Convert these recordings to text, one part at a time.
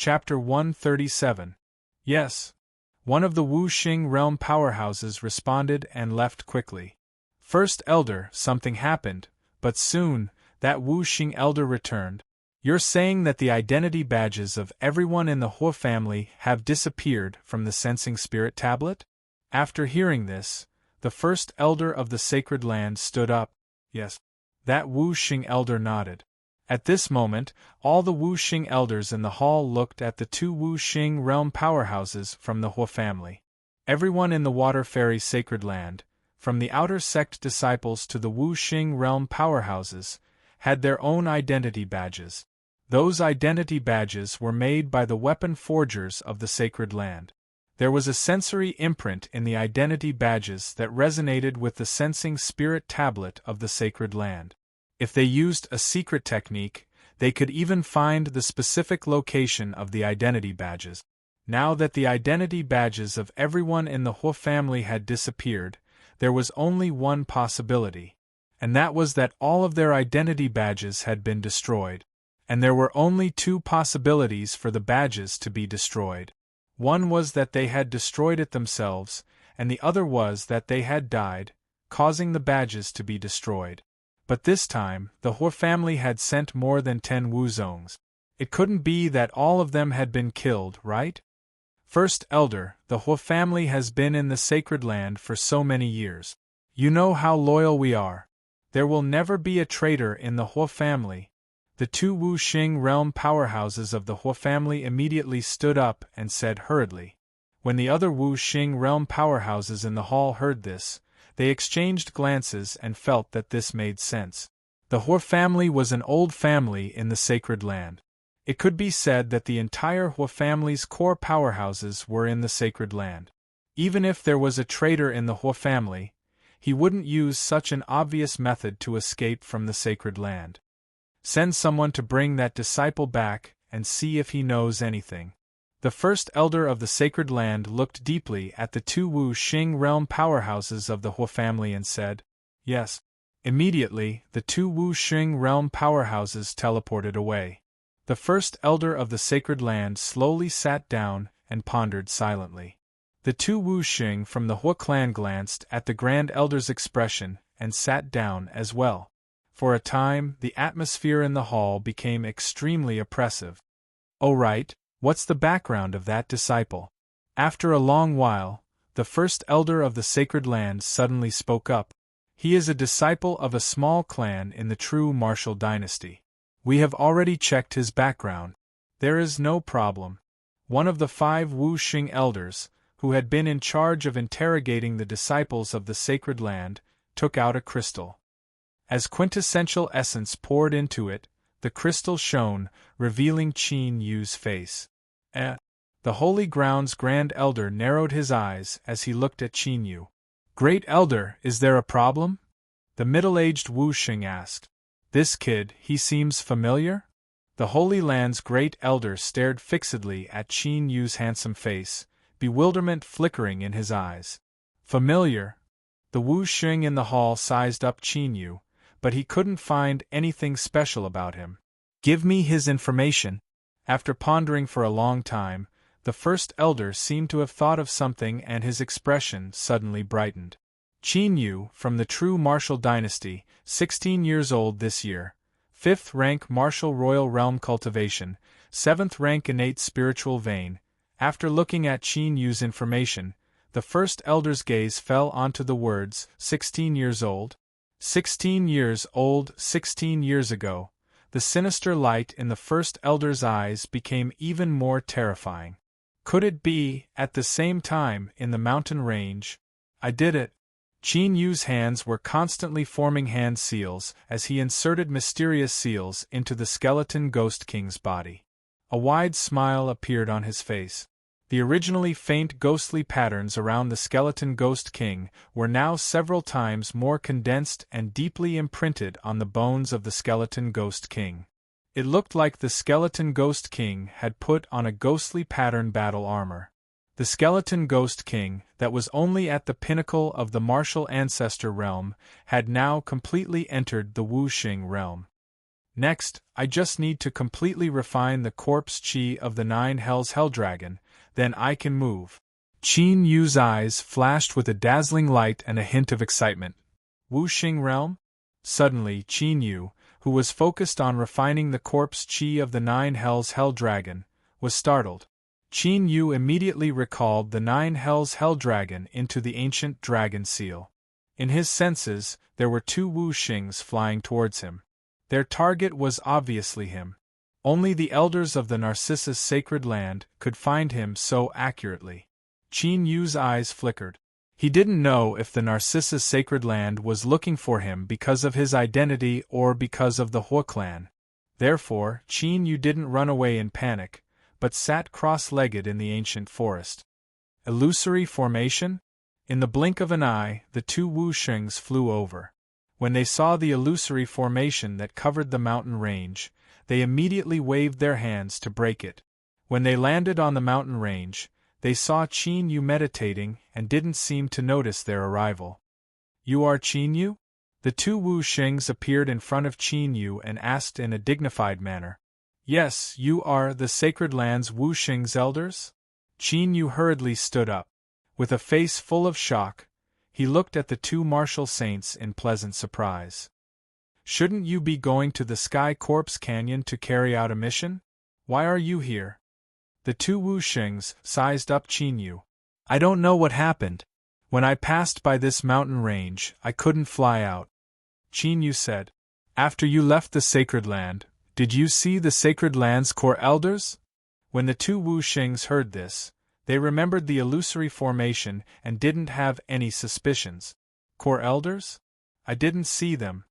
Chapter 137. Yes. One of the Wuxing realm powerhouses responded and left quickly. First Elder, something happened, but soon, that Wuxing Elder returned. You're saying that the identity badges of everyone in the Hua family have disappeared from the sensing spirit tablet? After hearing this, the first Elder of the sacred land stood up. Yes. That Wuxing Elder nodded. At this moment, all the Wuxing elders in the hall looked at the two Wuxing realm powerhouses from the Hua family. Everyone in the Water Fairy sacred land, from the outer sect disciples to the Wuxing realm powerhouses, had their own identity badges. Those identity badges were made by the weapon forgers of the sacred land. There was a sensory imprint in the identity badges that resonated with the sensing spirit tablet of the sacred land. If they used a secret technique, they could even find the specific location of the identity badges. Now that the identity badges of everyone in the Hua family had disappeared, there was only one possibility, and that was that all of their identity badges had been destroyed. And there were only two possibilities for the badges to be destroyed. One was that they had destroyed it themselves, and the other was that they had died, causing the badges to be destroyed. But this time, the Hua family had sent more than 10 Wuzongs. It couldn't be that all of them had been killed, right? First Elder, the Hua family has been in the sacred land for so many years. You know how loyal we are. There will never be a traitor in the Hua family. The two Wuxing realm powerhouses of the Hua family immediately stood up and said hurriedly. When the other Wuxing realm powerhouses in the hall heard this, they exchanged glances and felt that this made sense. The Hua family was an old family in the sacred land. It could be said that the entire Hua family's core powerhouses were in the sacred land. Even if there was a traitor in the Hua family, he wouldn't use such an obvious method to escape from the sacred land. Send someone to bring that disciple back and see if he knows anything. The first Elder of the sacred land looked deeply at the two Wuxing realm powerhouses of the Hua family and said, Yes. Immediately, the two Wuxing realm powerhouses teleported away. The first Elder of the sacred land slowly sat down and pondered silently. The two Wuxing from the Hua clan glanced at the Grand Elder's expression and sat down as well. For a time, the atmosphere in the hall became extremely oppressive. Oh right. What's the background of that disciple? After a long while, the first Elder of the sacred land suddenly spoke up. He is a disciple of a small clan in the true martial dynasty. We have already checked his background. There is no problem. One of the 5 Wuxing elders, who had been in charge of interrogating the disciples of the sacred land, took out a crystal. As quintessential essence poured into it, the crystal shone, revealing Qin Yu's face. The Holy Ground's Grand Elder narrowed his eyes as he looked at Qin Yu. Great Elder, is there a problem? The middle-aged Wuxing asked. This kid, he seems familiar? The Holy Land's Great Elder stared fixedly at Qin Yu's handsome face, bewilderment flickering in his eyes. Familiar? The Wuxing in the hall sized up Qin Yu, but he couldn't find anything special about him. Give me his information. After pondering for a long time, the first Elder seemed to have thought of something and his expression suddenly brightened. Qin Yu, from the true martial dynasty, 16 years old this year, 5th rank martial royal realm cultivation, 7th rank innate spiritual vein. After looking at Qin Yu's information, the first Elder's gaze fell onto the words, 16 years old. 16 years old, 16 years ago. The sinister light in the first Elder's eyes became even more terrifying. Could it be, at the same time, in the mountain range? I did it. Qin Yu's hands were constantly forming hand seals as he inserted mysterious seals into the skeleton Ghost King's body. A wide smile appeared on his face. The originally faint ghostly patterns around the skeleton Ghost King were now several times more condensed and deeply imprinted on the bones of the skeleton Ghost King. It looked like the skeleton Ghost King had put on a ghostly pattern battle armor. The skeleton Ghost King, that was only at the pinnacle of the martial ancestor realm, had now completely entered the Wuxing realm. Next, I just need to completely refine the corpse chi of the 9 hells Helldragon, then I can move. Qin Yu's eyes flashed with a dazzling light and a hint of excitement. Wuxing realm? Suddenly, Qin Yu, who was focused on refining the corpse chi of the 9 hells Helldragon, was startled. Qin Yu immediately recalled the 9 hells Helldragon into the ancient dragon seal. In his senses, there were 2 Wuxings flying towards him. Their target was obviously him. Only the elders of the Narcissus sacred land could find him so accurately. Qin Yu's eyes flickered. He didn't know if the Narcissus sacred land was looking for him because of his identity or because of the Hua clan. Therefore, Qin Yu didn't run away in panic, but sat cross-legged in the ancient forest. Illusory formation? In the blink of an eye, the 2 Wuxings flew over. When they saw the illusory formation that covered the mountain range, they immediately waved their hands to break it. When they landed on the mountain range, they saw Qin Yu meditating and didn't seem to notice their arrival. "You are Qin Yu?" The 2 Wuxings appeared in front of Qin Yu and asked in a dignified manner. "Yes, you are the Sacred Land's Wuxing's elders?" Qin Yu hurriedly stood up. With a face full of shock, he looked at the 2 martial saints in pleasant surprise. "Shouldn't you be going to the Sky Corpse Canyon to carry out a mission? Why are you here?" The 2 Wuxings sized up Qin Yu. "I don't know what happened. When I passed by this mountain range, I couldn't fly out," Qin Yu said. "After you left the Sacred Land, did you see the Sacred Land's core elders?" When the 2 Wuxings heard this, they remembered the illusory formation and didn't have any suspicions. "Core elders? I didn't see them."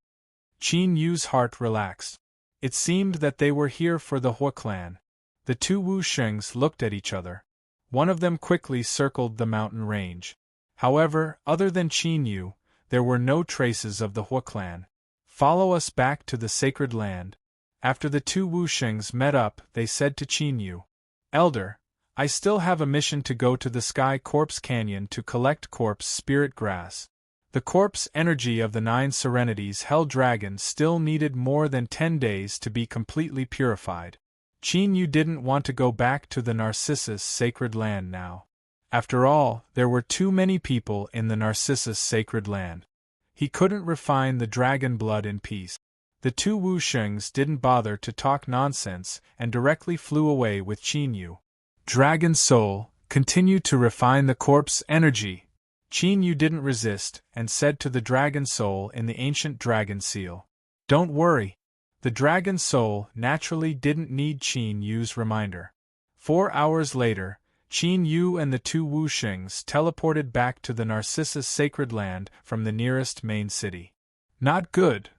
Qin Yu's heart relaxed. It seemed that they were here for the Hua clan. The 2 Wuxings looked at each other. One of them quickly circled the mountain range. However, other than Qin Yu, there were no traces of the Hua clan. "Follow us back to the Sacred Land." After the 2 Wuxings met up, they said to Qin Yu, "Elder, I still have a mission to go to the Sky Corpse Canyon to collect corpse spirit grass. The corpse energy of the 9 Serenities Hell Dragon still needed more than 10 days to be completely purified." Qin Yu didn't want to go back to the Narcissus sacred land now. After all, there were too many people in the Narcissus sacred land. He couldn't refine the dragon blood in peace. The 2 Wuxings didn't bother to talk nonsense and directly flew away with Qin Yu. "Dragon Soul, continue to refine the corpse energy." Qin Yu didn't resist and said to the Dragon Soul in the ancient dragon seal. "Don't worry." The Dragon Soul naturally didn't need Qin Yu's reminder. 4 hours later, Qin Yu and the 2 Wuxings teleported back to the Narcissus sacred land from the nearest main city. Not good.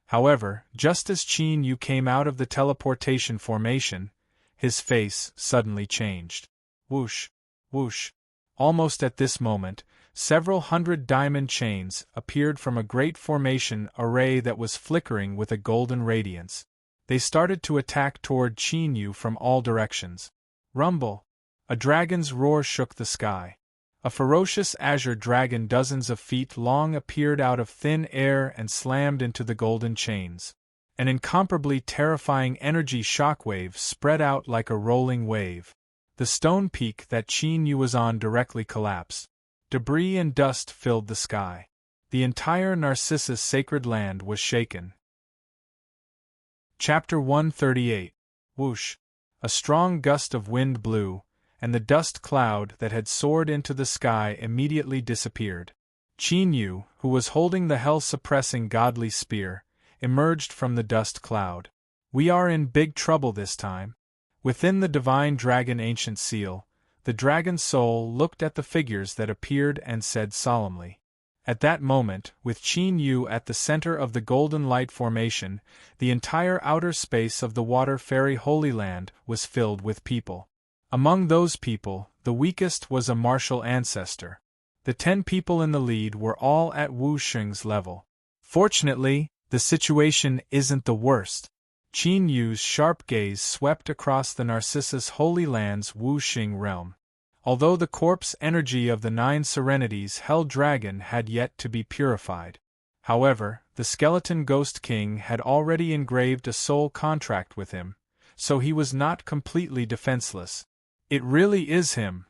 However, just as Qin Yu came out of the teleportation formation, his face suddenly changed. Whoosh, whoosh. Almost at this moment, several hundred diamond chains appeared from a great formation array that was flickering with a golden radiance. They started to attack toward Qin Yu from all directions. Rumble! A dragon's roar shook the sky. A ferocious azure dragon dozens of feet long appeared out of thin air and slammed into the golden chains. An incomparably terrifying energy shockwave spread out like a rolling wave. The stone peak that Qin Yu was on directly collapsed. Debris and dust filled the sky. The entire Narcissus sacred land was shaken. Chapter 138. Whoosh! A strong gust of wind blew, and the dust cloud that had soared into the sky immediately disappeared. Qin Yu, who was holding the hell-suppressing godly spear, emerged from the dust cloud. "We are in big trouble this time." Within the divine dragon ancient seal, the dragon soul looked at the figures that appeared and said solemnly. At that moment, with Qin Yu at the center of the golden light formation, the entire outer space of the water fairy Holy Land was filled with people. Among those people, the weakest was a martial ancestor. The 10 people in the lead were all at Wu Xing's level. Fortunately, the situation isn't the worst. Qin Yu's sharp gaze swept across the Narcissus Holy Land's Wu Xing realm. Although the corpse energy of the 9 Serenities Hell Dragon had yet to be purified. However, the skeleton ghost king had already engraved a soul contract with him, so he was not completely defenseless. It really is him!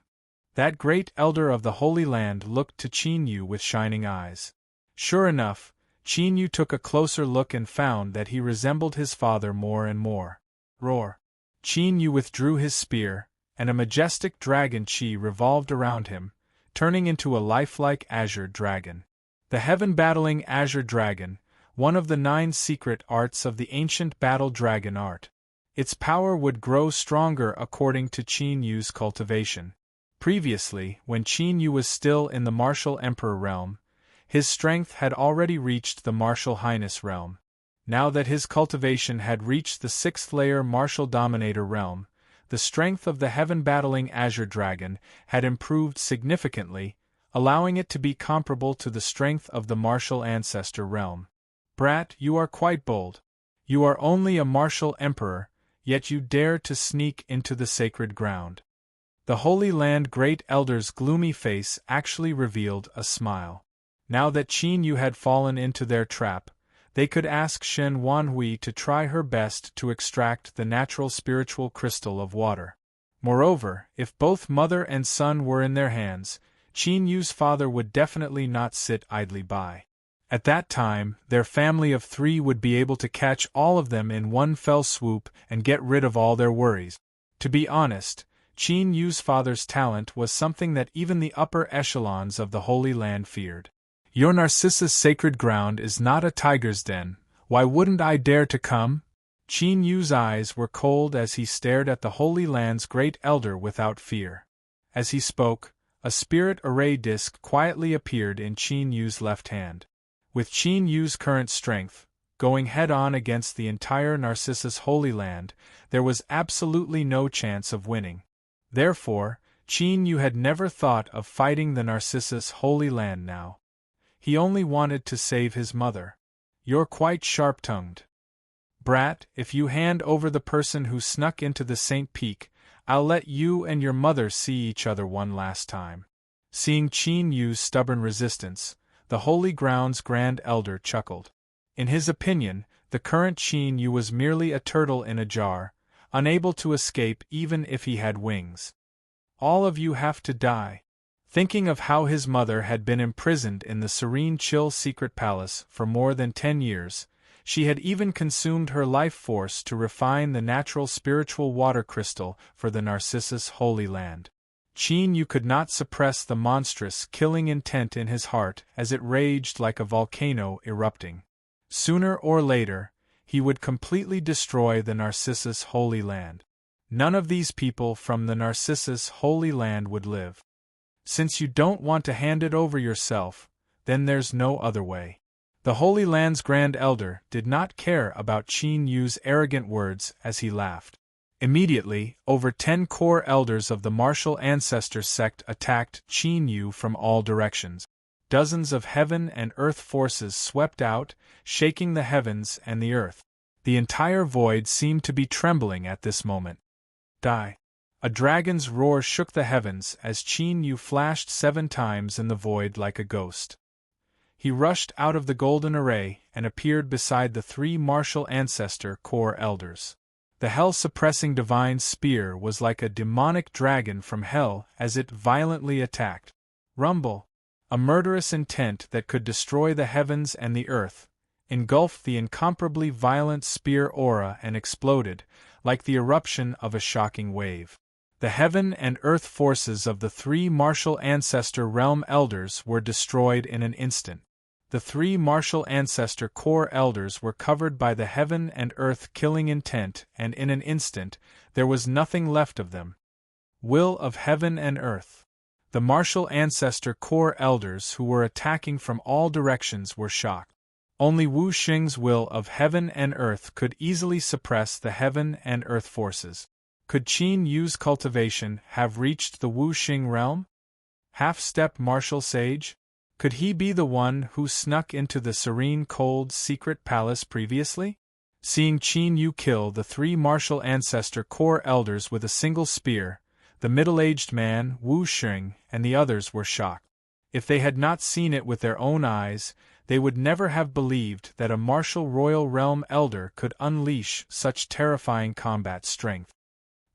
That great elder of the Holy Land looked to Qin Yu with shining eyes. Sure enough, Qin Yu took a closer look and found that he resembled his father more and more. Roar! Qin Yu withdrew his spear, and a majestic dragon chi revolved around him, turning into a lifelike azure dragon. The heaven-battling azure dragon, one of the 9 secret arts of the ancient battle dragon art. Its power would grow stronger according to Qin Yu's cultivation. Previously, when Qin Yu was still in the martial emperor realm, his strength had already reached the martial highness realm. Now that his cultivation had reached the 6th layer martial dominator realm, the strength of the heaven-battling azure dragon had improved significantly, allowing it to be comparable to the strength of the martial ancestor realm. Brat, you are quite bold. You are only a martial emperor, yet you dare to sneak into the sacred ground. The Holy Land Great Elder's gloomy face actually revealed a smile. Now that Qin Yu had fallen into their trap, they could ask Shen Wanhui to try her best to extract the natural spiritual crystal of water. Moreover, if both mother and son were in their hands, Qin Yu's father would definitely not sit idly by. At that time, their family of 3 would be able to catch all of them in one fell swoop and get rid of all their worries. To be honest, Qin Yu's father's talent was something that even the upper echelons of the Holy Land feared. Your Narcissus sacred ground is not a tiger's den, why wouldn't I dare to come? Qin Yu's eyes were cold as he stared at the Holy Land's great elder without fear. As he spoke, a spirit array disc quietly appeared in Qin Yu's left hand. With Qin Yu's current strength, going head-on against the entire Narcissus Holy Land, there was absolutely no chance of winning. Therefore, Qin Yu had never thought of fighting the Narcissus Holy Land now. He only wanted to save his mother. You're quite sharp-tongued. Brat, if you hand over the person who snuck into the St. Peak, I'll let you and your mother see each other one last time. Seeing Qin Yu's stubborn resistance, the Holy Ground's Grand Elder chuckled. In his opinion, the current Qin Yu was merely a turtle in a jar, unable to escape even if he had wings. All of you have to die. Thinking of how his mother had been imprisoned in the Serene Chill Secret Palace for more than 10 years, she had even consumed her life force to refine the natural spiritual water crystal for the Narcissus Holy Land. Qin Yu could not suppress the monstrous, killing intent in his heart as it raged like a volcano erupting. Sooner or later, he would completely destroy the Narcissus Holy Land. None of these people from the Narcissus Holy Land would live. Since you don't want to hand it over yourself, then there's no other way. The Holy Land's Grand Elder did not care about Qin Yu's arrogant words as he laughed. Immediately, over 10 core elders of the martial ancestor sect attacked Qin Yu from all directions. Dozens of heaven and earth forces swept out, shaking the heavens and the earth. The entire void seemed to be trembling at this moment. Die! A dragon's roar shook the heavens as Qin Yu flashed 7 times in the void like a ghost. He rushed out of the golden array and appeared beside the 3 martial ancestor core elders. The hell-suppressing divine spear was like a demonic dragon from hell as it violently attacked. Rumble! A murderous intent that could destroy the heavens and the earth, engulfed the incomparably violent spear aura and exploded, like the eruption of a shocking wave. The heaven and earth forces of the 3 martial ancestor realm elders were destroyed in an instant. The 3 martial ancestor core elders were covered by the heaven and earth killing intent, and in an instant, there was nothing left of them. Will of heaven and earth. The martial ancestor core elders who were attacking from all directions were shocked. Only Wu Xing's will of heaven and earth could easily suppress the heaven and earth forces. Could Qin Yu's cultivation have reached the Wu Xing realm? Half-step martial sage? Could he be the one who snuck into the serene cold secret palace previously? Seeing Qin Yu kill the 3 martial ancestor core elders with a single spear, the middle-aged man, Wu Xing, and the others were shocked. If they had not seen it with their own eyes, they would never have believed that a martial royal realm elder could unleash such terrifying combat strength.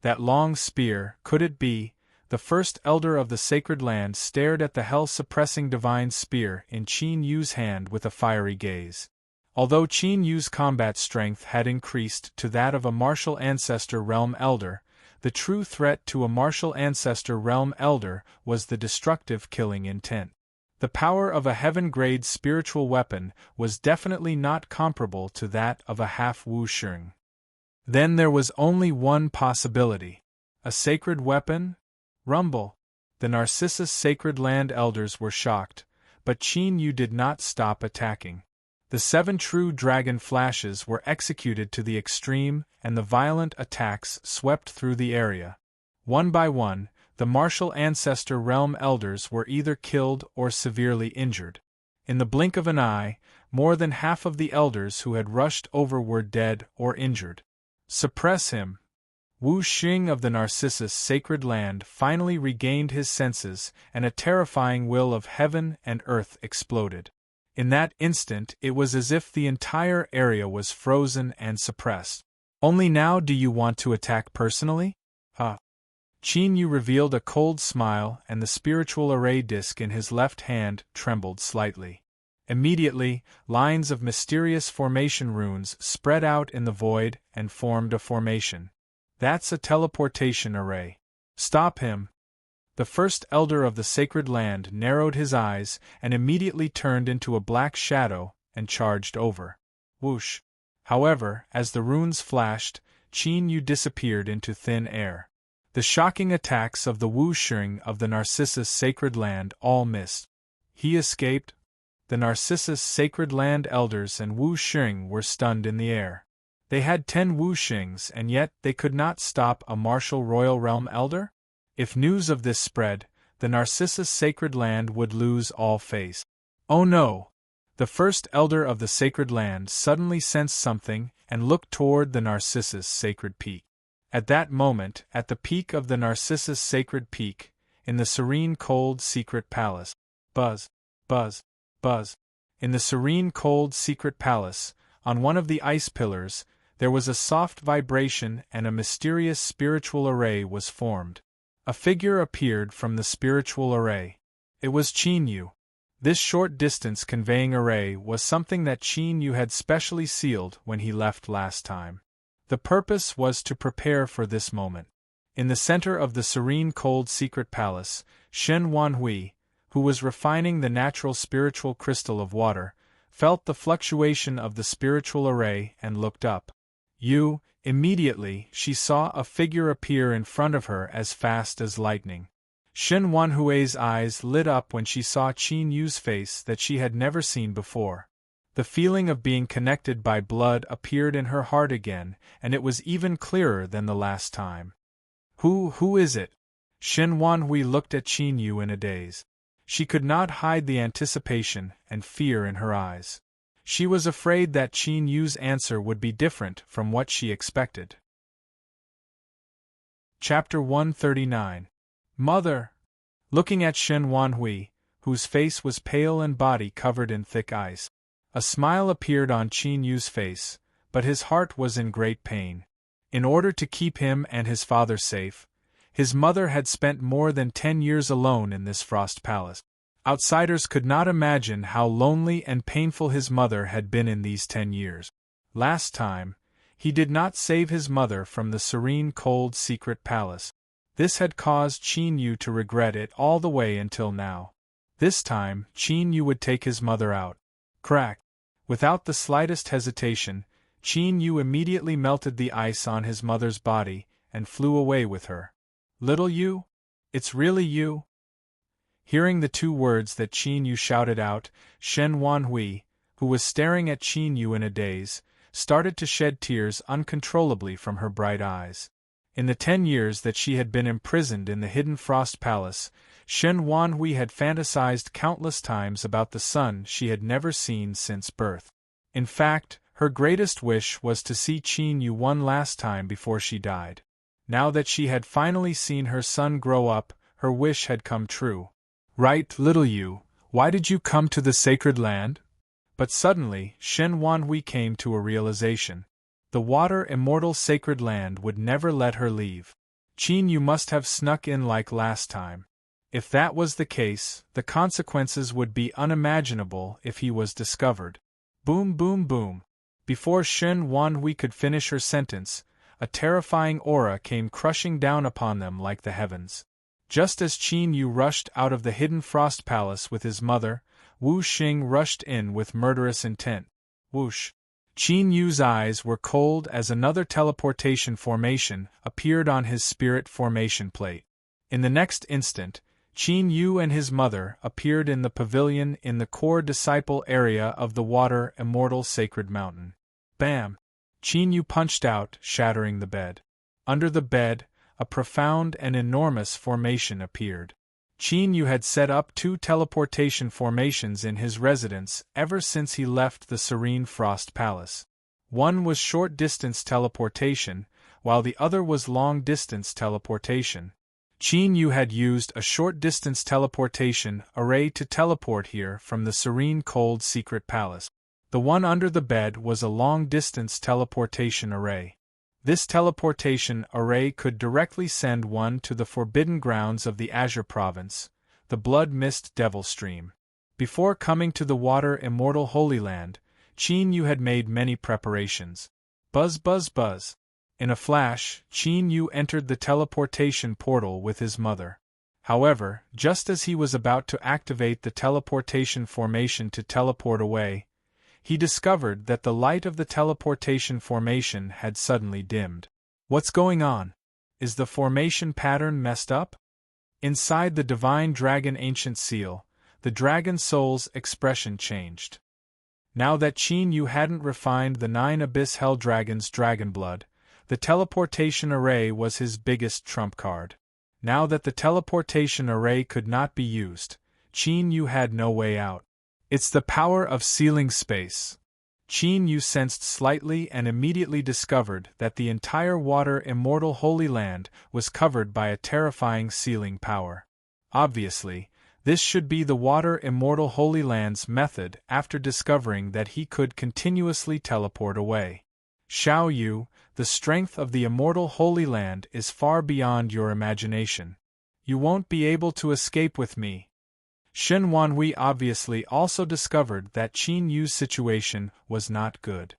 That long spear, could it be? The first elder of the sacred land stared at the hell-suppressing divine spear in Qin Yu's hand with a fiery gaze. Although Qin Yu's combat strength had increased to that of a martial ancestor realm elder, the true threat to a martial ancestor realm elder was the destructive killing intent. The power of a heaven-grade spiritual weapon was definitely not comparable to that of a half-Wu Sheng. Then there was only one possibility. A sacred weapon? Rumble. The Narcissus Sacred Land elders were shocked, but Qin Yu did not stop attacking. The 7 true dragon flashes were executed to the extreme, and the violent attacks swept through the area. One by one, the martial ancestor realm elders were either killed or severely injured. In the blink of an eye, more than half of the elders who had rushed over were dead or injured. Suppress him! Wu Xing of the Narcissus Sacred Land finally regained his senses, and a terrifying will of heaven and earth exploded. In that instant it was as if the entire area was frozen and suppressed. Only now do you want to attack personally? Qin Yu revealed a cold smile, and the spiritual array disc in his left hand trembled slightly. Immediately, lines of mysterious formation runes spread out in the void and formed a formation. That's a teleportation array. Stop him! The first elder of the sacred land narrowed his eyes and immediately turned into a black shadow and charged over. Whoosh! However, as the runes flashed, Qin Yu disappeared into thin air. The shocking attacks of the Wu Sheng of the Narcissus Sacred Land all missed. He escaped? The Narcissus Sacred Land elders and Wu Sheng were stunned in the air. They had 10 Wu Shengs and yet they could not stop a martial royal realm elder? If news of this spread, the Narcissus Sacred Land would lose all face. Oh no! The first elder of the sacred land suddenly sensed something and looked toward the Narcissus Sacred Peak. At that moment, at the peak of the Narcissus Sacred Peak, in the serene cold secret palace, buzz, buzz, buzz. In the serene cold secret palace, on one of the ice pillars, there was a soft vibration and a mysterious spiritual array was formed. A figure appeared from the spiritual array. It was Qin Yu. This short distance conveying array was something that Qin Yu had specially sealed when he left last time. The purpose was to prepare for this moment. In the center of the serene cold secret palace, Shen Wanhui, who was refining the natural spiritual crystal of water, felt the fluctuation of the spiritual array and looked up. Immediately, she saw a figure appear in front of her as fast as lightning. Shen Wanhui's eyes lit up when she saw Qin Yu's face that she had never seen before. The feeling of being connected by blood appeared in her heart again, and it was even clearer than the last time. Who is it? Shen Wanhui looked at Qin Yu in a daze. She could not hide the anticipation and fear in her eyes. She was afraid that Qin Yu's answer would be different from what she expected. Chapter 139. Mother! Looking at Shen Wanhui, whose face was pale and body covered in thick ice, a smile appeared on Qin Yu's face, but his heart was in great pain. In order to keep him and his father safe, his mother had spent more than 10 years alone in this frost palace. Outsiders could not imagine how lonely and painful his mother had been in these 10 years. Last time, he did not save his mother from the serene cold secret palace. This had caused Qin Yu to regret it all the way until now. This time, Qin Yu would take his mother out. Crack! Without the slightest hesitation, Qin Yu immediately melted the ice on his mother's body and flew away with her. Little Yu? It's really you? Hearing the 2 words that Qin Yu shouted out, Shen Wanhui, who was staring at Qin Yu in a daze, started to shed tears uncontrollably from her bright eyes. In the 10 years that she had been imprisoned in the hidden frost palace, Shen Wanhui had fantasized countless times about the son she had never seen since birth. In fact, her greatest wish was to see Qin Yu one last time before she died. Now that she had finally seen her son grow up, her wish had come true. Right, little Yu, Why did you come to the sacred land? But suddenly, Shen Wanhui came to a realization. The water immortal sacred land would never let her leave. Qin, you must have snuck in like last time. If that was the case, the consequences would be unimaginable if he was discovered. Boom, boom, boom. Before Shen Wanhui could finish her sentence, a terrifying aura came crushing down upon them like the heavens. Just as Qin Yu rushed out of the hidden frost palace with his mother, Wu Xing rushed in with murderous intent. Whoosh! Qin Yu's eyes were cold as another teleportation formation appeared on his spirit formation plate. In the next instant, Qin Yu and his mother appeared in the pavilion in the core disciple area of the water immortal sacred mountain. Bam! Qin Yu punched out, shattering the bed. Under the bed, a profound and enormous formation appeared. Qin Yu had set up 2 teleportation formations in his residence ever since he left the Serene Frost Palace. One was short-distance teleportation, while the other was long-distance teleportation. Qin Yu had used a short-distance teleportation array to teleport here from the Serene Cold Secret Palace. The one under the bed was a long-distance teleportation array. This teleportation array could directly send one to the forbidden grounds of the Azure Province, the Blood Mist Devil Stream. Before coming to the Water Immortal Holy Land, Qin Yu had made many preparations. Buzz, buzz, buzz. In a flash, Qin Yu entered the teleportation portal with his mother. However, just as he was about to activate the teleportation formation to teleport away, he discovered that the light of the teleportation formation had suddenly dimmed. What's going on? Is the formation pattern messed up? Inside the divine dragon ancient seal, the dragon soul's expression changed. Now that Qin Yu hadn't refined the 9 abyss hell dragon's dragon blood, the teleportation array was his biggest trump card. Now that the teleportation array could not be used, Qin Yu had no way out. It's the power of sealing space. Qin Yu sensed slightly and immediately discovered that the entire water immortal Holy Land was covered by a terrifying sealing power. Obviously, this should be the water immortal Holy Land's method after discovering that he could continuously teleport away. Xiao Yu, the strength of the immortal Holy Land is far beyond your imagination. You won't be able to escape with me. Shen Wanhui obviously also discovered that Qin Yu's situation was not good.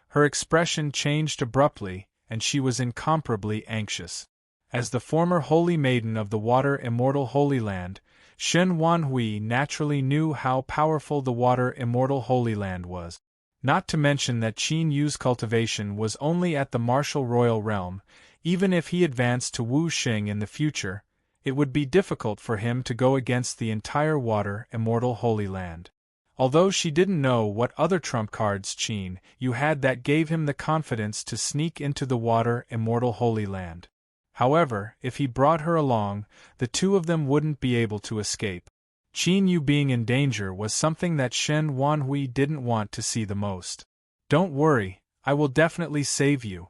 Her expression changed abruptly, and she was incomparably anxious. As the former holy maiden of the water immortal Holy Land, Shen Wanhui naturally knew how powerful the water immortal Holy Land was. Not to mention that Qin Yu's cultivation was only at the martial royal realm. Even if he advanced to Wu Xing in the future, it would be difficult for him to go against the entire water immortal Holy Land. Although she didn't know what other trump cards Qin Yu had that gave him the confidence to sneak into the water immortal Holy Land. However, if he brought her along, the two of them wouldn't be able to escape. Qin Yu being in danger was something that Shen Wanhui didn't want to see the most. Don't worry, I will definitely save you.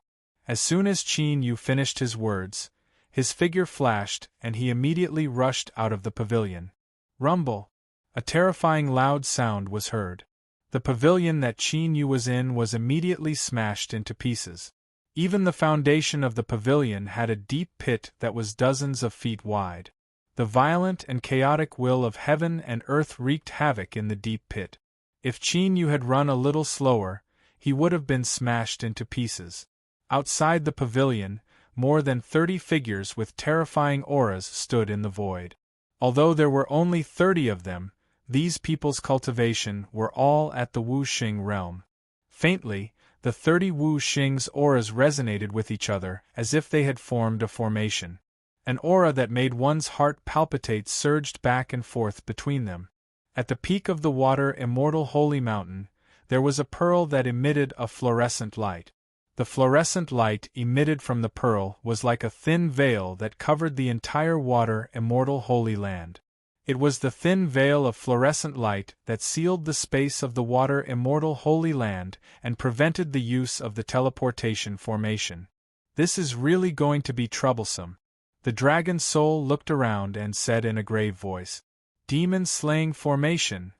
As soon as Qin Yu finished his words, his figure flashed and he immediately rushed out of the pavilion. Rumble! A terrifying loud sound was heard. The pavilion that Qin Yu was in was immediately smashed into pieces. Even the foundation of the pavilion had a deep pit that was dozens of feet wide. The violent and chaotic will of heaven and earth wreaked havoc in the deep pit. If Qin Yu had run a little slower, he would have been smashed into pieces. Outside the pavilion, more than 30 figures with terrifying auras stood in the void. Although there were only 30 of them, these people's cultivation were all at the Wu Xing realm. Faintly, the 30 Wu Xing's auras resonated with each other as if they had formed a formation. An aura that made one's heart palpitate surged back and forth between them. At the peak of the water immortal holy mountain, there was a pearl that emitted a fluorescent light. The fluorescent light emitted from the pearl was like a thin veil that covered the entire water immortal Holy Land. It was the thin veil of fluorescent light that sealed the space of the water immortal Holy Land and prevented the use of the teleportation formation. This is really going to be troublesome. The dragon soul looked around and said in a grave voice. demon-slaying formation.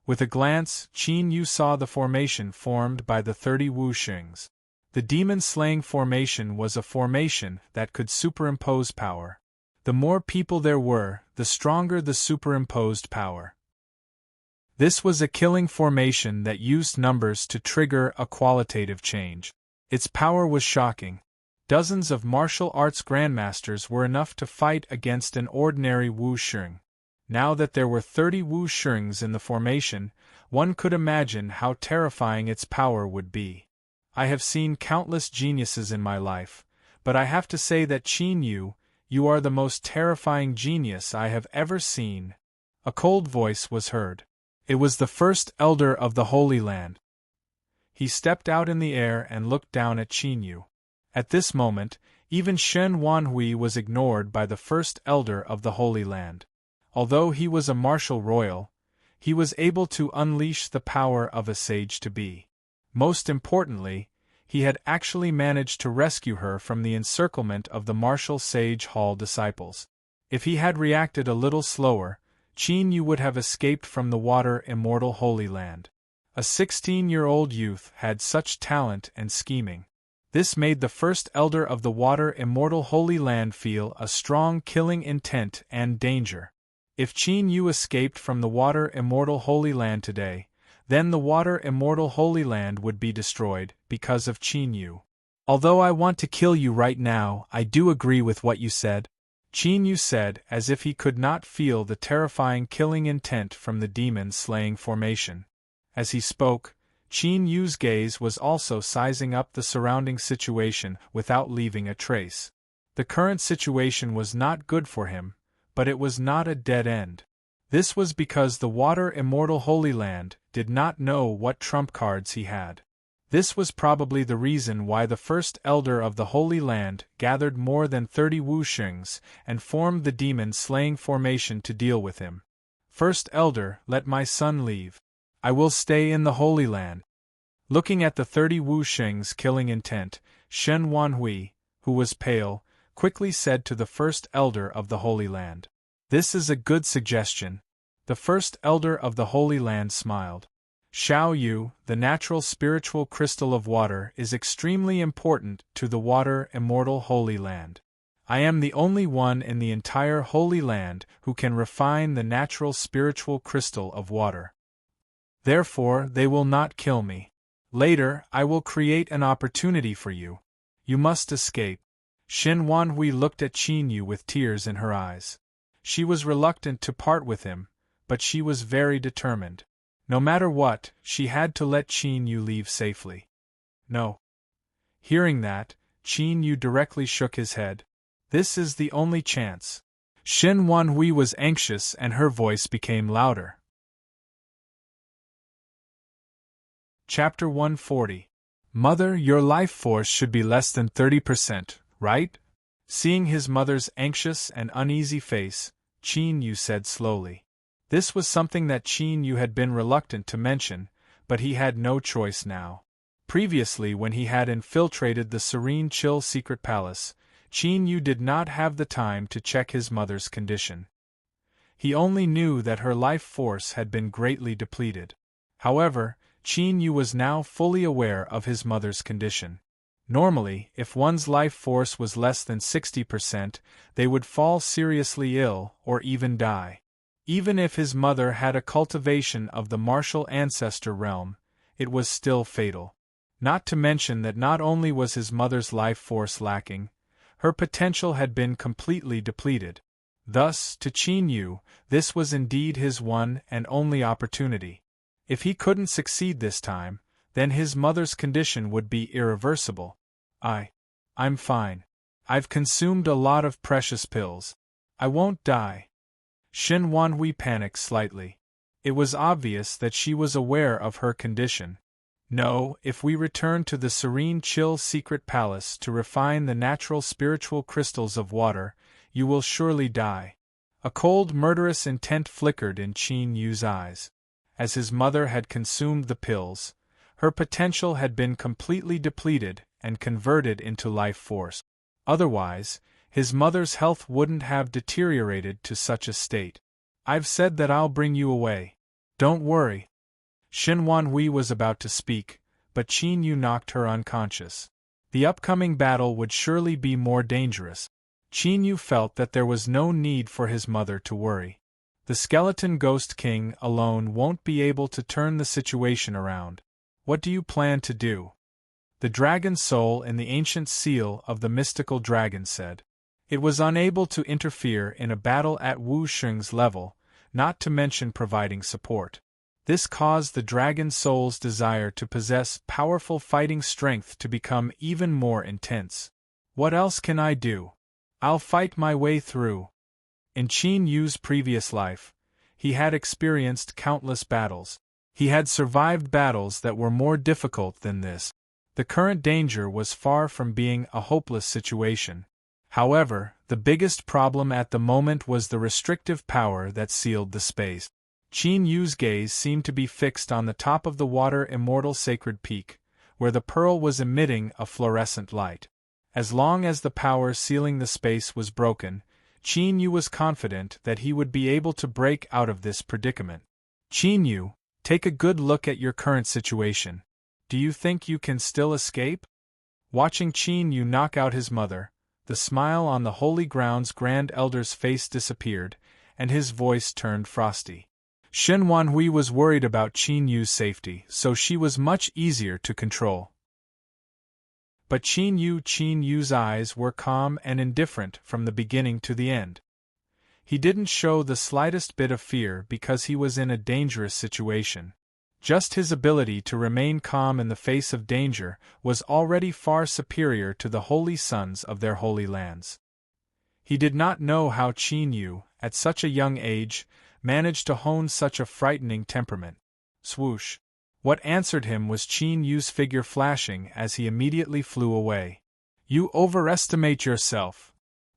With a glance, Qin Yu saw the formation formed by the 30 wuxings. The demon-slaying formation was a formation that could superimpose power. The more people there were, the stronger the superimposed power. This was a killing formation that used numbers to trigger a qualitative change. Its power was shocking. Dozens of martial arts grandmasters were enough to fight against an ordinary wuxing. Now that there were 30 wuxings in the formation, one could imagine how terrifying its power would be. I have seen countless geniuses in my life, but I have to say that Qin Yu, you are the most terrifying genius I have ever seen. A cold voice was heard. It was the first elder of the Holy Land. He stepped out in the air and looked down at Qin Yu. At this moment, even Shen Wanhui was ignored by the first elder of the Holy Land. Although he was a martial royal, he was able to unleash the power of a sage-to-be. Most importantly, he had actually managed to rescue her from the encirclement of the martial sage hall disciples. If he had reacted a little slower, Qin Yu would have escaped from the water immortal Holy Land. A 16-year-old youth had such talent and scheming. This made the first elder of the water immortal Holy Land feel a strong killing intent and danger. If Qin Yu escaped from the water immortal Holy Land today, then the water immortal Holy Land would be destroyed because of Qin Yu. Although I want to kill you right now, I do agree with what you said, Qin Yu said as if he could not feel the terrifying killing intent from the demon-slaying formation. As he spoke, Qin Yu's gaze was also sizing up the surrounding situation without leaving a trace. The current situation was not good for him, but it was not a dead end. This was because the water immortal Holy Land did not know what trump cards he had. This was probably the reason why the first elder of the Holy Land gathered more than 30 wuxings and formed the demon-slaying formation to deal with him. First elder, let my son leave. I will stay in the Holy Land. Looking at the 30 wuxings killing intent, Shen Wanhui, who was pale, quickly said to the first elder of the Holy Land, "This is a good suggestion." The first elder of the Holy Land smiled. Xiao Yu, the natural spiritual crystal of water, is extremely important to the water immortal Holy Land. I am the only one in the entire Holy Land who can refine the natural spiritual crystal of water. Therefore, they will not kill me. Later, I will create an opportunity for you. You must escape. Shen Wanhui looked at Qin Yu with tears in her eyes. She was reluctant to part with him, but she was very determined. No matter what, she had to let Qin Yu leave safely. No. Hearing that, Qin Yu directly shook his head. This is the only chance. Shen Wanhui was anxious and her voice became louder. Chapter 140. Mother, your life force should be less than 30%, right? Seeing his mother's anxious and uneasy face, Qin Yu said slowly. This was something that Qin Yu had been reluctant to mention, but he had no choice now. Previously, when he had infiltrated the serene chill secret palace, Qin Yu did not have the time to check his mother's condition. He only knew that her life force had been greatly depleted. However, Qin Yu was now fully aware of his mother's condition. Normally, if one's life force was less than 60%, they would fall seriously ill or even die. Even if his mother had a cultivation of the martial ancestor realm, it was still fatal. Not to mention that not only was his mother's life force lacking, her potential had been completely depleted. Thus, to Qin Yu, this was indeed his one and only opportunity. If he couldn't succeed this time, then his mother's condition would be irreversible. I'm fine. I've consumed a lot of precious pills. I won't die. Shen Wanhui panicked slightly. It was obvious that she was aware of her condition. No, if we return to the serene chill secret palace to refine the natural spiritual crystals of water, you will surely die. A cold murderous intent flickered in Qin Yu's eyes. As his mother had consumed the pills, her potential had been completely depleted and converted into life force. Otherwise, his mother's health wouldn't have deteriorated to such a state. I've said that I'll bring you away. Don't worry. Xin Wanhui was about to speak, but Qin Yu knocked her unconscious. The upcoming battle would surely be more dangerous. Qin Yu felt that there was no need for his mother to worry. The Skeleton Ghost King alone won't be able to turn the situation around. What do you plan to do? The dragon soul in the ancient seal of the mystical dragon said. It was unable to interfere in a battle at Wu Sheng's level, not to mention providing support. This caused the dragon soul's desire to possess powerful fighting strength to become even more intense. What else can I do? I'll fight my way through. In Qin Yu's previous life, he had experienced countless battles. He had survived battles that were more difficult than this. The current danger was far from being a hopeless situation. However, the biggest problem at the moment was the restrictive power that sealed the space. Qin Yu's gaze seemed to be fixed on the top of the water immortal sacred peak, where the pearl was emitting a fluorescent light. As long as the power sealing the space was broken, Qin Yu was confident that he would be able to break out of this predicament. Qin Yu, take a good look at your current situation. Do you think you can still escape? Watching Qin Yu knock out his mother, the smile on the Holy Ground's Grand Elder's face disappeared, and his voice turned frosty. Xin Wanhui was worried about Qin Yu's safety, so she was much easier to control. But Qin Yu's eyes were calm and indifferent from the beginning to the end. He didn't show the slightest bit of fear because he was in a dangerous situation. Just his ability to remain calm in the face of danger was already far superior to the holy sons of their holy lands. He did not know how Qin Yu, at such a young age, managed to hone such a frightening temperament. Swoosh! What answered him was Qin Yu's figure flashing as he immediately flew away. You overestimate yourself.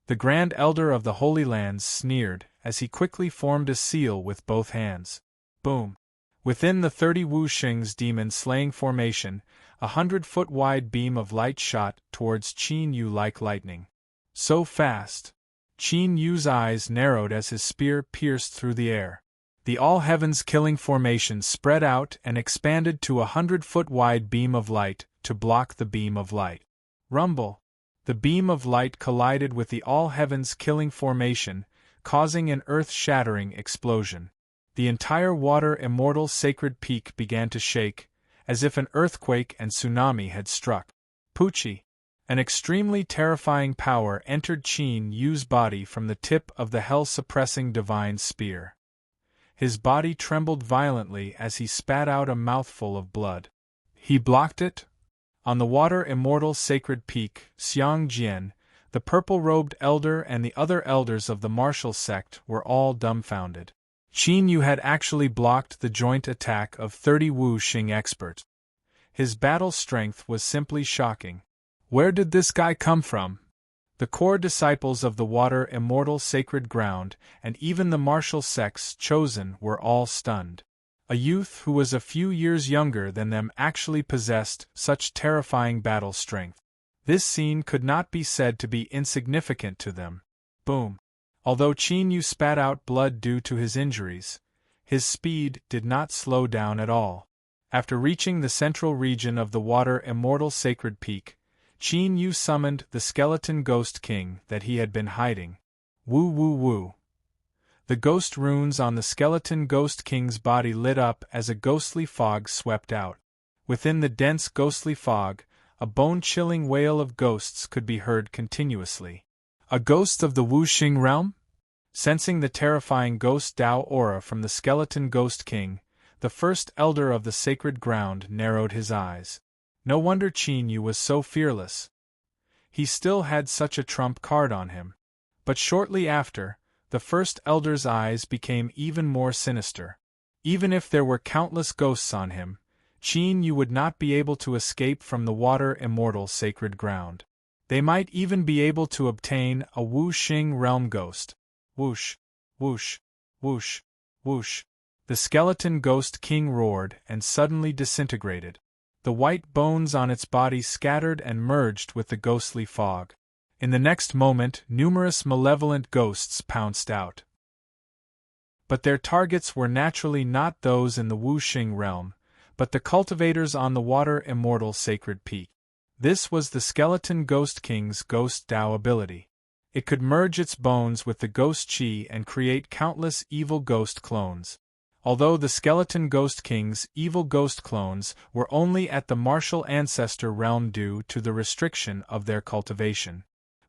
The Grand Elder of the Holy Lands sneered as he quickly formed a seal with both hands. Boom! Within the 30 Wu Sheng's demon-slaying formation, 100-foot wide beam of light shot towards Qin Yu like lightning. So fast! Qin Yu's eyes narrowed as his spear pierced through the air. The all-heavens killing formation spread out and expanded to a 100-foot wide beam of light to block the beam of light. Rumble! The beam of light collided with the all-heavens killing formation, causing an earth-shattering explosion. The entire water immortal sacred peak began to shake, as if an earthquake and tsunami had struck. Poochie! An extremely terrifying power entered Qin Yu's body from the tip of the hell-suppressing divine spear. His body trembled violently as he spat out a mouthful of blood. He blocked it? On the water immortal sacred peak, Xiang Jian, the purple-robed elder and the other elders of the martial sect were all dumbfounded. Qin Yu had actually blocked the joint attack of 30 Wu Xing experts. His battle strength was simply shocking. Where did this guy come from? The core disciples of the water immortal sacred ground and even the martial sects chosen were all stunned. A youth who was a few years younger than them actually possessed such terrifying battle strength. This scene could not be said to be insignificant to them. Boom! Although Qin Yu spat out blood due to his injuries, his speed did not slow down at all. After reaching the central region of the water immortal sacred peak, Qin Yu summoned the skeleton ghost king that he had been hiding. Woo woo woo. The ghost runes on the skeleton ghost king's body lit up as a ghostly fog swept out. Within the dense ghostly fog, a bone-chilling wail of ghosts could be heard continuously. A ghost of the Wuxing realm? Sensing the terrifying ghost Dao aura from the skeleton ghost king, the first elder of the sacred ground narrowed his eyes. No wonder Qin Yu was so fearless. He still had such a trump card on him. But shortly after, the first elder's eyes became even more sinister. Even if there were countless ghosts on him, Qin Yu would not be able to escape from the water immortal sacred ground. They might even be able to obtain a Wu Xing realm ghost. Whoosh, whoosh, whoosh, whoosh. The skeleton ghost king roared and suddenly disintegrated. The white bones on its body scattered and merged with the ghostly fog. In the next moment, numerous malevolent ghosts pounced out. But their targets were naturally not those in the Wuxing realm, but the cultivators on the water immortal sacred peak. This was the skeleton Ghost King's Ghost Dao ability. It could merge its bones with the Ghost Qi and create countless evil ghost clones. Although the skeleton Ghost King's evil ghost clones were only at the martial ancestor realm due to the restriction of their cultivation.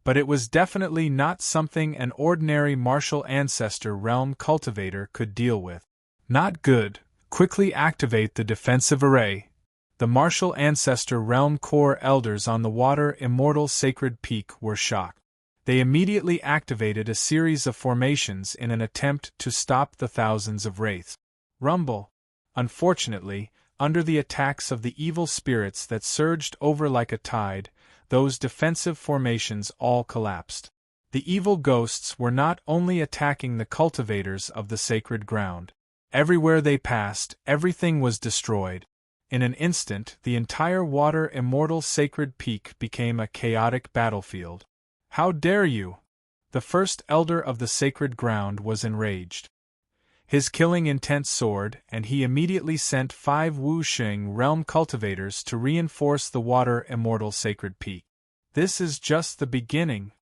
But it was definitely not something an ordinary martial ancestor realm cultivator could deal with. Not good. Quickly activate the defensive array. The martial ancestor realm core elders on the water immortal sacred peak were shocked. They immediately activated a series of formations in an attempt to stop the thousands of wraiths. Rumble. Unfortunately, under the attacks of the evil spirits that surged over like a tide, those defensive formations all collapsed. The evil ghosts were not only attacking the cultivators of the sacred ground. Everywhere they passed, everything was destroyed. In an instant, the entire water immortal sacred peak became a chaotic battlefield. How dare you! The first elder of the sacred ground was enraged. His killing intent soared, and he immediately sent 5 Wuxing realm cultivators to reinforce the water immortal sacred peak. This is just the beginning.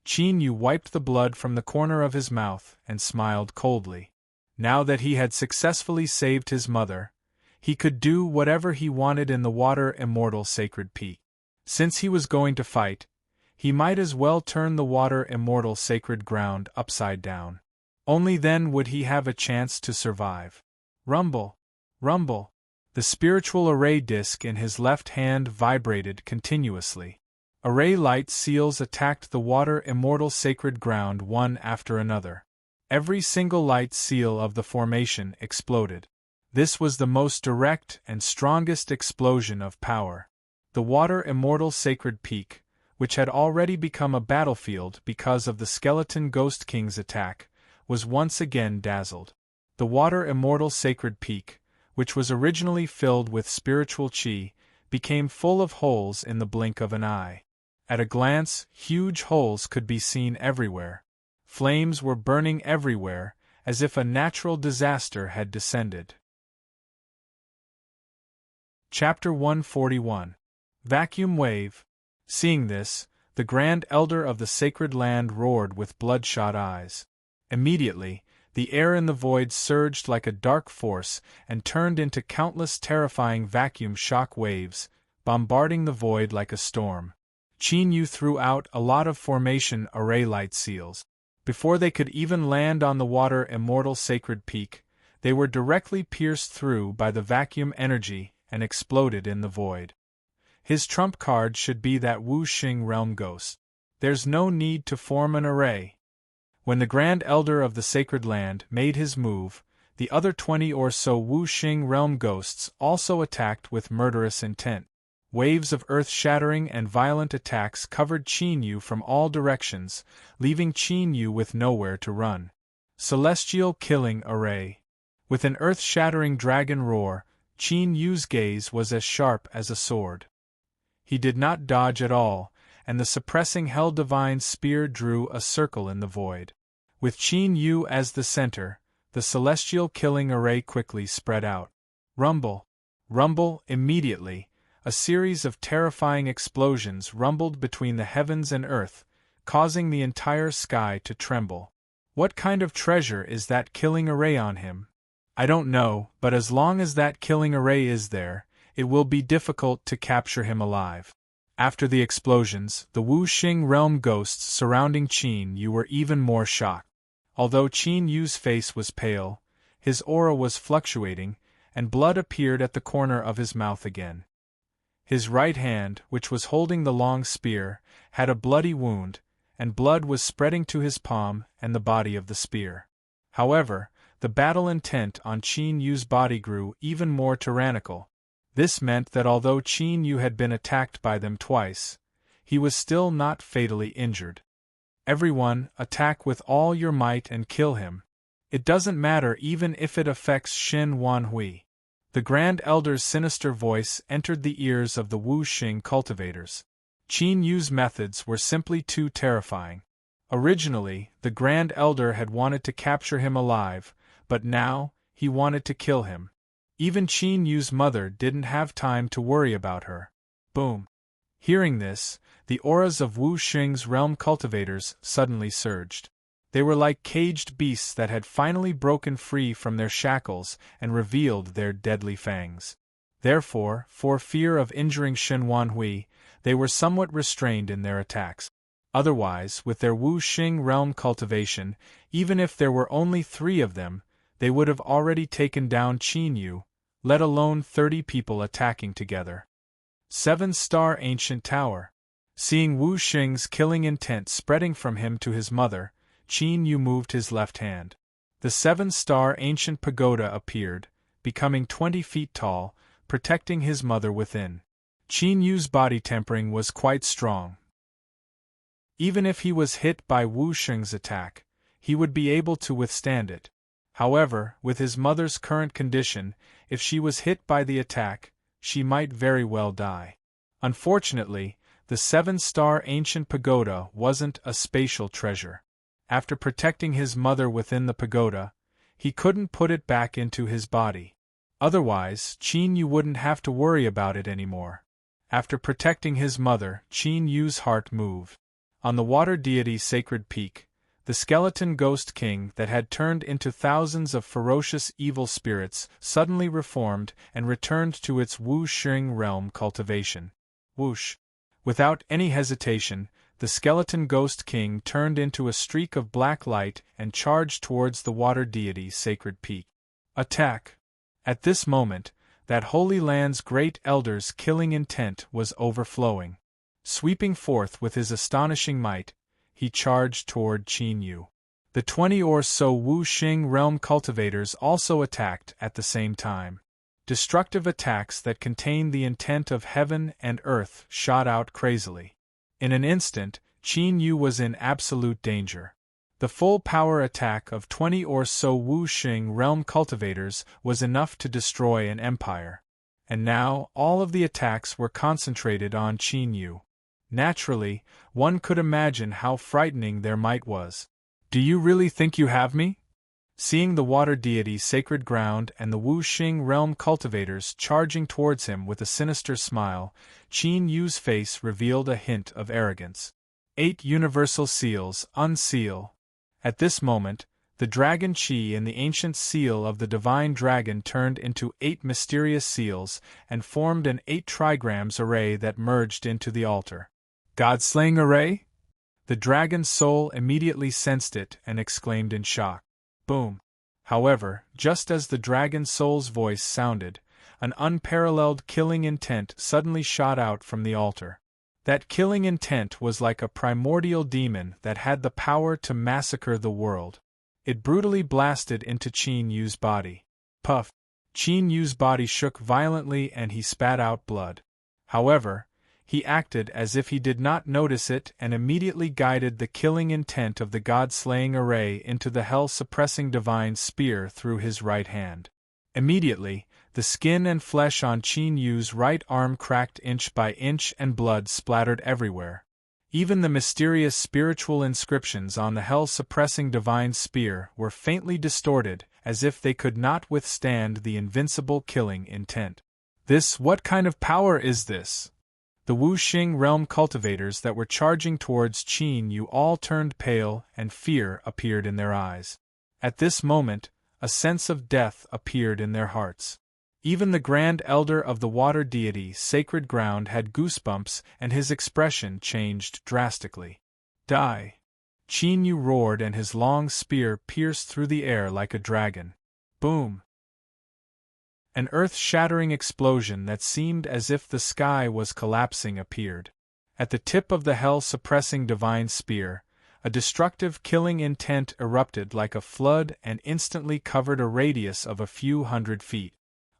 Qin Yu wiped the blood from the corner of his mouth and smiled coldly. Now that he had successfully saved his mother, he could do whatever he wanted in the water immortal sacred peak. Since he was going to fight, he might as well turn the water immortal sacred ground upside down. Only then would he have a chance to survive. Rumble, rumble. The spiritual array disc in his left hand vibrated continuously. Array light seals attacked the water immortal sacred ground one after another. Every single light seal of the formation exploded. This was the most direct and strongest explosion of power. The water immortal sacred peak, which had already become a battlefield because of the skeleton Ghost King's attack, was once again dazzled. The water immortal sacred peak, which was originally filled with spiritual qi, became full of holes in the blink of an eye. At a glance, huge holes could be seen everywhere. Flames were burning everywhere, as if a natural disaster had descended. Chapter 141. Vacuum Wave. Seeing this, the Grand Elder of the Sacred Land roared with bloodshot eyes. Immediately, the air in the void surged like a dark force and turned into countless terrifying vacuum shock waves, bombarding the void like a storm. Qin Yu threw out a lot of formation array light seals. Before they could even land on the water immortal sacred peak, they were directly pierced through by the vacuum energy and exploded in the void. His trump card should be that Wuxing realm ghost. There's no need to form an array. When the Grand Elder of the Sacred Land made his move, the other 20 or so Wuxing realm ghosts also attacked with murderous intent. Waves of earth-shattering and violent attacks covered Qin Yu from all directions, leaving Qin Yu with nowhere to run. Celestial Killing Array. With an earth-shattering dragon roar, Qin Yu's gaze was as sharp as a sword. He did not dodge at all, and the suppressing Hell Divine Spear drew a circle in the void. With Qin Yu as the center, the celestial killing array quickly spread out. Rumble, rumble. Immediately, a series of terrifying explosions rumbled between the heavens and earth, causing the entire sky to tremble. What kind of treasure is that killing array on him? I don't know, but as long as that killing array is there, it will be difficult to capture him alive. After the explosions, the Wuxing realm ghosts surrounding Qin Yu were even more shocked. Although Qin Yu's face was pale, his aura was fluctuating, and blood appeared at the corner of his mouth again. His right hand, which was holding the long spear, had a bloody wound, and blood was spreading to his palm and the body of the spear. However, the battle intent on Qin Yu's body grew even more tyrannical. This meant that although Qin Yu had been attacked by them twice, he was still not fatally injured. Everyone, attack with all your might and kill him. It doesn't matter even if it affects Xin Wanhui. The Grand Elder's sinister voice entered the ears of the Wuxing cultivators. Qin Yu's methods were simply too terrifying. Originally, the Grand Elder had wanted to capture him alive, but now, he wanted to kill him. Even Qin Yu's mother didn't have time to worry about her. Boom. Hearing this, the auras of Wu Xing's realm cultivators suddenly surged. They were like caged beasts that had finally broken free from their shackles and revealed their deadly fangs. Therefore, for fear of injuring Shen Wanhui, they were somewhat restrained in their attacks. Otherwise, with their Wu Xing realm cultivation, even if there were only 3 of them, they would have already taken down Qin Yu, let alone 30 people attacking together. 7-star Ancient Tower. Seeing Wu Xing's killing intent spreading from him to his mother, Qin Yu moved his left hand. The 7-star Ancient Pagoda appeared, becoming 20 feet tall, protecting his mother within. Qin Yu's body tempering was quite strong. Even if he was hit by Wu Xing's attack, he would be able to withstand it. However, with his mother's current condition, if she was hit by the attack, she might very well die. Unfortunately, the 7-star Ancient Pagoda wasn't a spatial treasure. After protecting his mother within the pagoda, he couldn't put it back into his body. Otherwise, Qin Yu wouldn't have to worry about it anymore. After protecting his mother, Qin Yu's heart moved. On the water deity's sacred peak, the skeleton ghost king that had turned into thousands of ferocious evil spirits suddenly reformed and returned to its Wu Xing realm cultivation. Whoosh! Without any hesitation, the skeleton ghost king turned into a streak of black light and charged towards the water deity's sacred peak. Attack! At this moment, that holy land's great elder's killing intent was overflowing. Sweeping forth with his astonishing might, he charged toward Qin Yu. The 20 or so Wu Xing realm cultivators also attacked at the same time. Destructive attacks that contained the intent of heaven and earth shot out crazily. In an instant, Qin Yu was in absolute danger. The full power attack of 20 or so Wu Xing realm cultivators was enough to destroy an empire. And now, all of the attacks were concentrated on Qin Yu. Naturally, one could imagine how frightening their might was. "Do you really think you have me?" Seeing the water deity's sacred ground and the Wu Xing realm cultivators charging towards him with a sinister smile, Qin Yu's face revealed a hint of arrogance. 8 universal seals, unseal. At this moment, the dragon Qi in the ancient seal of the divine dragon turned into 8 mysterious seals and formed an 8 trigrams array that merged into the altar. God-slaying array? The dragon's soul immediately sensed it and exclaimed in shock. Boom! However, just as the dragon's soul's voice sounded, an unparalleled killing intent suddenly shot out from the altar. That killing intent was like a primordial demon that had the power to massacre the world. It brutally blasted into Qin Yu's body. Puff! Qin Yu's body shook violently and he spat out blood. However, he acted as if he did not notice it and immediately guided the killing intent of the god-slaying array into the hell-suppressing divine spear through his right hand. Immediately, the skin and flesh on Qin Yu's right arm cracked inch by inch and blood splattered everywhere. Even the mysterious spiritual inscriptions on the hell-suppressing divine spear were faintly distorted, as if they could not withstand the invincible killing intent. What kind of power is this? The Wu Xing realm cultivators that were charging towards Qin Yu all turned pale and fear appeared in their eyes. At this moment, a sense of death appeared in their hearts. Even the Grand Elder of the Water Deity, Sacred Ground, had goosebumps and his expression changed drastically. Die! Qin Yu roared and his long spear pierced through the air like a dragon. Boom! An earth-shattering explosion that seemed as if the sky was collapsing appeared. At the tip of the hell-suppressing divine spear, a destructive killing intent erupted like a flood and instantly covered a radius of a few hundred feet.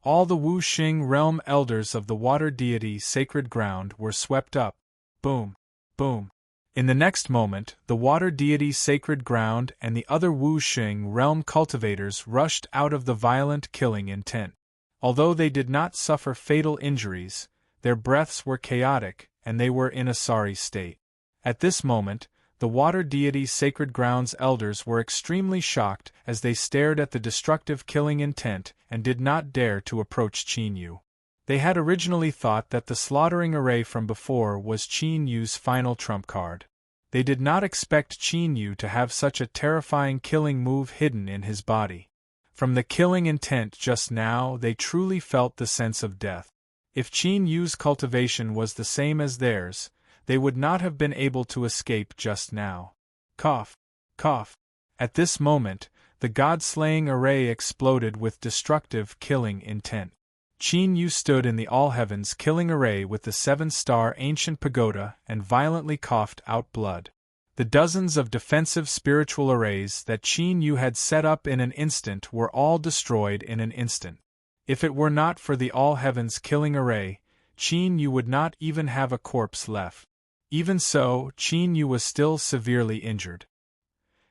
All the Wu Xing realm elders of the water deity Sacred Ground were swept up. Boom! Boom! In the next moment, the water deity Sacred Ground and the other Wu Xing realm cultivators rushed out of the violent killing intent. Although they did not suffer fatal injuries, their breaths were chaotic and they were in a sorry state. At this moment, The water deity's sacred grounds elders were extremely shocked as they stared at the destructive killing intent and did not dare to approach Qin Yu. They had originally thought that the slaughtering array from before was Qin Yu's final trump card. They did not expect Qin Yu to have such a terrifying killing move hidden in his body. From the killing intent just now, they truly felt the sense of death. If Qin Yu's cultivation was the same as theirs, they would not have been able to escape just now. Cough, cough. At this moment, the god-slaying array exploded with destructive killing intent. Qin Yu stood in the all-heavens killing array with the 7-star ancient pagoda and violently coughed out blood. The dozens of defensive spiritual arrays that Qin Yu had set up in an instant were all destroyed in an instant. If it were not for the all-heavens killing array, Qin Yu would not even have a corpse left. Even so, Qin Yu was still severely injured.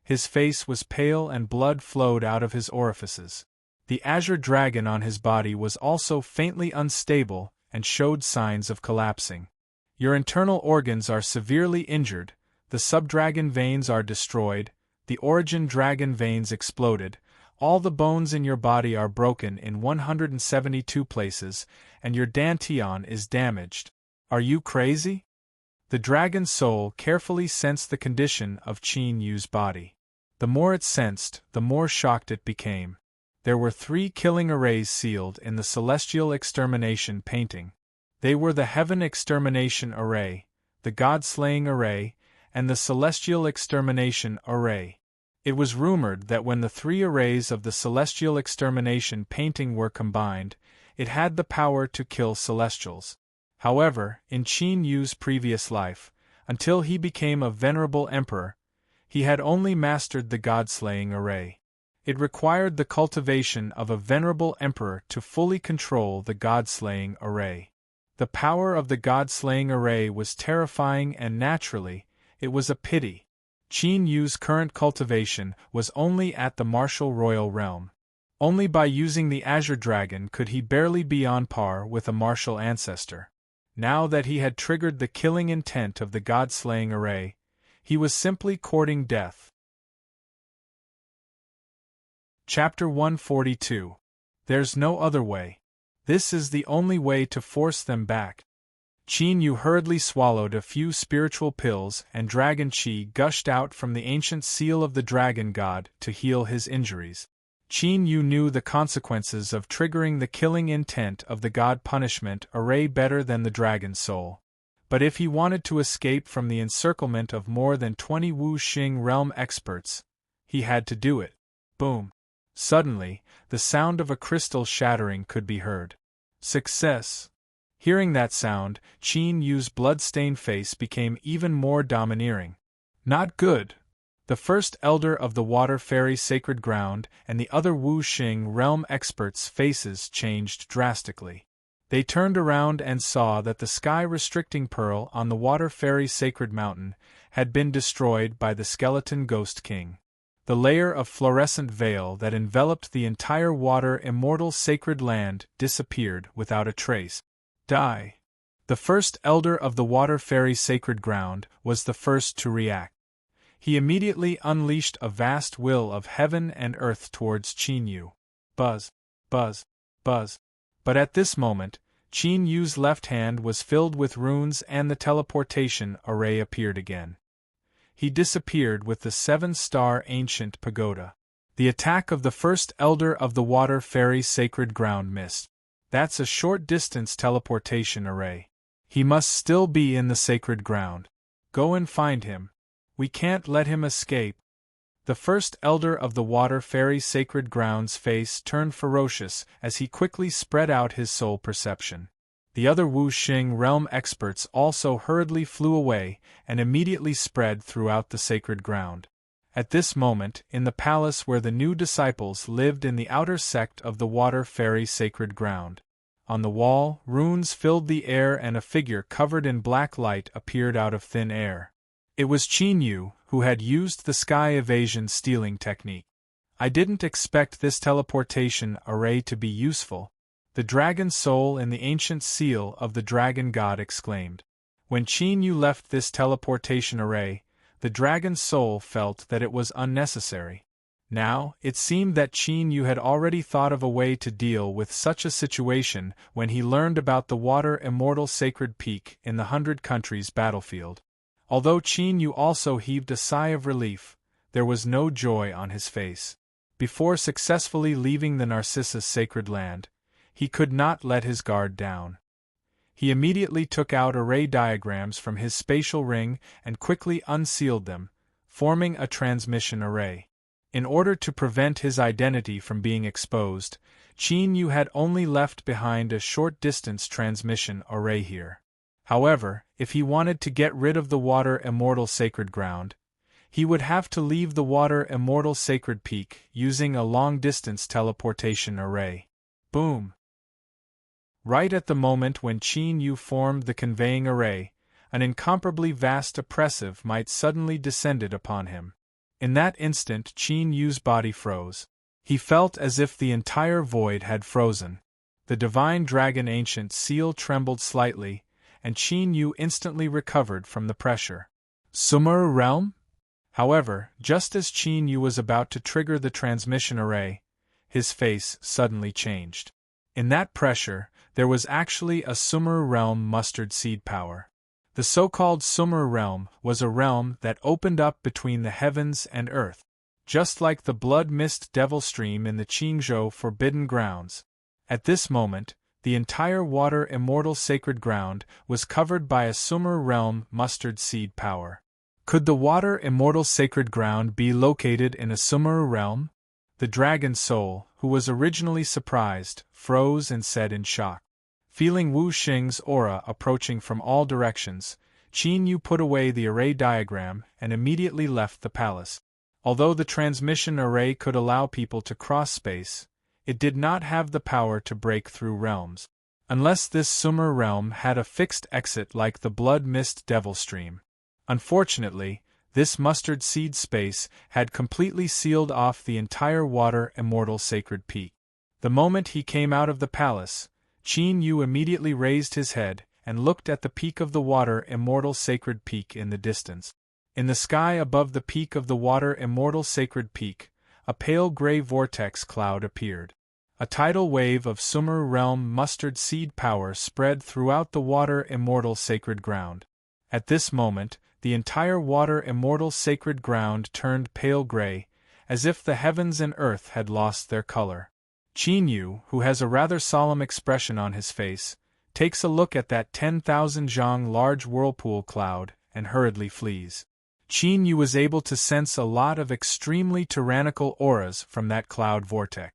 His face was pale and blood flowed out of his orifices. The azure dragon on his body was also faintly unstable and showed signs of collapsing. Your internal organs are severely injured, the subdragon veins are destroyed, the origin dragon veins exploded, all the bones in your body are broken in 172 places, and your dantian is damaged. Are you crazy? The dragon's soul carefully sensed the condition of Qin Yu's body. The more it sensed, the more shocked it became. There were 3 killing arrays sealed in the celestial extermination painting. They were the heaven extermination array, the god-slaying array, and the celestial extermination array. It was rumored that when the 3 arrays of the celestial extermination painting were combined, it had the power to kill celestials. However, in Qin Yu's previous life, until he became a venerable emperor, he had only mastered the god-slaying array. It required the cultivation of a venerable emperor to fully control the god-slaying array. The power of the god-slaying array was terrifying and naturally, it was a pity. Qin Yu's current cultivation was only at the martial royal realm. Only by using the azure dragon could he barely be on par with a martial ancestor. Now that he had triggered the killing intent of the god-slaying array, he was simply courting death. Chapter 142. There's no other way. This is the only way to force them back. Qin Yu hurriedly swallowed a few spiritual pills and dragon qi gushed out from the ancient seal of the dragon god to heal his injuries. Qin Yu knew the consequences of triggering the killing intent of the god punishment array better than the dragon's soul. But if he wanted to escape from the encirclement of more than 20 Wu Xing realm experts, he had to do it. Boom. Suddenly, the sound of a crystal shattering could be heard. Success! Hearing that sound, Qin Yu's blood-stained face became even more domineering. Not good! The first elder of the Water Fairy Sacred Ground and the other Wu Xing realm experts' faces changed drastically. They turned around and saw that the sky-restricting pearl on the Water Fairy Sacred Mountain had been destroyed by the Skeleton Ghost King. The layer of fluorescent veil that enveloped the entire water immortal sacred land disappeared without a trace. Die. The first elder of the Water Fairy Sacred Ground was the first to react. He immediately unleashed a vast will of heaven and earth towards Qin Yu. Buzz, buzz, buzz. But at this moment, Qin Yu's left hand was filled with runes and the teleportation array appeared again. He disappeared with the 7-star ancient pagoda. The attack of the first elder of the Water Fairy Sacred Ground missed. That's a short-distance teleportation array. He must still be in the sacred ground. Go and find him. We can't let him escape. The first elder of the Water Fairy Sacred Ground's face turned ferocious as he quickly spread out his soul perception. The other Wu Xing realm experts also hurriedly flew away and immediately spread throughout the sacred ground. At this moment, in the palace where the new disciples lived in the outer sect of the Water Fairy Sacred Ground. On the wall, runes filled the air and a figure covered in black light appeared out of thin air. It was Qin Yu, who had used the sky evasion stealing technique. I didn't expect this teleportation array to be useful, the dragon soul in the ancient seal of the dragon god exclaimed. When Qin Yu left this teleportation array, the dragon's soul felt that it was unnecessary. Now, it seemed that Qin Yu had already thought of a way to deal with such a situation when he learned about the water immortal sacred peak in the 100 Countries battlefield. Although Qin Yu also heaved a sigh of relief, there was no joy on his face. Before successfully leaving the Narcissus sacred land, he could not let his guard down. He immediately took out array diagrams from his spatial ring and quickly unsealed them, forming a transmission array. In order to prevent his identity from being exposed, Qin Yu had only left behind a short-distance transmission array here. However, if he wanted to get rid of the water immortal sacred ground, he would have to leave the water immortal sacred peak using a long-distance teleportation array. Boom! Right at the moment when Qin Yu formed the conveying array, an incomparably vast oppressive might suddenly descended upon him. In that instant Qin Yu's body froze. He felt as if the entire void had frozen. The divine dragon ancient seal trembled slightly, and Qin Yu instantly recovered from the pressure. Summer realm? However, just as Qin Yu was about to trigger the transmission array, his face suddenly changed. In that pressure, there was actually a Summer realm mustard seed power. The so-called Summer realm was a realm that opened up between the heavens and earth, just like the blood mist devil stream in the Qingzhou forbidden grounds. At this moment, the entire water immortal sacred ground was covered by a Summer realm mustard seed power. Could the water immortal sacred ground be located in a Summer realm? The dragon's soul, who was originally surprised, froze and said in shock. Feeling Wu Xing's aura approaching from all directions, Qin Yu put away the array diagram and immediately left the palace. Although the transmission array could allow people to cross space, it did not have the power to break through realms. Unless this Summer realm had a fixed exit like the blood mist devil stream. Unfortunately, this mustard seed space had completely sealed off the entire water immortal sacred peak. The moment he came out of the palace, Qin Yu immediately raised his head and looked at the peak of the water immortal sacred peak in the distance. In the sky above the peak of the water immortal sacred peak, a pale gray vortex cloud appeared. A tidal wave of Summer realm mustard seed power spread throughout the water immortal sacred ground. At this moment, the entire water immortal sacred ground turned pale gray, as if the heavens and earth had lost their color. Qin Yu, who has a rather solemn expression on his face, takes a look at that 10,000 zhang large whirlpool cloud and hurriedly flees. Qin Yu was able to sense a lot of extremely tyrannical auras from that cloud vortex.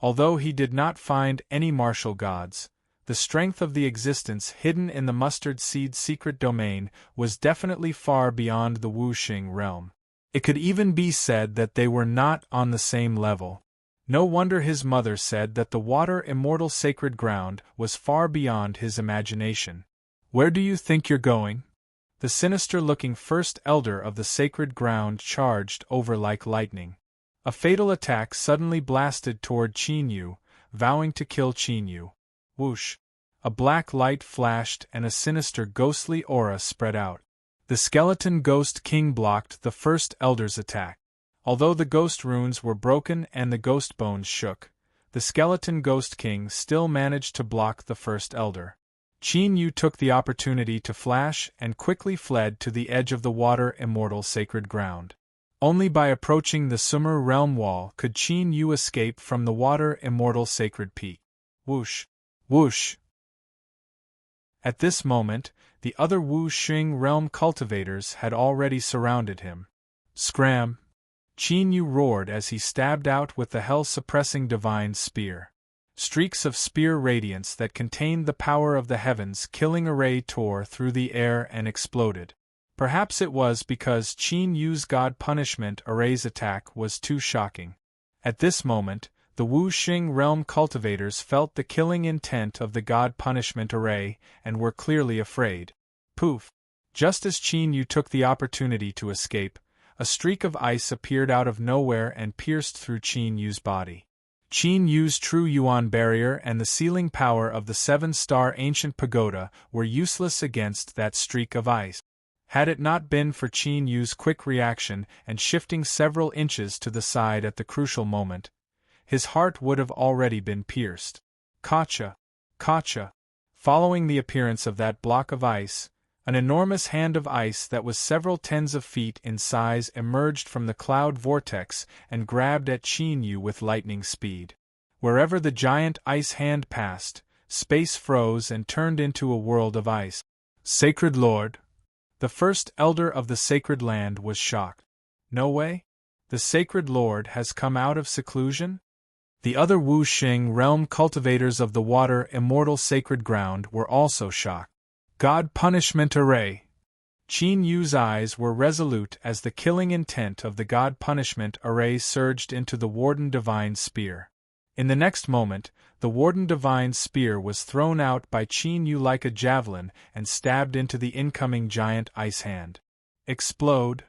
Although he did not find any martial gods, the strength of the existence hidden in the mustard seed secret domain was definitely far beyond the Wuxing realm. It could even be said that they were not on the same level. No wonder his mother said that the water immortal sacred ground was far beyond his imagination. Where do you think you're going? The sinister-looking first elder of the sacred ground charged over like lightning. A fatal attack suddenly blasted toward Qin Yu, vowing to kill Qin Yu. Whoosh! A black light flashed and a sinister ghostly aura spread out. The skeleton ghost king blocked the first elder's attack. Although the ghost runes were broken and the ghost bones shook, the skeleton ghost king still managed to block the first elder. Qin Yu took the opportunity to flash and quickly fled to the edge of the water immortal sacred ground. Only by approaching the Summer realm wall could Qin Yu escape from the water immortal sacred peak. Whoosh! Whoosh! At this moment, the other Wu Xing realm cultivators had already surrounded him. Scram! Qin Yu roared as he stabbed out with the hell-suppressing divine spear. Streaks of spear radiance that contained the power of the heavens killing array tore through the air and exploded. Perhaps it was because Qin Yu's god punishment array's attack was too shocking. At this moment, the Wu Xing realm cultivators felt the killing intent of the god punishment array and were clearly afraid. Poof! Just as Qin Yu took the opportunity to escape, a streak of ice appeared out of nowhere and pierced through Qin Yu's body. Qin Yu's true Yuan barrier and the sealing power of the 7-star ancient pagoda were useless against that streak of ice. Had it not been for Qin Yu's quick reaction and shifting several inches to the side at the crucial moment, his heart would have already been pierced. Gotcha! Gotcha! Following the appearance of that block of ice, an enormous hand of ice that was several tens of feet in size emerged from the cloud vortex and grabbed at Qin Yu with lightning speed. Wherever the giant ice hand passed, space froze and turned into a world of ice. Sacred Lord! The first elder of the sacred land was shocked. No way? The sacred lord has come out of seclusion? The other Wu Xing realm cultivators of the water immortal sacred ground were also shocked. God punishment array! Qin Yu's eyes were resolute as the killing intent of the God punishment array surged into the Warden Divine's spear. In the next moment, the Warden Divine's spear was thrown out by Qin Yu like a javelin and stabbed into the incoming giant ice hand. Explode!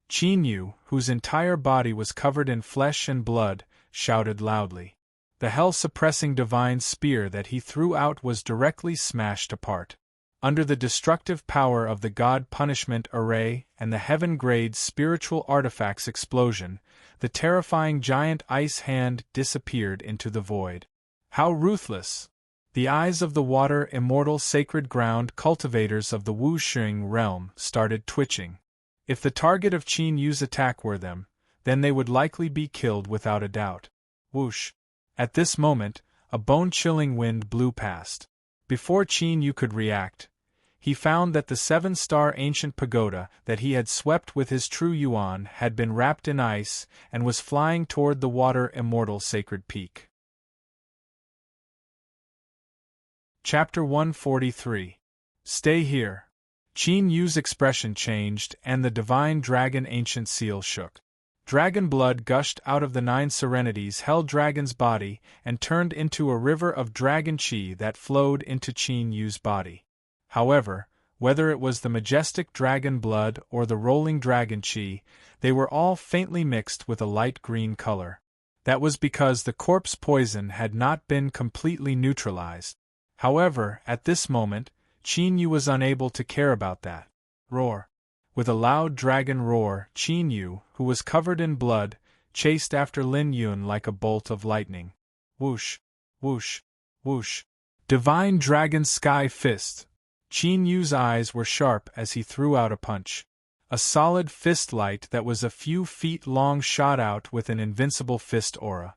Qin Yu, whose entire body was covered in flesh and blood, shouted loudly. The hell-suppressing divine spear that he threw out was directly smashed apart. Under the destructive power of the God punishment array and the heaven-grade spiritual artifacts explosion, the terrifying giant ice hand disappeared into the void. How ruthless! The eyes of the water immortal sacred ground cultivators of the Wu Xing realm started twitching. If the target of Qin Yu's attack were them, then they would likely be killed without a doubt. Whoosh! At this moment, a bone-chilling wind blew past. Before Qin Yu could react, he found that the seven-star ancient pagoda that he had swept with his true yuan had been wrapped in ice and was flying toward the water immortal sacred peak. Chapter 143. Stay here. Qin Yu's expression changed and the divine dragon ancient seal shook. Dragon blood gushed out of the 9 serenities held dragon's body and turned into a river of dragon chi that flowed into Qin Yu's body. However, whether it was the majestic dragon blood or the rolling dragon chi, they were all faintly mixed with a light green color. That was because the corpse poison had not been completely neutralized. However, at this moment, Qin Yu was unable to care about that. Roar! With a loud dragon roar, Qin Yu, who was covered in blood, chased after Lin Yun like a bolt of lightning. Whoosh! Whoosh! Whoosh! Divine Dragon Sky Fist! Qin Yu's eyes were sharp as he threw out a punch. A solid fist light that was a few feet long shot out with an invincible fist aura.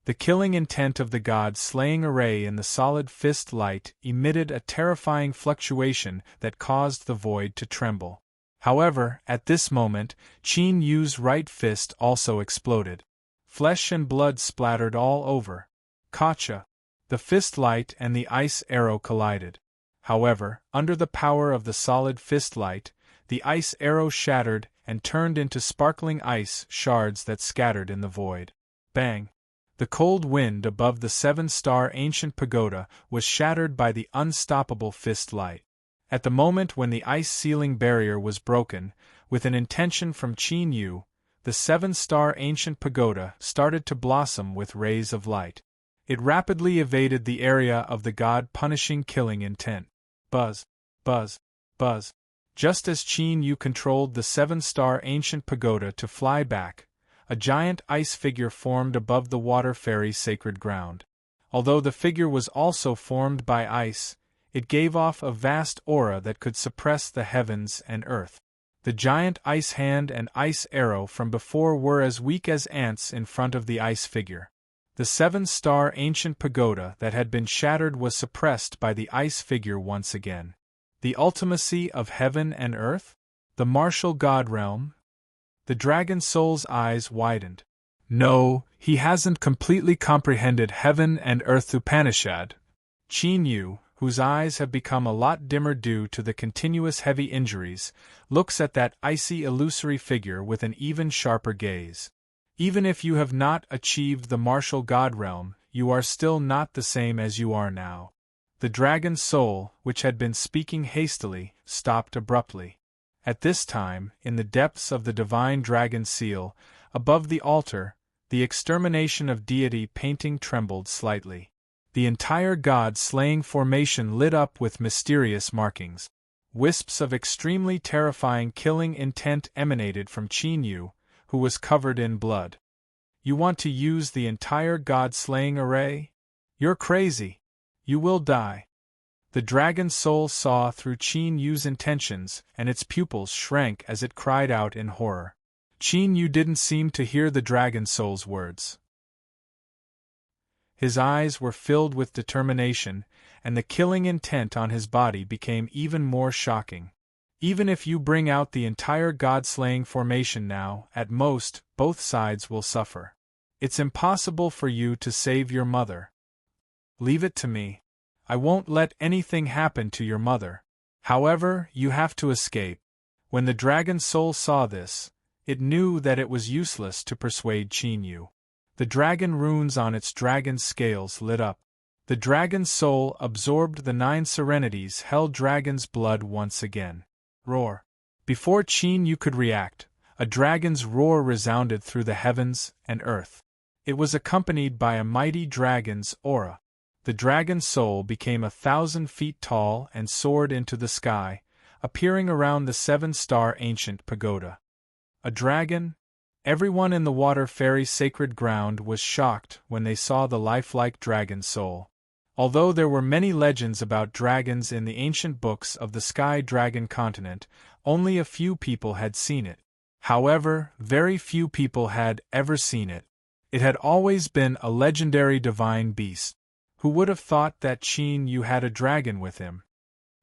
The killing intent of the god-slaying array in the solid fist light emitted a terrifying fluctuation that caused the void to tremble. However, at this moment, Qin Yu's right fist also exploded. Flesh and blood splattered all over. Gotcha! The fist light and the ice arrow collided. However, under the power of the solid fist light, the ice arrow shattered and turned into sparkling ice shards that scattered in the void. Bang! The cold wind above the 7-star ancient pagoda was shattered by the unstoppable fist light. At the moment when the ice ceiling barrier was broken, with an intention from Qin Yu, the 7-star ancient pagoda started to blossom with rays of light. It rapidly evaded the area of the god-punishing killing intent. Buzz! Buzz! Buzz! Just as Qin Yu controlled the 7-star ancient pagoda to fly back, a giant ice figure formed above the water fairy sacred ground. Although the figure was also formed by ice, it gave off a vast aura that could suppress the heavens and earth. The giant ice hand and ice arrow from before were as weak as ants in front of the ice figure. The 7-star ancient pagoda that had been shattered was suppressed by the ice figure once again. The ultimacy of heaven and earth? The martial god realm? The dragon soul's eyes widened. No, he hasn't completely comprehended heaven and earth Upanishad. Qin Yu, whose eyes have become a lot dimmer due to the continuous heavy injuries, looks at that icy illusory figure with an even sharper gaze. Even if you have not achieved the martial god realm, you are still not the same as you are now. The dragon soul, which had been speaking hastily, stopped abruptly. At this time, in the depths of the divine dragon seal, above the altar, the extermination of deity painting trembled slightly. The entire god-slaying formation lit up with mysterious markings. wisps of extremely terrifying killing intent emanated from Qin Yu, who was covered in blood. You want to use the entire god-slaying array? You're crazy. You will die. The dragon soul saw through Qin Yu's intentions, and its pupils shrank as it cried out in horror. Qin Yu didn't seem to hear the dragon soul's words. His eyes were filled with determination, and the killing intent on his body became even more shocking. Even if you bring out the entire god-slaying formation now, at most, both sides will suffer. It's impossible for you to save your mother. Leave it to me. I won't let anything happen to your mother. However, you have to escape. When the dragon soul saw this, it knew that it was useless to persuade Qin Yu. The dragon runes on its dragon scales lit up. The dragon soul absorbed the 9 serenities held dragon's blood once again. Roar. Before Qin Yu could react, a dragon's roar resounded through the heavens and earth. It was accompanied by a mighty dragon's aura. The dragon soul became 1,000 feet tall and soared into the sky, appearing around the 7-star ancient pagoda. A dragon? Everyone in the water fairy sacred ground was shocked when they saw the lifelike dragon soul. Although there were many legends about dragons in the ancient books of the Sky Dragon continent, only a few people had seen it. However, very few people had ever seen it. It had always been a legendary divine beast. Who would have thought that Qin Yu had a dragon with him?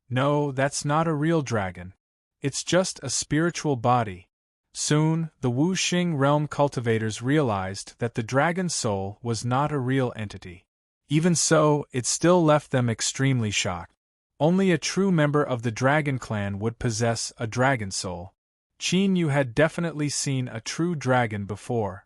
No, that's not a real dragon. It's just a spiritual body. Soon, the Wuxing realm cultivators realized that the dragon soul was not a real entity. Even so, it still left them extremely shocked. Only a true member of the dragon clan would possess a dragon soul. Qin Yu had definitely seen a true dragon before.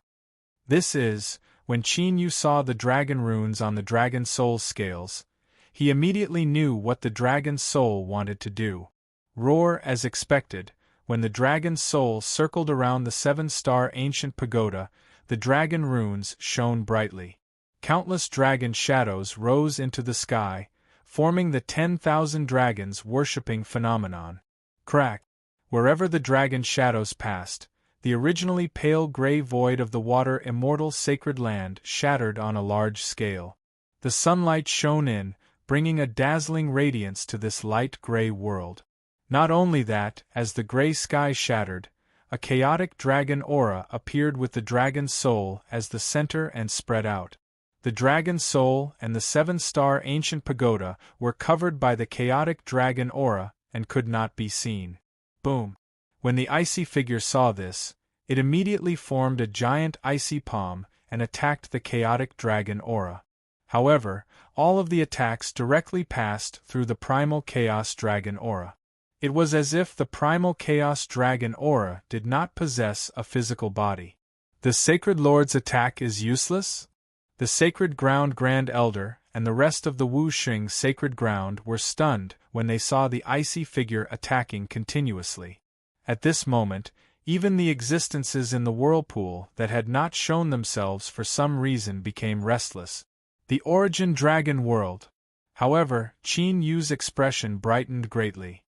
This is, when Qin Yu saw the dragon runes on the dragon soul's scales, he immediately knew what the dragon soul wanted to do. Roar as expected. When the dragon soul circled around the 7-star ancient pagoda, the dragon runes shone brightly. Countless dragon shadows rose into the sky, forming the 10,000 dragons worshipping phenomenon. Crack! Wherever the dragon shadows passed, the originally pale gray void of the water immortal sacred land shattered on a large scale. The sunlight shone in, bringing a dazzling radiance to this light gray world. Not only that, as the gray sky shattered, a chaotic dragon aura appeared with the dragon soul as the center and spread out. The dragon soul and the 7-star ancient pagoda were covered by the chaotic dragon aura and could not be seen. Boom! When the icy figure saw this, it immediately formed a giant icy palm and attacked the chaotic dragon aura. However, all of the attacks directly passed through the primal chaos dragon aura. It was as if the primal chaos dragon aura did not possess a physical body. The Sacred Lord's attack is useless? The Sacred Ground Grand Elder and the rest of the Wuxing Sacred Ground were stunned when they saw the icy figure attacking continuously. At this moment, even the existences in the whirlpool that had not shown themselves for some reason became restless. The Origin Dragon World. However, Qin Yu's expression brightened greatly.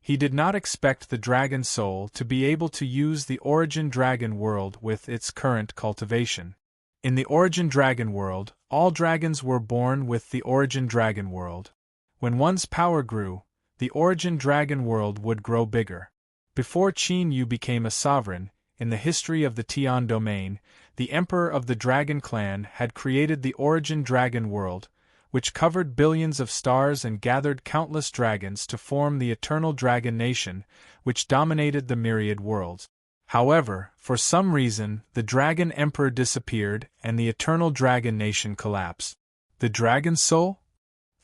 He did not expect the dragon soul to be able to use the Origin Dragon World with its current cultivation. In the Origin Dragon World, all dragons were born with the Origin Dragon World. When one's power grew, the Origin Dragon World would grow bigger. Before Qin Yu became a sovereign, in the history of the Tian domain, the Emperor of the Dragon Clan had created the Origin Dragon World, which covered billions of stars and gathered countless dragons to form the Eternal Dragon Nation, which dominated the myriad worlds. However, for some reason, the Dragon Emperor disappeared and the Eternal Dragon Nation collapsed. The Dragon Soul?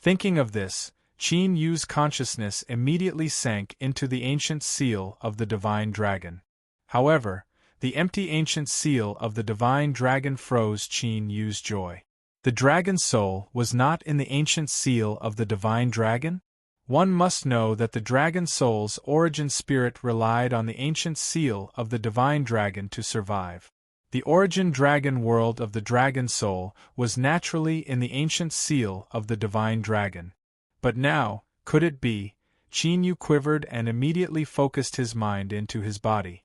Thinking of this, Qin Yu's consciousness immediately sank into the ancient seal of the Divine Dragon. However, the empty ancient seal of the Divine Dragon froze Qin Yu's joy. The Dragon Soul was not in the ancient seal of the Divine Dragon? One must know that the Dragon Soul's origin spirit relied on the ancient seal of the Divine Dragon to survive. The Origin Dragon World of the Dragon Soul was naturally in the ancient seal of the Divine Dragon. But now, could it be, Qin Yu quivered and immediately focused his mind into his body.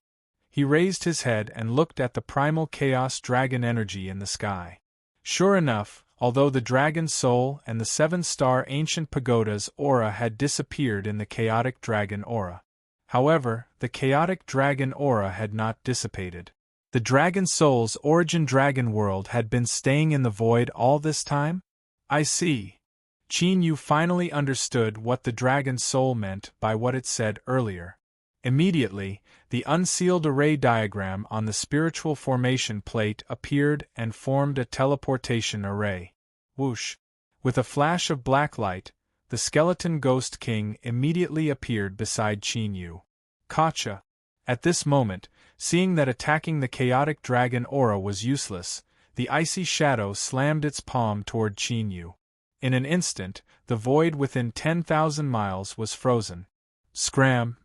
He raised his head and looked at the primal chaos dragon energy in the sky. Sure enough, although the dragon soul and the seven-star ancient pagoda's aura had disappeared in the chaotic dragon aura. However, the chaotic dragon aura had not dissipated. The dragon soul's origin dragon world had been staying in the void all this time? I see. Qin Yu finally understood what the dragon soul meant by what it said earlier. Immediately, the unsealed array diagram on the spiritual formation plate appeared and formed a teleportation array. Whoosh! With a flash of black light, the skeleton ghost king immediately appeared beside Qin Yu. Gotcha! At this moment, seeing that attacking the chaotic dragon aura was useless, the icy shadow slammed its palm toward Qin Yu. In an instant, the void within 10,000 miles was frozen. Scram!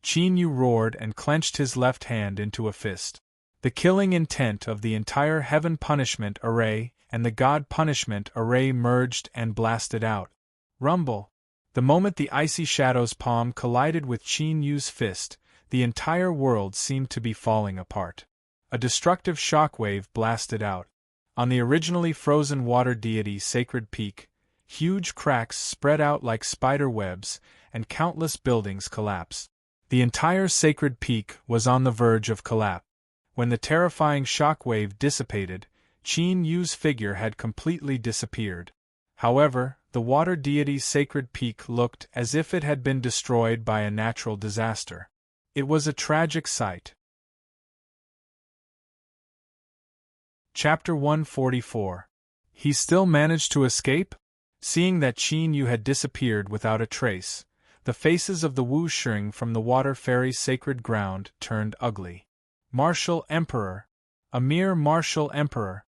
Qin Yu roared and clenched his left hand into a fist. The killing intent of the entire Heaven Punishment Array and the God Punishment Array merged and blasted out. Rumble! The moment the icy shadow's palm collided with Qin Yu's fist, the entire world seemed to be falling apart. A destructive shockwave blasted out. On the originally frozen water deity's sacred peak, huge cracks spread out like spider webs, and countless buildings collapsed. The entire sacred peak was on the verge of collapse. When the terrifying shockwave dissipated, Qin Yu's figure had completely disappeared. However, the water deity's sacred peak looked as if it had been destroyed by a natural disaster. It was a tragic sight. Chapter 144. He still managed to escape? Seeing that Qin Yu had disappeared without a trace, the faces of the Wu Sheng from the Water Fairy's sacred ground turned ugly. Martial Emperor! A mere martial emperor!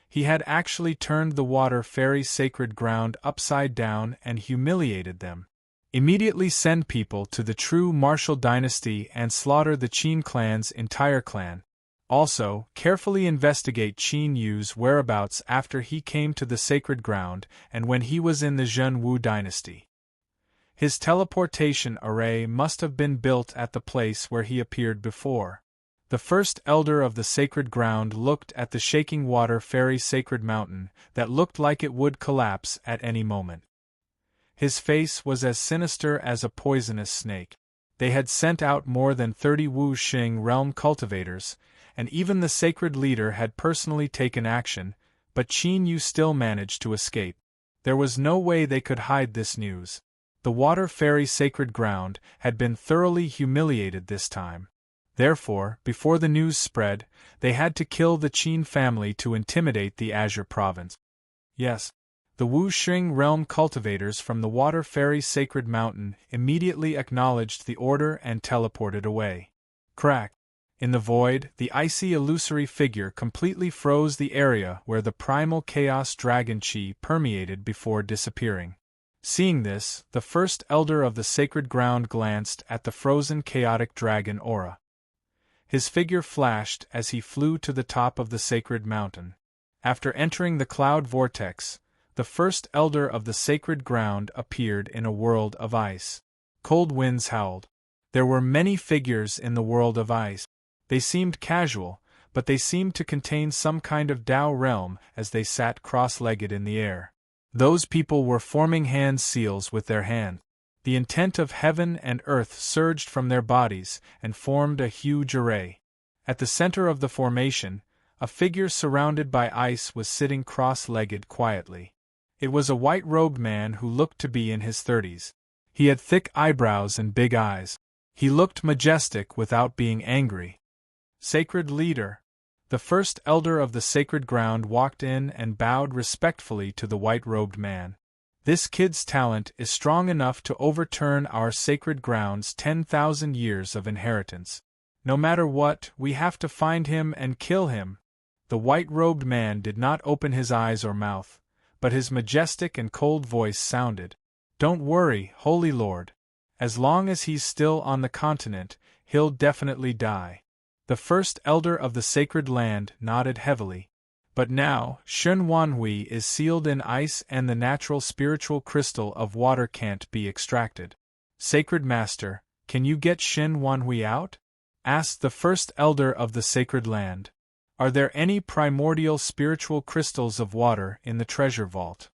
He had actually turned the Water Fairy's sacred ground upside down and humiliated them. Immediately send people to the true martial dynasty and slaughter the Qin clan's entire clan. Also, carefully investigate Qin Yu's whereabouts after he came to the sacred ground and when he was in the Zhen Wu dynasty. His teleportation array must have been built at the place where he appeared before. The first elder of the sacred ground looked at the shaking Water Fairy's sacred mountain that looked like it would collapse at any moment. His face was as sinister as a poisonous snake. They had sent out more than 30 Wu Xing realm cultivators, and even the sacred leader had personally taken action, but Qin Yu still managed to escape. There was no way they could hide this news. The Water Fairy's sacred ground had been thoroughly humiliated this time. Therefore, before the news spread, they had to kill the Qin family to intimidate the Azure province. Yes. The Wu Xing realm cultivators from the Water Fairy's sacred mountain immediately acknowledged the order and teleported away. Crack! In the void, the icy illusory figure completely froze the area where the primal chaos dragon chi permeated before disappearing. Seeing this, the first elder of the sacred ground glanced at the frozen chaotic dragon aura. His figure flashed as he flew to the top of the sacred mountain. After entering the cloud vortex, the first elder of the sacred ground appeared in a world of ice. Cold winds howled. There were many figures in the world of ice. They seemed casual, but they seemed to contain some kind of Tao realm as they sat cross-legged in the air. Those people were forming hand seals with their hands. The intent of heaven and earth surged from their bodies and formed a huge array. At the center of the formation, a figure surrounded by ice was sitting cross-legged quietly. It was a white-robed man who looked to be in his 30s. He had thick eyebrows and big eyes. He looked majestic without being angry. Sacred Leader. The first elder of the sacred ground walked in and bowed respectfully to the white-robed man. This kid's talent is strong enough to overturn our sacred ground's 10,000 years of inheritance. No matter what, we have to find him and kill him. The white-robed man did not open his eyes or mouth, but his majestic and cold voice sounded. Don't worry, Holy Lord. As long as he's still on the continent, he'll definitely die. The first elder of the sacred land nodded heavily. But now, Shen Wanhui is sealed in ice and the natural spiritual crystal of water can't be extracted. "Sacred Master, can you get Shin Wanhui out?" asked the first elder of the sacred land. "Are there any primordial spiritual crystals of water in the treasure vault?"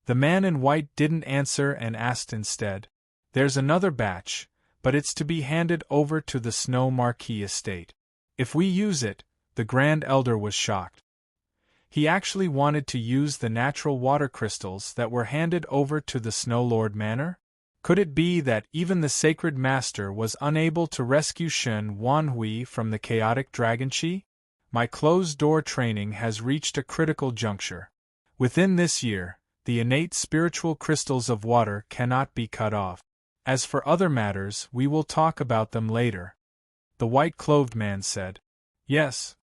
The man in white didn't answer and asked instead, "There's another batch, but it's to be handed over to the Snow Marquis estate. If we use it," the Grand Elder was shocked. He actually wanted to use the natural water crystals that were handed over to the Snow Lord Manor? Could it be that even the Sacred Master was unable to rescue Shin Wanhui from the chaotic dragon chi? My closed-door training has reached a critical juncture. Within this year, the innate spiritual crystals of water cannot be cut off. As for other matters, we will talk about them later," the white-clothed man said. Yes.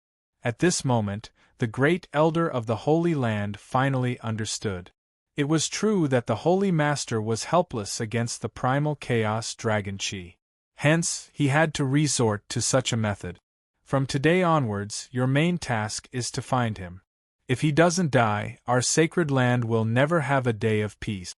At this moment, the great elder of the Holy Land finally understood. It was true that the Holy Master was helpless against the primal chaos dragon chi. Hence, he had to resort to such a method. "From today onwards, your main task is to find him. If he doesn't die, our sacred land will never have a day of peace,"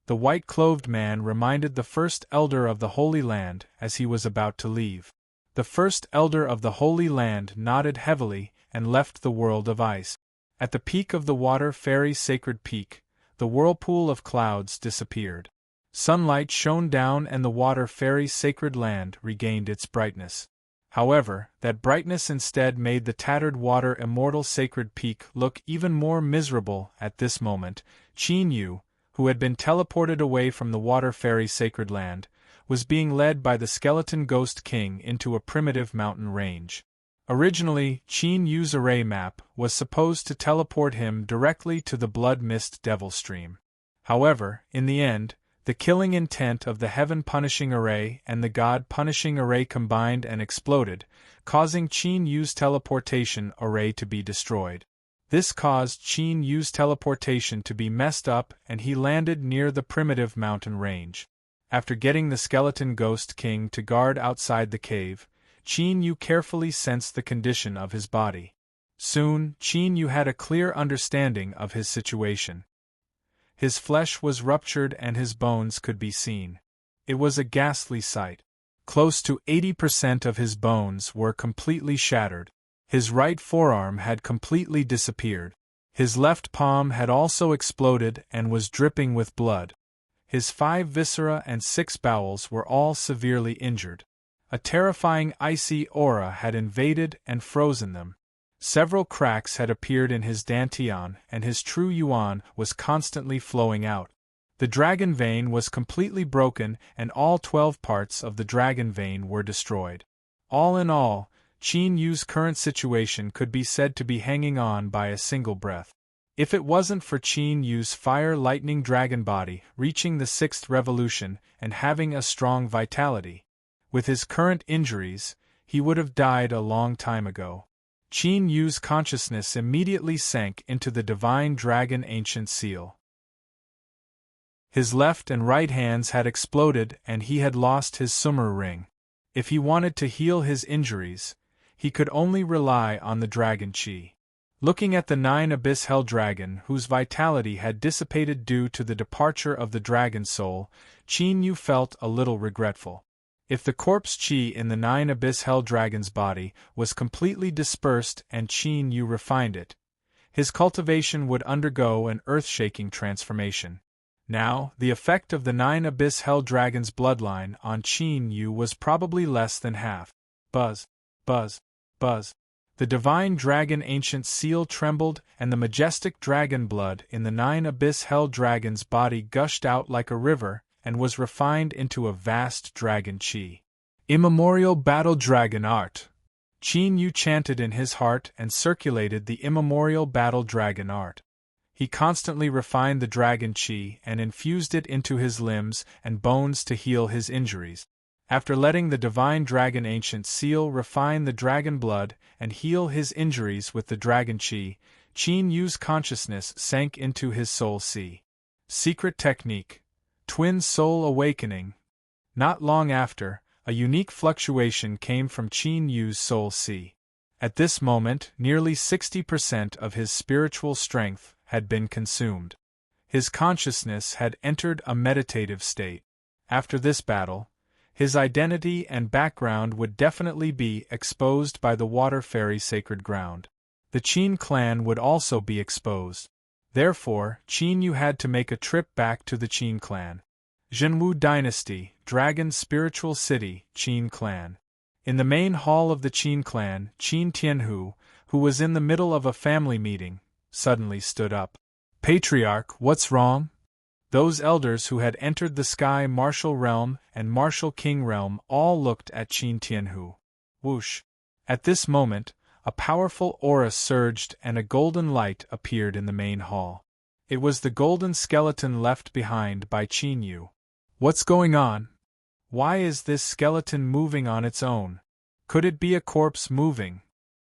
the white-clothed man reminded the first elder of the Holy Land as he was about to leave. The first elder of the Holy Land nodded heavily and left the world of ice. At the peak of the Water Fairy Sacred Peak, the whirlpool of clouds disappeared. Sunlight shone down and the Water Fairy Sacred Land regained its brightness. However, that brightness instead made the tattered Water Immortal Sacred Peak look even more miserable at this moment. Qin Yu, who had been teleported away from the Water Fairy Sacred Land, was being led by the Skeleton Ghost King into a primitive mountain range. Originally, Qin Yu's array map was supposed to teleport him directly to the Blood Mist Devil Stream. However, in the end, the killing intent of the Heaven-Punishing Array and the God-Punishing Array combined and exploded, causing Qin Yu's teleportation array to be destroyed. This caused Qin Yu's teleportation to be messed up and he landed near the primitive mountain range. After getting the Skeleton Ghost King to guard outside the cave, Qin Yu carefully sensed the condition of his body. Soon, Qin Yu had a clear understanding of his situation. His flesh was ruptured and his bones could be seen. It was a ghastly sight. Close to 80% of his bones were completely shattered. His right forearm had completely disappeared. His left palm had also exploded and was dripping with blood. His 5 viscera and 6 bowels were all severely injured. A terrifying icy aura had invaded and frozen them. Several cracks had appeared in his dantian and his true yuan was constantly flowing out. The dragon vein was completely broken and all 12 parts of the dragon vein were destroyed. All in all, Qin Yu's current situation could be said to be hanging on by a single breath. If it wasn't for Qin Yu's fire lightning dragon body reaching the 6th revolution and having a strong vitality, with his current injuries, he would have died a long time ago. Qin Yu's consciousness immediately sank into the divine dragon ancient seal. His left and right hands had exploded and he had lost his Sumer ring. If he wanted to heal his injuries, he could only rely on the dragon chi. Looking at the 9 Abyss Hell Dragon whose vitality had dissipated due to the departure of the dragon soul, Qin Yu felt a little regretful. If the corpse chi in the 9 Abyss Hell Dragon's body was completely dispersed and Qin Yu refined it, his cultivation would undergo an earth-shaking transformation. Now, the effect of the 9 Abyss Hell Dragon's bloodline on Qin Yu was probably less than half. Buzz, buzz, buzz. The divine dragon ancient seal trembled and the majestic dragon blood in the 9 Abyss Hell Dragon's body gushed out like a river and was refined into a vast dragon chi. Immemorial battle dragon art. Qin Yu chanted in his heart and circulated the immemorial battle dragon art. He constantly refined the dragon chi and infused it into his limbs and bones to heal his injuries. After letting the divine dragon ancient seal refine the dragon blood and heal his injuries with the dragon chi, Qin Yu's consciousness sank into his soul sea. Secret technique. Twin soul awakening. Not long after, a unique fluctuation came from Qin Yu's soul sea. At this moment, nearly 60% of his spiritual strength had been consumed. His consciousness had entered a meditative state. After this battle, his identity and background would definitely be exposed by the Water Fairy Sacred Ground. The Qin clan would also be exposed. Therefore, Qin Yu had to make a trip back to the Qin clan. Zhenwu Dynasty, Dragon Spiritual City, Qin clan. In the main hall of the Qin clan, Qin Tianhu, who was in the middle of a family meeting, suddenly stood up. Patriarch, what's wrong? Those elders who had entered the Sky Martial Realm and Martial King Realm all looked at Qin Tianhu. Whoosh! At this moment, a powerful aura surged and a golden light appeared in the main hall. It was the golden skeleton left behind by Qin Yu. What's going on? Why is this skeleton moving on its own? Could it be a corpse moving?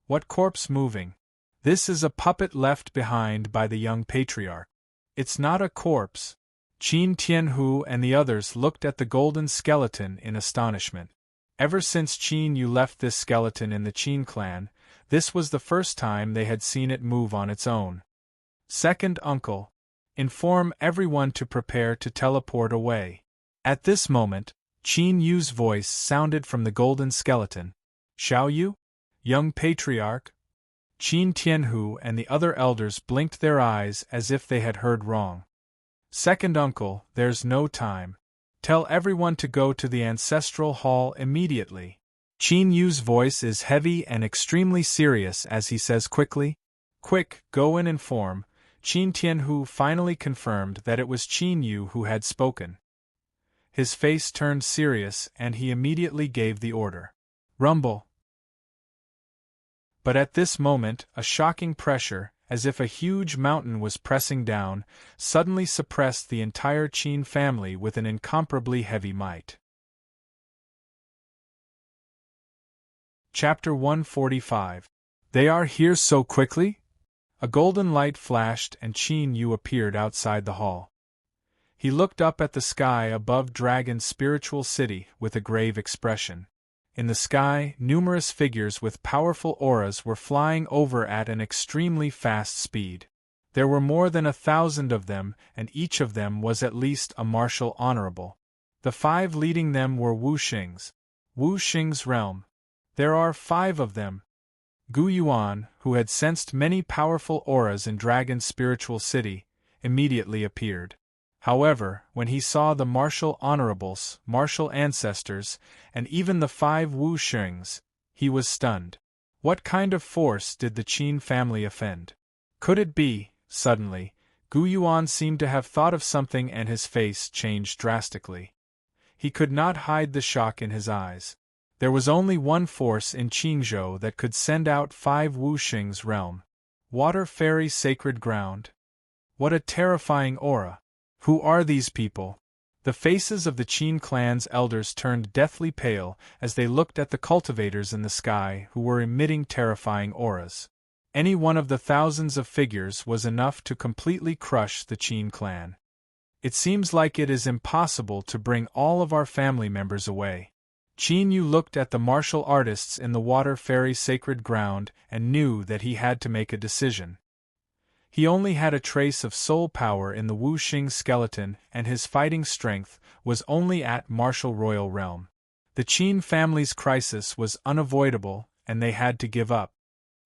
What corpse moving? This is a puppet left behind by the young patriarch. It's not a corpse. Qin Tianhu and the others looked at the golden skeleton in astonishment. Ever since Qin Yu left this skeleton in the Qin clan, this was the first time they had seen it move on its own. Second uncle, inform everyone to prepare to teleport away. At this moment, Qin Yu's voice sounded from the golden skeleton. Xiao Yu? Young patriarch? Qin Tianhu and the other elders blinked their eyes as if they had heard wrong. Second uncle, there's no time. Tell everyone to go to the ancestral hall immediately. Qin Yu's voice is heavy and extremely serious as he says quickly. Quick, go and inform. Qin Tianhu finally confirmed that it was Qin Yu who had spoken. His face turned serious and he immediately gave the order. Rumble. But at this moment, a shocking pressure, as if a huge mountain was pressing down, suddenly suppressed the entire Qin family with an incomparably heavy might. Chapter 145. They are here so quickly? A golden light flashed and Qin Yu appeared outside the hall. He looked up at the sky above Dragon's spiritual city with a grave expression. In the sky, numerous figures with powerful auras were flying over at an extremely fast speed. There were more than 1,000 of them, and each of them was at least a martial honorable. The 5 leading them were Wu Xing's realm. There are 5 of them. Gu Yuan, who had sensed many powerful auras in Dragon's spiritual city, immediately appeared. However, when he saw the martial honorables, martial ancestors, and even the 5 Wu Xings, he was stunned. What kind of force did the Qin family offend? Could it be, suddenly, Gu Yuan seemed to have thought of something and his face changed drastically. He could not hide the shock in his eyes. There was only one force in Qingzhou that could send out 5 Wu Xing's realm. Water Fairy Sacred Ground. What a terrifying aura! Who are these people? The faces of the Qin clan's elders turned deathly pale as they looked at the cultivators in the sky who were emitting terrifying auras. Any one of the thousands of figures was enough to completely crush the Qin clan. It seems like it is impossible to bring all of our family members away. Qin Yu looked at the martial artists in the Water Fairy Sacred Ground and knew that he had to make a decision. He only had a trace of soul power in the Wu Xing skeleton and his fighting strength was only at martial royal realm. The Qin family's crisis was unavoidable and they had to give up.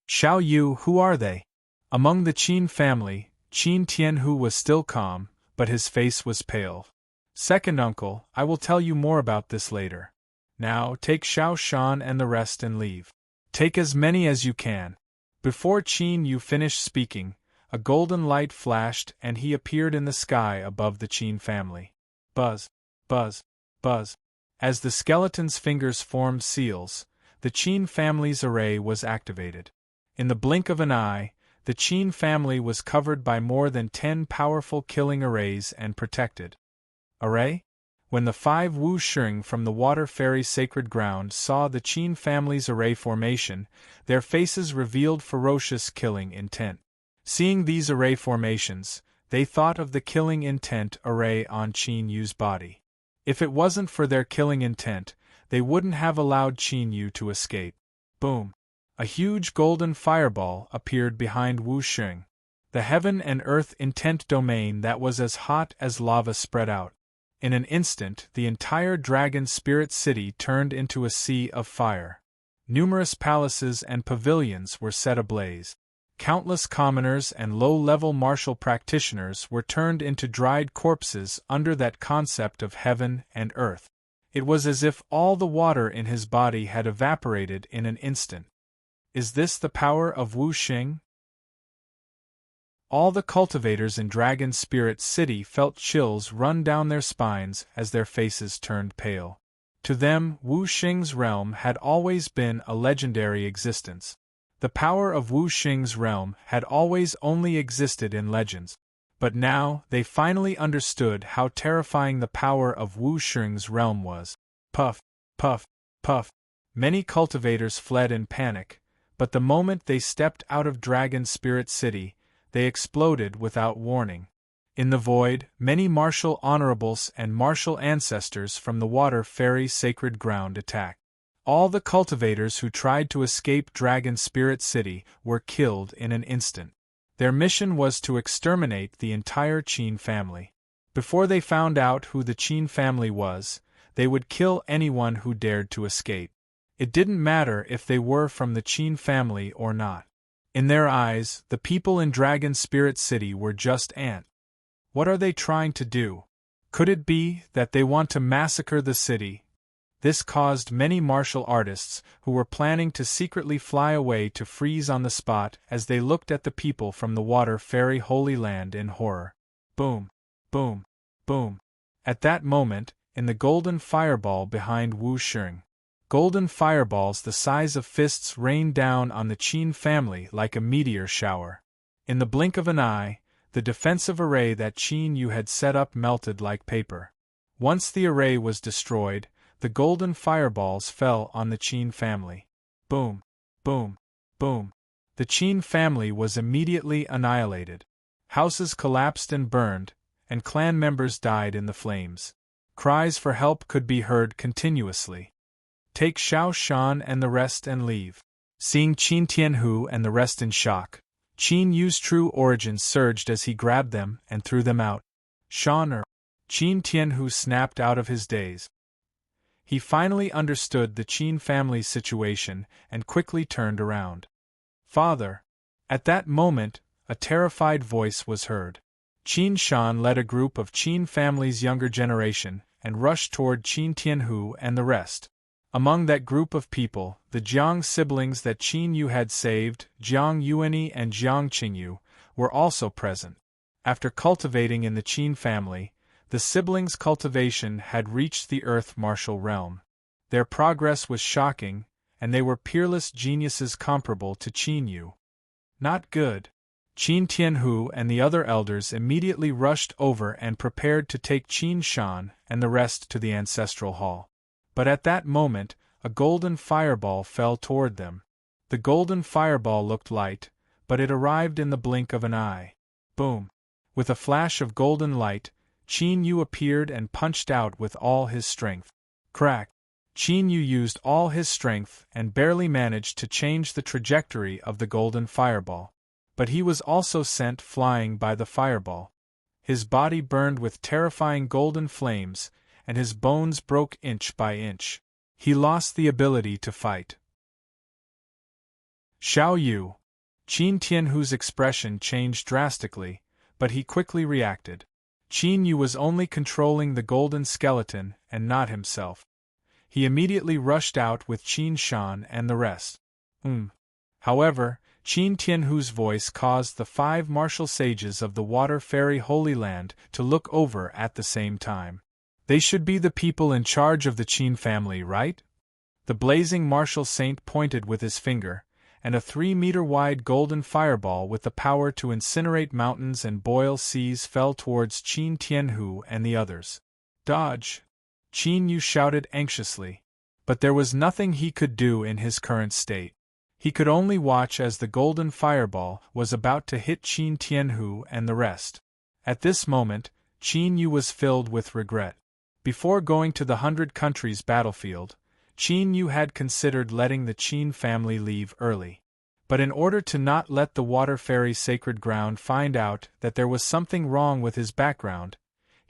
Xiao Yu, who are they? Among the Qin family, Qin Tianhu was still calm, but his face was pale. Second uncle, I will tell you more about this later. Now, take Xiao Shan and the rest and leave. Take as many as you can. Before Qin Yu finished speaking, a golden light flashed and he appeared in the sky above the Qin family. Buzz, buzz, buzz. As the skeleton's fingers formed seals, the Qin family's array was activated. In the blink of an eye, the Qin family was covered by more than 10 powerful killing arrays and protected. Array? When the 5 Wu Xing from the Water Fairy Sacred Ground saw the Qin family's array formation, their faces revealed ferocious killing intent. Seeing these array formations, they thought of the killing intent array on Qin Yu's body. If it wasn't for their killing intent, they wouldn't have allowed Qin Yu to escape. Boom! A huge golden fireball appeared behind Wu Xing. The heaven and earth intent domain that was as hot as lava spread out. In an instant, the entire dragon spirit city turned into a sea of fire. Numerous palaces and pavilions were set ablaze. Countless commoners and low-level martial practitioners were turned into dried corpses under that concept of heaven and earth. It was as if all the water in his body had evaporated in an instant. Is this the power of Wu Xing? All the cultivators in Dragon Spirit City felt chills run down their spines as their faces turned pale. To them, Wu Xing's realm had always been a legendary existence. The power of Wu Xing's realm had always only existed in legends. But now, they finally understood how terrifying the power of Wu Xing's realm was. Puff, puff, puff. Many cultivators fled in panic, but the moment they stepped out of Dragon Spirit City, they exploded without warning. In the void, many martial honorables and martial ancestors from the Water Fairy Sacred Ground attacked. All the cultivators who tried to escape Dragon Spirit City were killed in an instant. Their mission was to exterminate the entire Qin family. Before they found out who the Qin family was, they would kill anyone who dared to escape. It didn't matter if they were from the Qin family or not. In their eyes, the people in Dragon Spirit City were just ants. What are they trying to do? Could it be that they want to massacre the city? This caused many martial artists, who were planning to secretly fly away, to freeze on the spot as they looked at the people from the Water Fairy Holy Land in horror. Boom, boom, boom. At that moment, in the golden fireball behind Wu Xing, golden fireballs the size of fists rained down on the Qin family like a meteor shower. In the blink of an eye, the defensive array that Qin Yu had set up melted like paper. Once the array was destroyed, the golden fireballs fell on the Qin family. Boom, boom, boom. The Qin family was immediately annihilated. Houses collapsed and burned, and clan members died in the flames. Cries for help could be heard continuously. Take Xiao Shan and the rest and leave. Seeing Qin Tianhu and the rest in shock, Qin Yu's true origins surged as he grabbed them and threw them out. Qin Tianhu snapped out of his daze. He finally understood the Qin family's situation and quickly turned around. Father! At that moment, a terrified voice was heard. Qin Shan led a group of Qin family's younger generation and rushed toward Qin Tianhu and the rest. Among that group of people, the Jiang siblings that Qin Yu had saved, Jiang Yuanyi and Jiang Qingyu, were also present. After cultivating in the Qin family, the siblings' cultivation had reached the Earth martial realm. Their progress was shocking, and they were peerless geniuses comparable to Qin Yu. Not good. Qin Tianhu and the other elders immediately rushed over and prepared to take Qin Shan and the rest to the ancestral hall. But at that moment, a golden fireball fell toward them. The golden fireball looked light, but it arrived in the blink of an eye. Boom! With a flash of golden light, Qin Yu appeared and punched out with all his strength. Crack! Qin Yu used all his strength and barely managed to change the trajectory of the golden fireball. But he was also sent flying by the fireball. His body burned with terrifying golden flames, and his bones broke inch by inch. He lost the ability to fight. Xiao Yu. Qin Tianhu's expression changed drastically, but he quickly reacted. Qin Yu was only controlling the golden skeleton and not himself. He immediately rushed out with Qin Shan and the rest. However, Qin Tianhu's voice caused the 5 martial sages of the Water Fairy Holy Land to look over at the same time. They should be the people in charge of the Qin family, right? The blazing martial saint pointed with his finger, and a 3-meter-wide golden fireball with the power to incinerate mountains and boil seas fell towards Qin Tianhu and the others. Dodge! Qin Yu shouted anxiously. But there was nothing he could do in his current state. He could only watch as the golden fireball was about to hit Qin Tianhu and the rest. At this moment, Qin Yu was filled with regret. Before going to the 100 Countries battlefield, Qin Yu had considered letting the Qin family leave early. But in order to not let the Water Fairy Sacred Ground find out that there was something wrong with his background,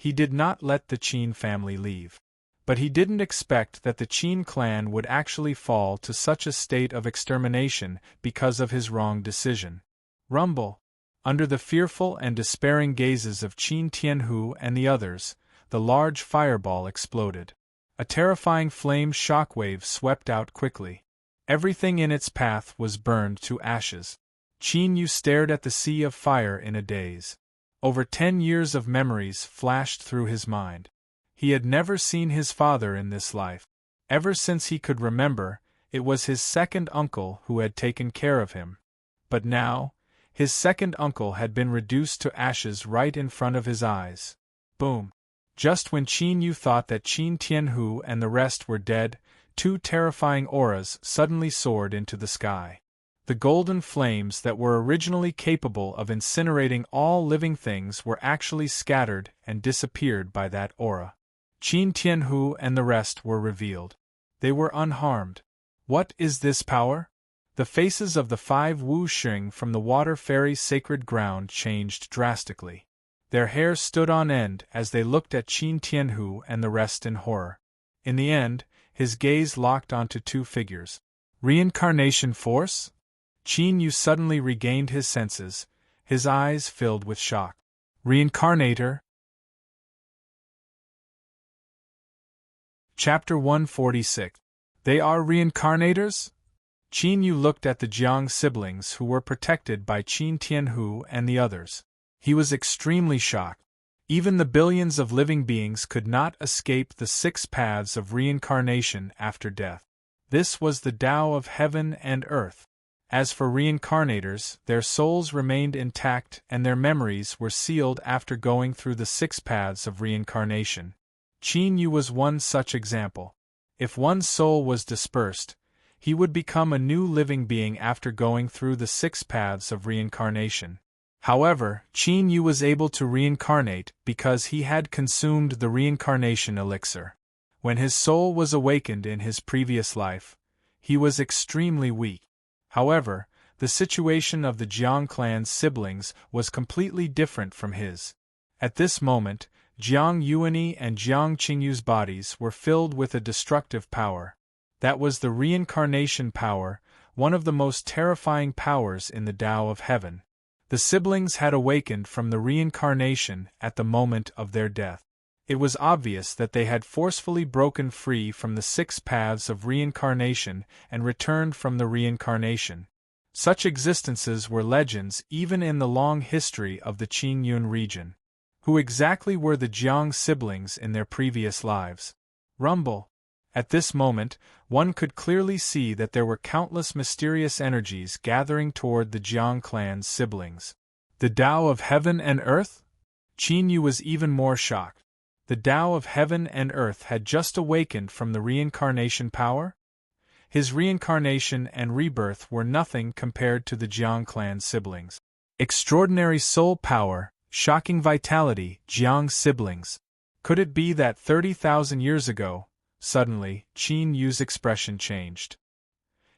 he did not let the Qin family leave. But he didn't expect that the Qin clan would actually fall to such a state of extermination because of his wrong decision. Rumble. Under the fearful and despairing gazes of Qin Tianhu and the others, the large fireball exploded. A terrifying flame shockwave swept out quickly. Everything in its path was burned to ashes. Qin Yu stared at the sea of fire in a daze. Over 10 years of memories flashed through his mind. He had never seen his father in this life. Ever since he could remember, it was his second uncle who had taken care of him. But now, his second uncle had been reduced to ashes right in front of his eyes. Boom! Just when Qin Yu thought that Qin Tianhu and the rest were dead, 2 terrifying auras suddenly soared into the sky. The golden flames that were originally capable of incinerating all living things were actually scattered and disappeared by that aura. Qin Tianhu and the rest were revealed. They were unharmed. What is this power? The faces of the 5 Wu Xing from the Water Fairy's sacred ground changed drastically. Their hair stood on end as they looked at Qin Tianhu and the rest in horror. In the end, his gaze locked onto 2 figures. Reincarnation force? Qin Yu suddenly regained his senses, his eyes filled with shock. Reincarnator? Chapter 146. They are reincarnators? Qin Yu looked at the Jiang siblings who were protected by Qin Tianhu and the others. He was extremely shocked. Even the billions of living beings could not escape the 6 paths of reincarnation after death. This was the Tao of heaven and earth. As for reincarnators, their souls remained intact and their memories were sealed after going through the 6 paths of reincarnation. Qin Yu was one such example. If one's soul was dispersed, he would become a new living being after going through the 6 paths of reincarnation. However, Qin Yu was able to reincarnate because he had consumed the reincarnation elixir. When his soul was awakened in his previous life, he was extremely weak. However, the situation of the Jiang clan's siblings was completely different from his. At this moment, Jiang Yuanyi and Jiang Qingyu's bodies were filled with a destructive power. That was the reincarnation power, one of the most terrifying powers in the Tao of heaven. The siblings had awakened from the reincarnation at the moment of their death. It was obvious that they had forcefully broken free from the 6 paths of reincarnation and returned from the reincarnation. Such existences were legends even in the long history of the Qingyun region. Who exactly were the Jiang siblings in their previous lives? Rumble. At this moment, one could clearly see that there were countless mysterious energies gathering toward the Jiang clan's siblings. The Tao of heaven and earth? Qin Yu was even more shocked. The Tao of heaven and earth had just awakened from the reincarnation power? His reincarnation and rebirth were nothing compared to the Jiang clan siblings. Extraordinary soul power, shocking vitality, Jiang siblings. Could it be that 30,000 years ago? Suddenly, Qin Yu's expression changed.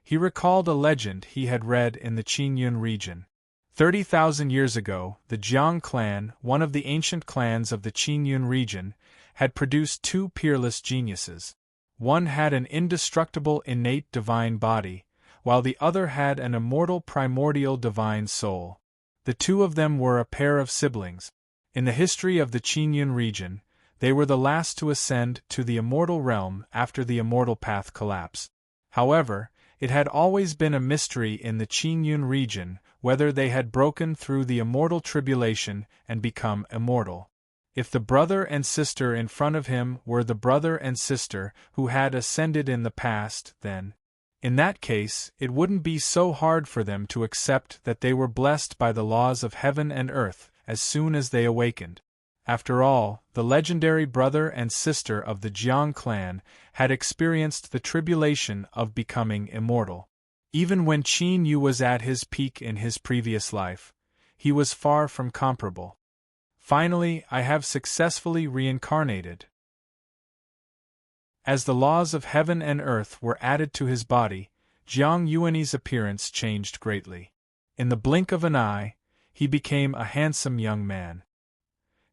He recalled a legend he had read in the Qingyun region. 30,000 years ago, the Jiang clan, one of the ancient clans of the Qingyun region, had produced 2 peerless geniuses. One had an indestructible innate divine body, while the other had an immortal primordial divine soul. The 2 of them were a pair of siblings. In the history of the Qingyun region, they were the last to ascend to the immortal realm after the immortal path collapse. However, it had always been a mystery in the Qingyun region whether they had broken through the immortal tribulation and become immortal. If the brother and sister in front of him were the brother and sister who had ascended in the past, then, in that case, it wouldn't be so hard for them to accept that they were blessed by the laws of heaven and earth as soon as they awakened. After all, the legendary brother and sister of the Jiang clan had experienced the tribulation of becoming immortal. Even when Qin Yu was at his peak in his previous life, he was far from comparable. Finally, I have successfully reincarnated. As the laws of heaven and earth were added to his body, Jiang Yuanyi's appearance changed greatly. In the blink of an eye, he became a handsome young man.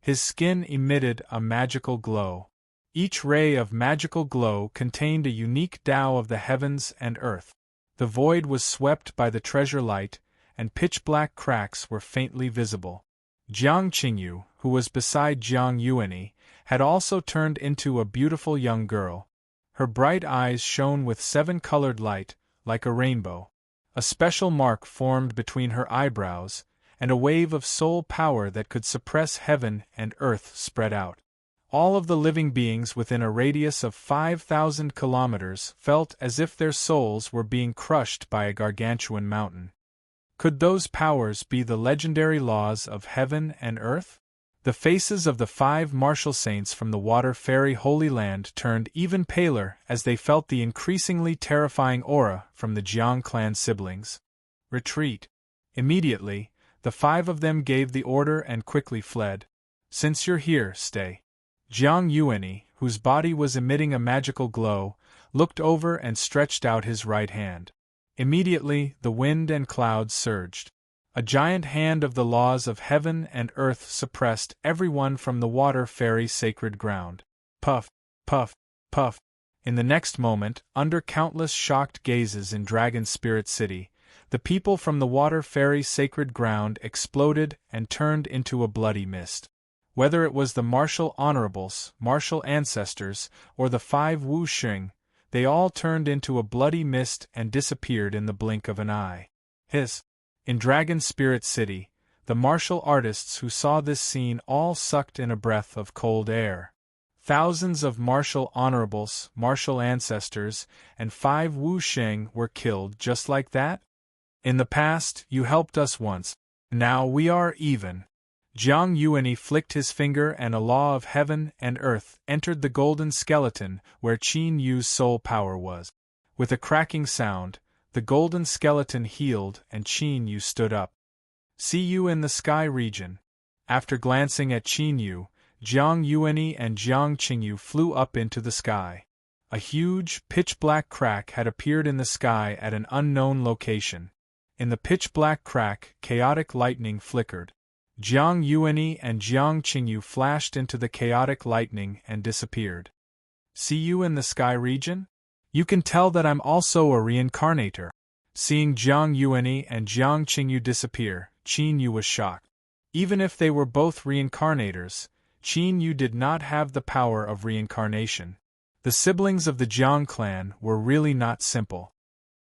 His skin emitted a magical glow. Each ray of magical glow contained a unique Tao of the heavens and earth. The void was swept by the treasure light, and pitch-black cracks were faintly visible. Jiang Qingyu, who was beside Jiang Yuanyi, had also turned into a beautiful young girl. Her bright eyes shone with seven-colored light, like a rainbow. A special mark formed between her eyebrows, and a wave of soul power that could suppress heaven and earth spread out. All of the living beings within a radius of 5,000 kilometers felt as if their souls were being crushed by a gargantuan mountain. Could those powers be the legendary laws of heaven and earth? The faces of the 5 martial saints from the Water Fairy Holy Land turned even paler as they felt the increasingly terrifying aura from the Jiang clan siblings. Retreat. Immediately, the 5 of them gave the order and quickly fled. Since you're here, stay. Jiang Yuanyi, whose body was emitting a magical glow, looked over and stretched out his right hand. Immediately, the wind and clouds surged. A giant hand of the laws of heaven and earth suppressed everyone from the Water Fairy sacred ground. Puff, puff, puff. In the next moment, under countless shocked gazes in Dragon Spirit City, the people from the Water Fairy sacred ground exploded and turned into a bloody mist. Whether it was the martial honorables, martial ancestors, or the 5 Wu Xing, they all turned into a bloody mist and disappeared in the blink of an eye. Hiss! In Dragon Spirit City, the martial artists who saw this scene all sucked in a breath of cold air. Thousands of martial honorables, martial ancestors, and 5 Wu Xing were killed just like that? In the past, you helped us once. Now we are even. Jiang Yuanyi flicked his finger and a law of heaven and earth entered the golden skeleton where Qin Yu's soul power was. With a cracking sound, the golden skeleton healed and Qin Yu stood up. See you in the sky region. After glancing at Qin Yu, Jiang Yuanyi and Jiang Qingyu flew up into the sky. A huge, pitch-black crack had appeared in the sky at an unknown location. In the pitch-black crack, chaotic lightning flickered. Jiang Yuanyi and Jiang Qingyu flashed into the chaotic lightning and disappeared. See you in the sky region? You can tell that I'm also a reincarnator. Seeing Jiang Yuanyi and Jiang Qingyu disappear, Qin Yu was shocked. Even if they were both reincarnators, Qin Yu did not have the power of reincarnation. The siblings of the Jiang clan were really not simple.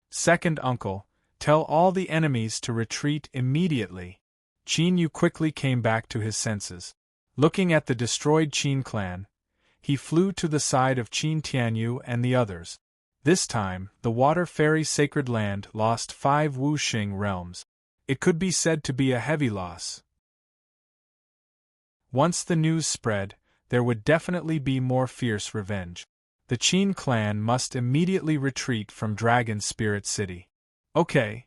Second uncle, tell all the enemies to retreat immediately. Qin Yu quickly came back to his senses. Looking at the destroyed Qin clan, he flew to the side of Qin Tianyu and the others. This time, the Water Fairy Sacred Land lost 5 Wu Xing realms. It could be said to be a heavy loss. Once the news spread, there would definitely be more fierce revenge. The Qin clan must immediately retreat from Dragon Spirit City. Okay.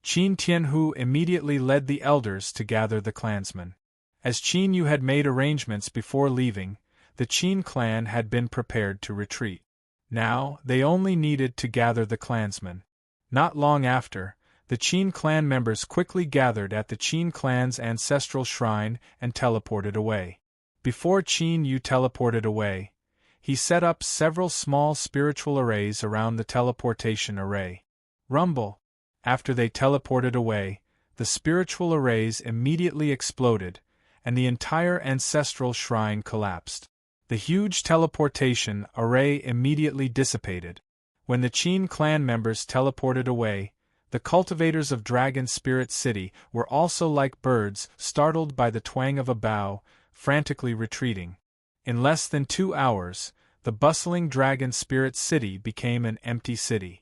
Qin Tianhu immediately led the elders to gather the clansmen. As Qin Yu had made arrangements before leaving, the Qin clan had been prepared to retreat. Now, they only needed to gather the clansmen. Not long after, the Qin clan members quickly gathered at the Qin clan's ancestral shrine and teleported away. Before Qin Yu teleported away, he set up several small spiritual arrays around the teleportation array. Rumble! After they teleported away, the spiritual arrays immediately exploded, and the entire ancestral shrine collapsed. The huge teleportation array immediately dissipated. When the Qin clan members teleported away, the cultivators of Dragon Spirit City were also like birds startled by the twang of a bow, frantically retreating. In less than 2 hours, the bustling Dragon Spirit City became an empty city.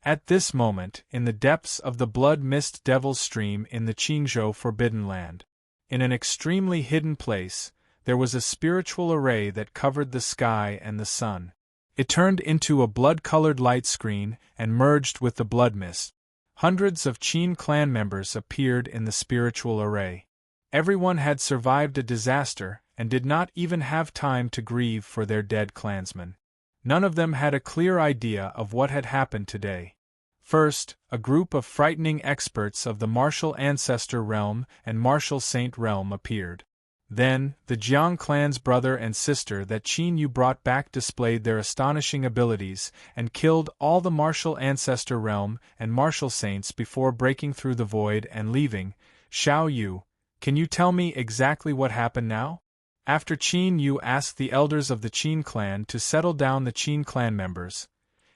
At this moment, in the depths of the Blood Mist Devil's Stream in the Qingzhou Forbidden Land, in an extremely hidden place, there was a spiritual array that covered the sky and the sun. It turned into a blood-colored light screen and merged with the blood mist. Hundreds of Qin clan members appeared in the spiritual array. Everyone had survived a disaster and did not even have time to grieve for their dead clansmen. None of them had a clear idea of what had happened today. First, a group of frightening experts of the Martial Ancestor Realm and Martial Saint Realm appeared. Then, the Jiang clan's brother and sister that Qin Yu brought back displayed their astonishing abilities and killed all the martial ancestor realm and martial saints before breaking through the void and leaving. Xiao Yu, can you tell me exactly what happened now? After Qin Yu asked the elders of the Qin clan to settle down the Qin clan members,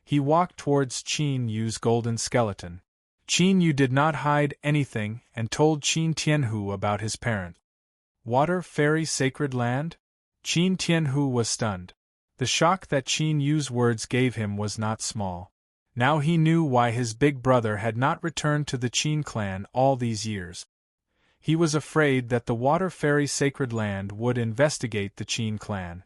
he walked towards Qin Yu's golden skeleton. Qin Yu did not hide anything and told Qin Tianhu about his parent. Water Fairy Sacred Land? Qin Tianhu was stunned. The shock that Qin Yu's words gave him was not small. Now he knew why his big brother had not returned to the Qin clan all these years. He was afraid that the Water Fairy Sacred Land would investigate the Qin clan.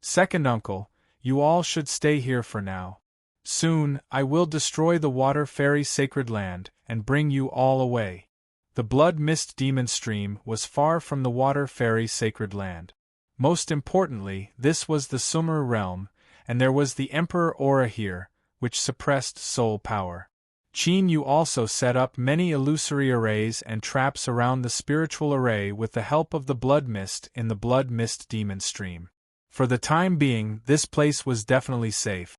Second uncle, you all should stay here for now. Soon, I will destroy the Water Fairy Sacred Land and bring you all away. The Blood Mist Demon Stream was far from the Water Fairy Sacred Land. Most importantly, this was the Sumer realm, and there was the Emperor Aura here, which suppressed soul power. Qin Yu also set up many illusory arrays and traps around the spiritual array with the help of the Blood Mist in the Blood Mist Demon Stream. For the time being, this place was definitely safe.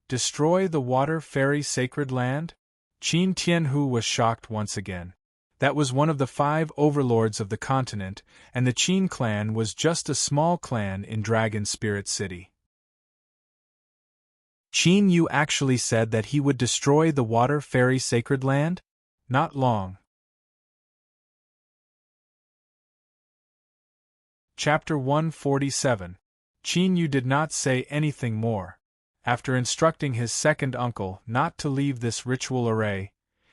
Destroy the Water Fairy Sacred Land? Qin Tianhu was shocked once again. That was one of the 5 overlords of the continent, and the Qin clan was just a small clan in Dragon Spirit City. Qin Yu actually said that he would destroy the Water Fairy Sacred Land? Not long. Chapter 147. Qin Yu did not say anything more. After instructing his second uncle not to leave this ritual array,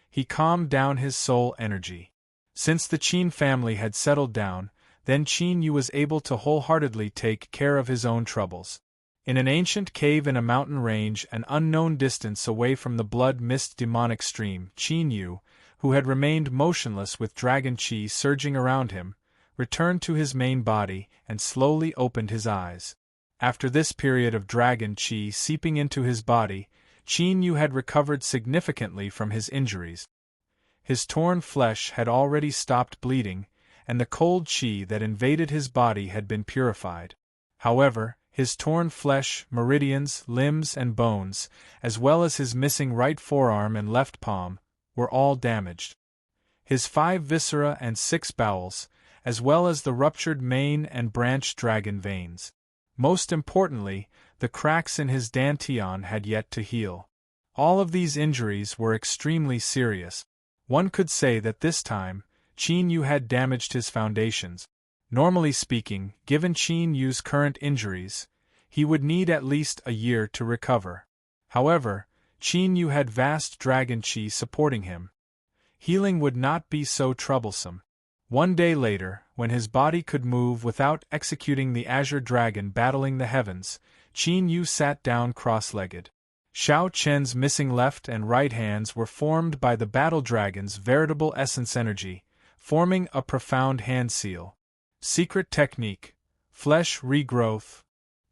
he calmed down his soul energy. Since the Qin family had settled down, then Qin Yu was able to wholeheartedly take care of his own troubles. In an ancient cave in a mountain range an unknown distance away from the Blood Mist demonic stream, Qin Yu, who had remained motionless with dragon qi surging around him, returned to his main body and slowly opened his eyes. After this period of dragon qi seeping into his body, Qin Yu had recovered significantly from his injuries. His torn flesh had already stopped bleeding, and the cold qi that invaded his body had been purified. However, his torn flesh, meridians, limbs, and bones, as well as his missing right forearm and left palm, were all damaged. His 5 viscera and 6 bowels, as well as the ruptured mane and branched dragon veins. Most importantly, the cracks in his dantian had yet to heal. All of these injuries were extremely serious. One could say that this time, Qin Yu had damaged his foundations. Normally speaking, given Qin Yu's current injuries, he would need at least a year to recover. However, Qin Yu had vast dragon qi supporting him. Healing would not be so troublesome. One day later, when his body could move without executing the azure dragon battling the heavens, Qin Yu sat down cross-legged. Xiao Chen's missing left and right hands were formed by the battle dragon's veritable essence energy, forming a profound hand seal. Secret technique, flesh regrowth.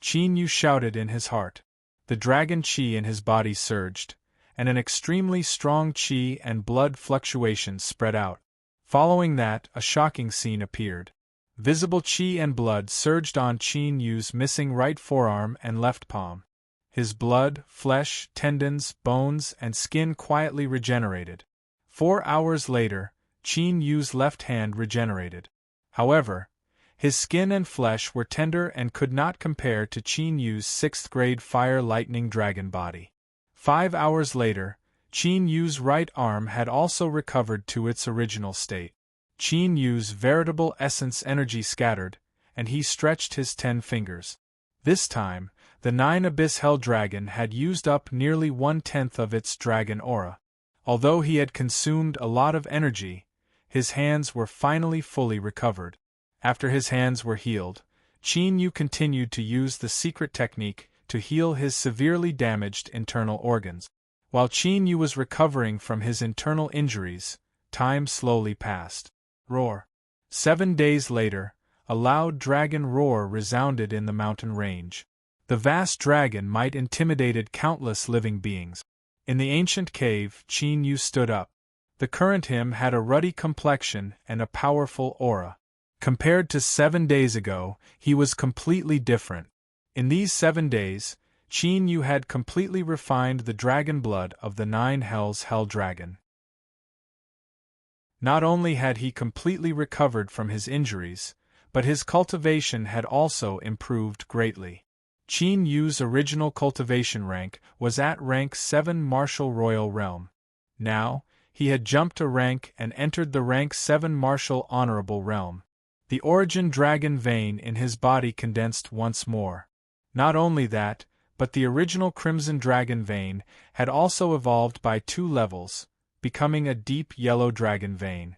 Qin Yu shouted in his heart. The dragon qi in his body surged, and an extremely strong qi and blood fluctuations spread out. Following that, a shocking scene appeared. Visible qi and blood surged on Qin Yu's missing right forearm and left palm. His blood, flesh, tendons, bones, and skin quietly regenerated. 4 hours later, Qin Yu's left hand regenerated. However, his skin and flesh were tender and could not compare to Qin Yu's 6th-grade fire lightning dragon body. 5 hours later, Qin Yu's right arm had also recovered to its original state. Qin Yu's veritable essence energy scattered, and he stretched his 10 fingers. This time, the 9 Abyss Hell Dragon had used up nearly 1/10 of its dragon aura. Although he had consumed a lot of energy, his hands were finally fully recovered. After his hands were healed, Qin Yu continued to use the secret technique to heal his severely damaged internal organs. While Qin Yu was recovering from his internal injuries, time slowly passed. Roar. 7 days later, a loud dragon roar resounded in the mountain range. The vast dragon might intimidated countless living beings. In the ancient cave, Qin Yu stood up. The current him had a ruddy complexion and a powerful aura. Compared to 7 days ago, he was completely different. In these 7 days, Qin Yu had completely refined the dragon blood of the 9 Hells Hell Dragon. Not only had he completely recovered from his injuries, but his cultivation had also improved greatly. Qin Yu's original cultivation rank was at rank 7 Martial Royal Realm. Now, he had jumped a rank and entered the rank 7 Martial Honorable Realm. The origin dragon vein in his body condensed once more. Not only that, but the original Crimson Dragon vein had also evolved by 2 levels, becoming a deep yellow dragon vein.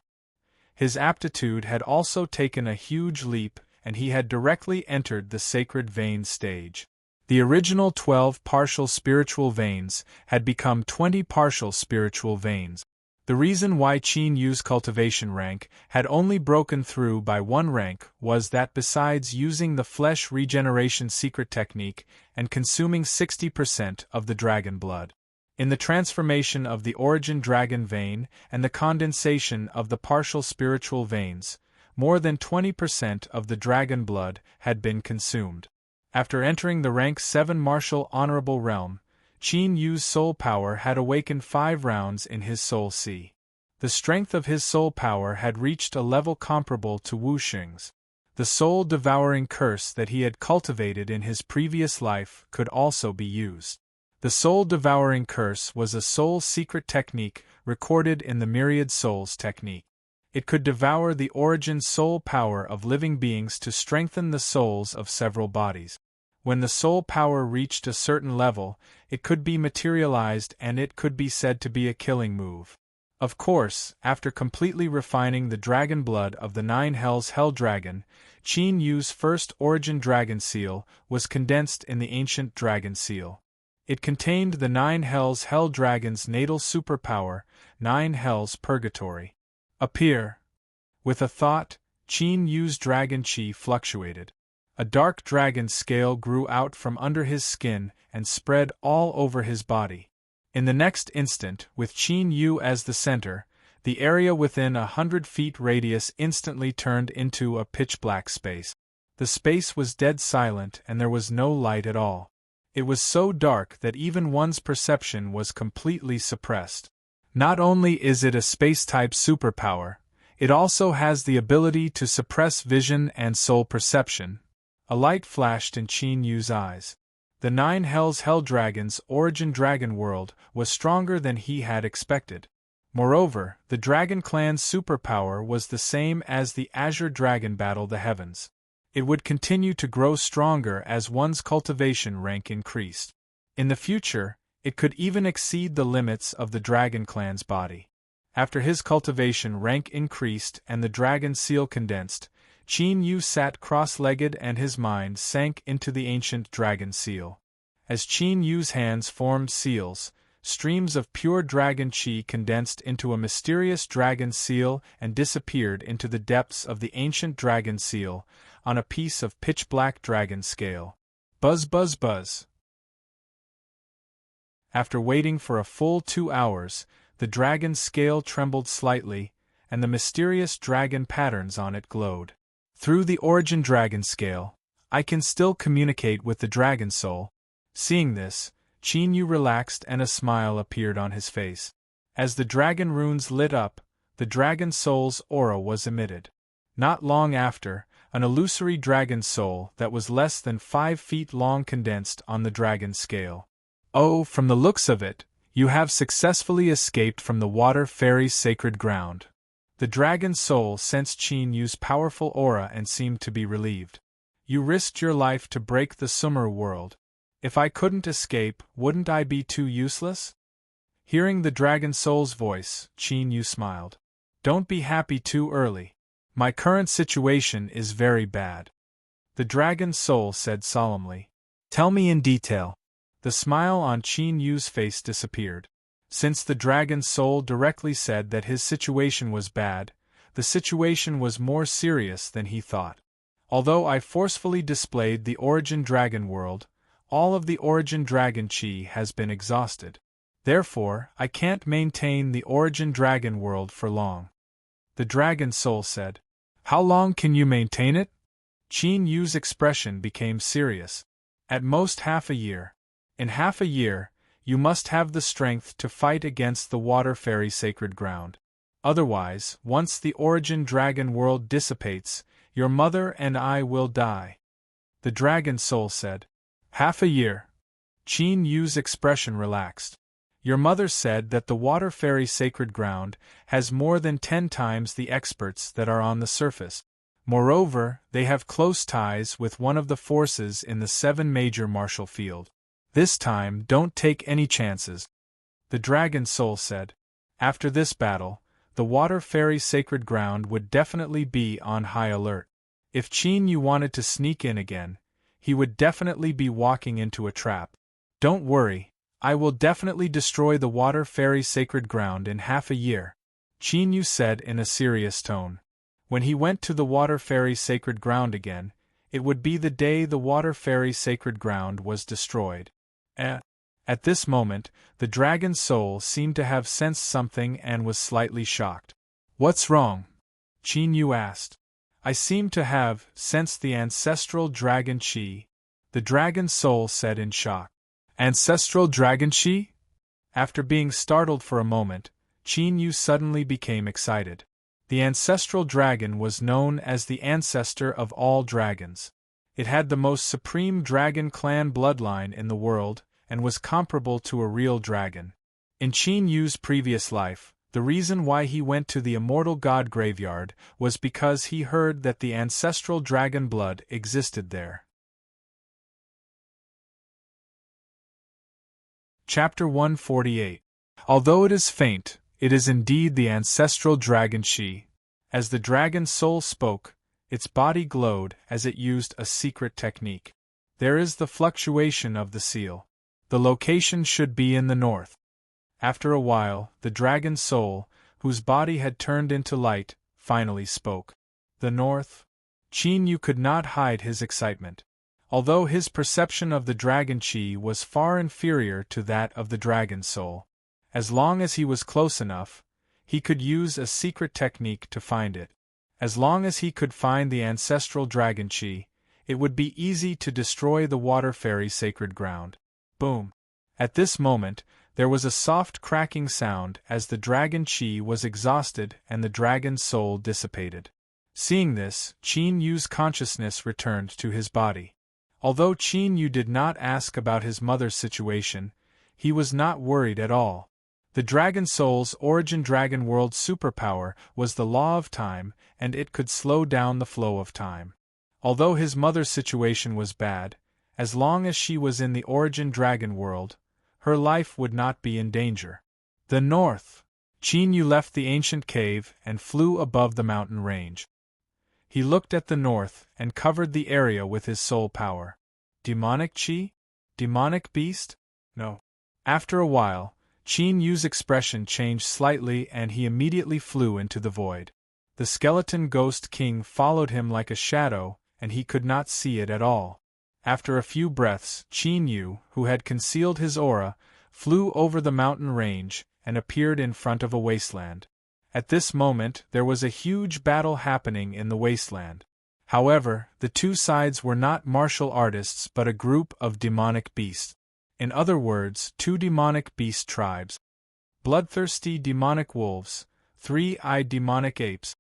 His aptitude had also taken a huge leap, and he had directly entered the sacred vein stage. The original 12 partial spiritual veins had become 20 partial spiritual veins. The reason why Qin Yu's cultivation rank had only broken through by 1 rank was that besides using the flesh regeneration secret technique and consuming 60% of the dragon blood, in the transformation of the origin dragon vein and the condensation of the partial spiritual veins, more than 20% of the dragon blood had been consumed. After entering the rank 7 Martial Honorable Realm, Qin Yu's soul power had awakened 5 rounds in his soul sea. The strength of his soul power had reached a level comparable to Wu Xing's. The soul-devouring curse that he had cultivated in his previous life could also be used. The soul-devouring curse was a soul secret technique recorded in the Myriad Souls technique. It could devour the origin soul power of living beings to strengthen the souls of several bodies. When the soul power reached a certain level, it could be materialized and it could be said to be a killing move. Of course, after completely refining the dragon blood of the 9 Hells Hell Dragon, Qin Yu's first origin dragon seal was condensed in the ancient dragon seal. It contained the 9 Hells Hell Dragon's natal superpower, 9 Hells Purgatory. Appear. With a thought, Qin Yu's dragon chi fluctuated. A dark dragon scale grew out from under his skin and spread all over his body. In the next instant, with Qin Yu as the center, the area within 100 feet radius instantly turned into a pitch-black space. The space was dead silent and there was no light at all. It was so dark that even one's perception was completely suppressed. Not only is it a space-type superpower, it also has the ability to suppress vision and soul perception. A light flashed in Qin Yu's eyes. The 9 Hells Hell Dragon's origin dragon world was stronger than he had expected. Moreover, the Dragon Clan's superpower was the same as the Azure Dragon battle the heavens. It would continue to grow stronger as one's cultivation rank increased. In the future, it could even exceed the limits of the Dragon Clan's body. After his cultivation rank increased and the dragon seal condensed, Qin Yu sat cross-legged and his mind sank into the ancient dragon seal. As Qin Yu's hands formed seals, streams of pure dragon chi condensed into a mysterious dragon seal and disappeared into the depths of the ancient dragon seal on a piece of pitch-black dragon scale. Buzz buzz buzz. After waiting for a full 2 hours, the dragon scale trembled slightly, and the mysterious dragon patterns on it glowed. Through the origin dragon scale, I can still communicate with the dragon soul. Seeing this, Qin Yu relaxed and a smile appeared on his face. As the dragon runes lit up, the dragon soul's aura was emitted. Not long after, an illusory dragon soul that was less than 5 feet long condensed on the dragon scale. Oh, from the looks of it, you have successfully escaped from the water fairy's sacred ground. The dragon soul sensed Qin Yu's powerful aura and seemed to be relieved. You risked your life to break the Sumer world. If I couldn't escape, wouldn't I be too useless? Hearing the dragon soul's voice, Qin Yu smiled. Don't be happy too early. My current situation is very bad. The dragon soul said solemnly. Tell me in detail. The smile on Qin Yu's face disappeared. Since the dragon soul directly said that his situation was bad, the situation was more serious than he thought. Although I forcefully displayed the origin dragon world, all of the origin dragon chi has been exhausted. Therefore, I can't maintain the origin dragon world for long. The dragon soul said. How long can you maintain it? Qin Yu's expression became serious. At most half a year. In half a year, you must have the strength to fight against the water fairy sacred ground. Otherwise, once the origin dragon world dissipates, your mother and I will die. The dragon soul said. Half a year. Qin Yu's expression relaxed. Your mother said that the water fairy sacred ground has more than 10 times the experts that are on the surface. Moreover, they have close ties with one of the forces in the 7 major martial field. This time, don't take any chances. The dragon soul said. After this battle, the water fairy sacred ground would definitely be on high alert. If Qin Yu wanted to sneak in again, he would definitely be walking into a trap. Don't worry, I will definitely destroy the water fairy sacred ground in half a year, Qin Yu said in a serious tone. When he went to the water fairy sacred ground again, it would be the day the water fairy sacred ground was destroyed. At this moment, the dragon soul seemed to have sensed something and was slightly shocked. What's wrong? Qin Yu asked. I seem to have sensed the ancestral dragon chi, the dragon soul said in shock. Ancestral dragon chi? After being startled for a moment, Qin Yu suddenly became excited. The ancestral dragon was known as the ancestor of all dragons. It had the most supreme dragon clan bloodline in the world, and was comparable to a real dragon. In Qin Yu's previous life, the reason why he went to the immortal god graveyard was because he heard that the ancestral dragon blood existed there. Chapter 148. Although it is faint, it is indeed the ancestral dragon chi. As the dragon soul spoke, its body glowed as it used a secret technique. There is the fluctuation of the seal. The location should be in the north. After a while, the dragon soul, whose body had turned into light, finally spoke. The north? Qin Yu could not hide his excitement. Although his perception of the dragon chi was far inferior to that of the dragon soul, as long as he was close enough, he could use a secret technique to find it. As long as he could find the ancestral dragon chi, it would be easy to destroy the water fairy sacred ground. Boom! At this moment, there was a soft cracking sound as the dragon chi was exhausted and the dragon soul dissipated. Seeing this, Qin Yu's consciousness returned to his body. Although Qin Yu did not ask about his mother's situation, he was not worried at all. The dragon soul's origin dragon world superpower was the law of time, and it could slow down the flow of time. Although his mother's situation was bad, as long as she was in the origin dragon world, her life would not be in danger. The north. Qin Yu left the ancient cave and flew above the mountain range. He looked at the north and covered the area with his soul power. Demonic chi? Demonic beast? No. After a while, Qin Yu's expression changed slightly and he immediately flew into the void. The skeleton ghost king followed him like a shadow, and he could not see it at all. After a few breaths, Qin Yu, who had concealed his aura, flew over the mountain range and appeared in front of a wasteland. At this moment, there was a huge battle happening in the wasteland. However, the two sides were not martial artists but a group of demonic beasts. In other words, 2 demonic beast tribes. Bloodthirsty demonic wolves, 3-eyed demonic apes.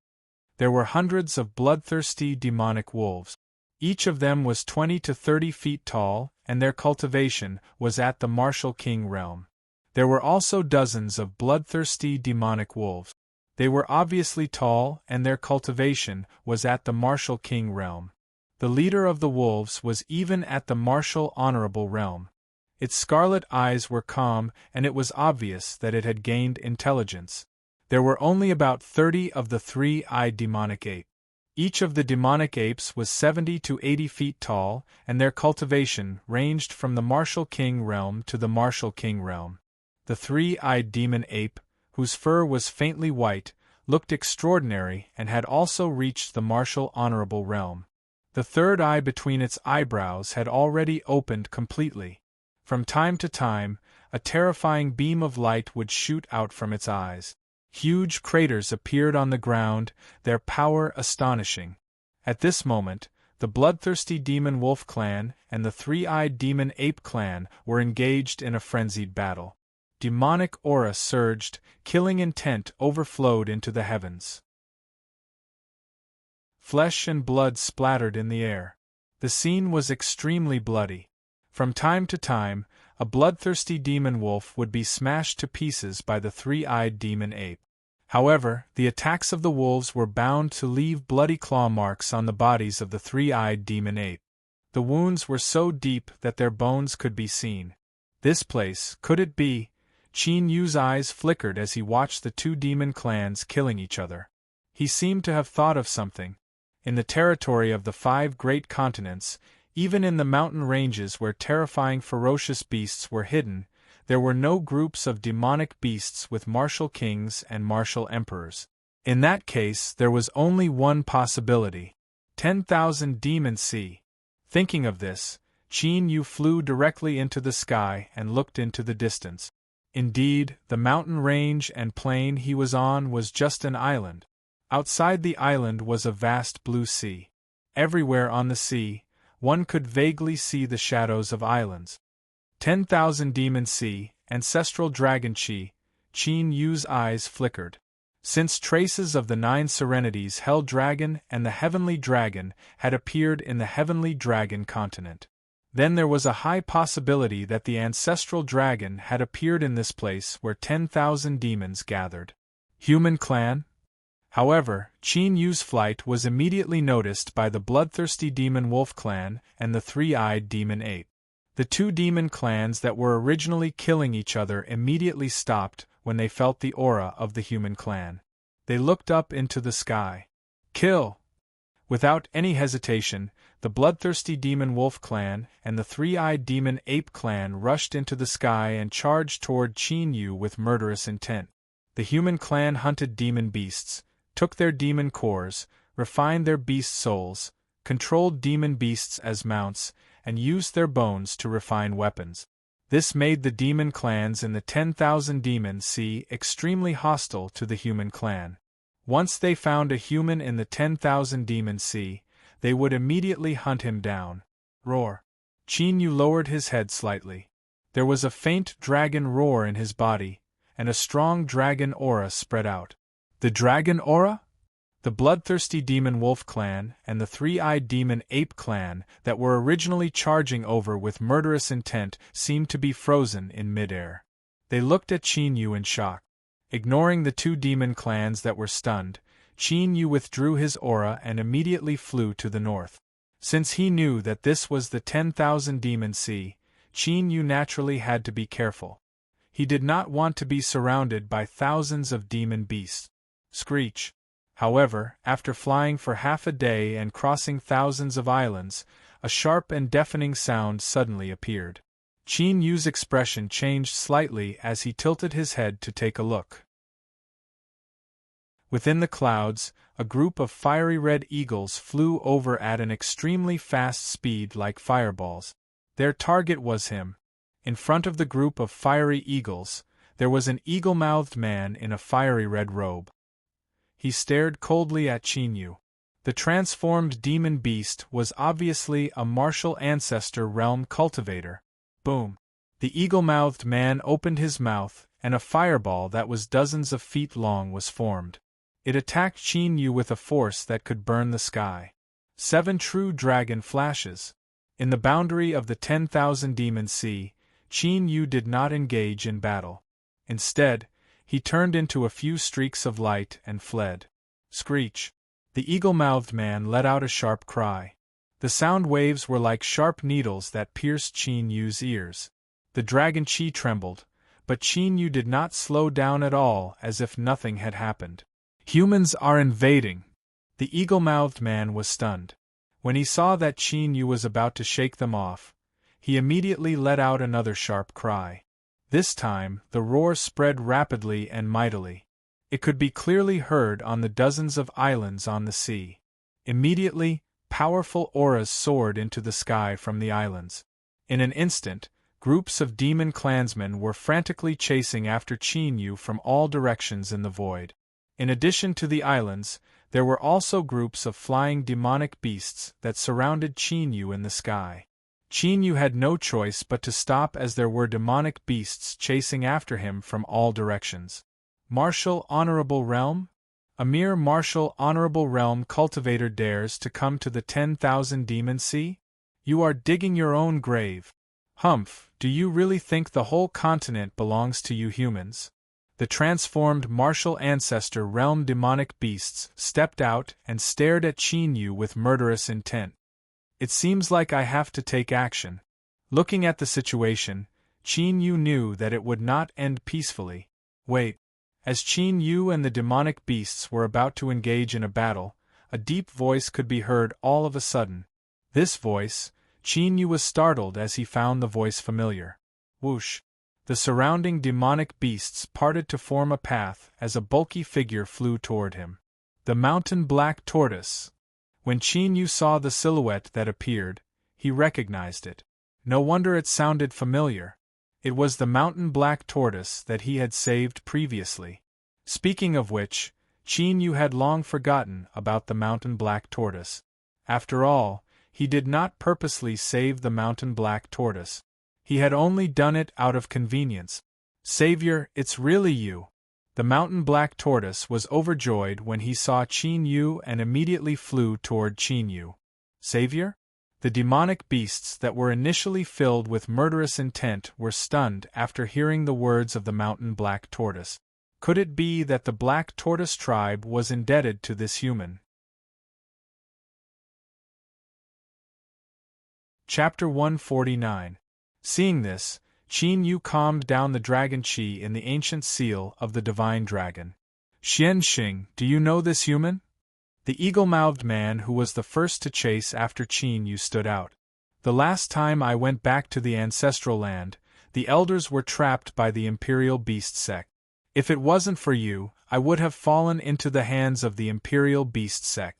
There were hundreds of bloodthirsty demonic wolves. Each of them was 20 to 30 feet tall, and their cultivation was at the martial king realm. There were also dozens of bloodthirsty demonic wolves. They were obviously tall, and their cultivation was at the martial king realm. The leader of the wolves was even at the martial honorable realm. Its scarlet eyes were calm, and it was obvious that it had gained intelligence. There were only about 30 of the 3-eyed demonic ape. Each of the demonic apes was 70 to 80 feet tall, and their cultivation ranged from the martial king realm to the martial king realm. The 3-eyed demon ape, whose fur was faintly white, looked extraordinary and had also reached the martial honorable realm. The third eye between its eyebrows had already opened completely. From time to time, a terrifying beam of light would shoot out from its eyes. Huge craters appeared on the ground, their power astonishing. At this moment, the bloodthirsty demon wolf clan and the three-eyed demon ape clan were engaged in a frenzied battle. Demonic aura surged, killing intent overflowed into the heavens. Flesh and blood splattered in the air. The scene was extremely bloody. From time to time, a bloodthirsty demon wolf would be smashed to pieces by the three-eyed demon ape. However, the attacks of the wolves were bound to leave bloody claw marks on the bodies of the three-eyed demon ape. The wounds were so deep that their bones could be seen. This place, could it be? Qin Yu's eyes flickered as he watched the two demon clans killing each other. He seemed to have thought of something. In the territory of the 5 great continents, even in the mountain ranges where terrifying ferocious beasts were hidden, there were no groups of demonic beasts with martial kings and martial emperors. In that case, there was only one possibility: 10,000 demon sea. Thinking of this, Qin Yu flew directly into the sky and looked into the distance. Indeed, the mountain range and plain he was on was just an island. Outside the island was a vast blue sea. Everywhere on the sea, one could vaguely see the shadows of islands. 10,000 demon sea, ancestral dragon chi. Qin Yu's eyes flickered. Since traces of the 9 serenities hell dragon and the heavenly dragon had appeared in the heavenly dragon continent, then there was a high possibility that the ancestral dragon had appeared in this place where 10,000 demons gathered. Human clan? However, Qin Yu's flight was immediately noticed by the bloodthirsty demon wolf clan and the three-eyed demon ape. The two demon clans that were originally killing each other immediately stopped when they felt the aura of the human clan. They looked up into the sky. Kill! Without any hesitation, the bloodthirsty demon wolf clan and the three-eyed demon ape clan rushed into the sky and charged toward Qin Yu with murderous intent. The human clan hunted demon beasts, took their demon cores, refined their beast souls, controlled demon beasts as mounts, and used their bones to refine weapons. This made the demon clans in the 10,000 demon sea extremely hostile to the human clan. Once they found a human in the 10,000 demon sea, they would immediately hunt him down. Roar. Qin Yu lowered his head slightly. There was a faint dragon roar in his body, and a strong dragon aura spread out. The dragon aura? The bloodthirsty demon wolf clan and the three-eyed demon ape clan that were originally charging over with murderous intent seemed to be frozen in midair. They looked at Qin Yu in shock. Ignoring the two demon clans that were stunned, Qin Yu withdrew his aura and immediately flew to the north. Since he knew that this was the 10,000 demon sea, Qin Yu naturally had to be careful. He did not want to be surrounded by thousands of demon beasts. Screech. However, after flying for half a day and crossing thousands of islands, a sharp and deafening sound suddenly appeared. Qin Yu's expression changed slightly as he tilted his head to take a look. Within the clouds, a group of fiery red eagles flew over at an extremely fast speed like fireballs. Their target was him. In front of the group of fiery eagles, there was an eagle-mouthed man in a fiery red robe. He stared coldly at Qin Yu. The transformed demon beast was obviously a martial ancestor realm cultivator. Boom! The eagle-mouthed man opened his mouth, and a fireball that was dozens of feet long was formed. It attacked Qin Yu with a force that could burn the sky. 7 true dragon flashes. In the boundary of the 10,000 demon sea, Qin Yu did not engage in battle. Instead, he turned into a few streaks of light and fled. Screech! The eagle-mouthed man let out a sharp cry. The sound waves were like sharp needles that pierced Qin Yu's ears. The dragon chi trembled, but Qin Yu did not slow down at all, as if nothing had happened. Humans are invading! The eagle-mouthed man was stunned. When he saw that Qin Yu was about to shake them off, he immediately let out another sharp cry. This time, the roar spread rapidly and mightily. It could be clearly heard on the dozens of islands on the sea. Immediately, powerful auras soared into the sky from the islands. In an instant, Groups of demon clansmen were frantically chasing after Qin Yu from all directions in the void. In addition to the islands, there were also groups of flying demonic beasts that surrounded Qin Yu in the sky. Qin Yu had no choice but to stop as there were demonic beasts chasing after him from all directions. Martial Honorable Realm? A mere martial honorable realm cultivator dares to come to the 10,000 Demon Sea? You are digging your own grave. Humph, do you really think the whole continent belongs to you humans? The transformed martial ancestor realm demonic beasts stepped out and stared at Qin Yu with murderous intent. It seems like I have to take action. Looking at the situation, Qin Yu knew that it would not end peacefully. Wait. As Qin Yu and the demonic beasts were about to engage in a battle, a deep voice could be heard all of a sudden. This voice, Qin Yu was startled as he found the voice familiar. Whoosh! The surrounding demonic beasts parted to form a path as a bulky figure flew toward him. The mountain black tortoise. When Qin Yu saw the silhouette that appeared, he recognized it. No wonder it sounded familiar. It was the mountain black tortoise that he had saved previously. Speaking of which, Qin Yu had long forgotten about the mountain black tortoise. After all, he did not purposely save the mountain black tortoise. He had only done it out of convenience. Savior, it's really you. The mountain black tortoise was overjoyed when he saw Qin Yu and immediately flew toward Qin Yu. Savior? The demonic beasts that were initially filled with murderous intent were stunned after hearing the words of the mountain black tortoise. Could it be that the black tortoise tribe was indebted to this human? Chapter 149. Seeing this, Qin Yu calmed down the dragon Qi in the ancient seal of the divine dragon. Xian Xing, do you know this human? The eagle-mouthed man who was the first to chase after Qin Yu stood out. The last time I went back to the ancestral land, the elders were trapped by the imperial beast sect. If it wasn't for you, I would have fallen into the hands of the imperial beast sect.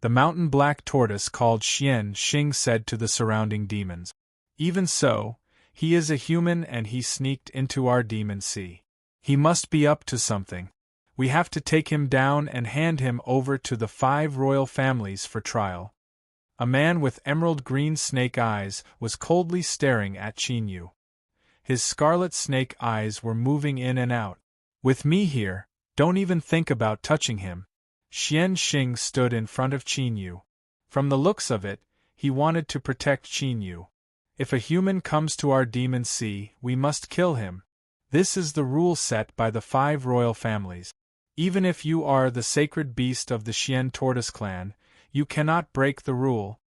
The mountain black tortoise called Xian Xing said to the surrounding demons. Even so, he is a human and he sneaked into our demon sea. He must be up to something. We have to take him down and hand him over to the 5 royal families for trial. A man with emerald green snake eyes was coldly staring at Qin Yu. His scarlet snake eyes were moving in and out. With me here, don't even think about touching him. Xian Xing stood in front of Qin Yu. From the looks of it, he wanted to protect Qin Yu. If a human comes to our demon sea, we must kill him. This is the rule set by the 5 royal families. Even if you are the sacred beast of the Xian tortoise clan, you cannot break the rule.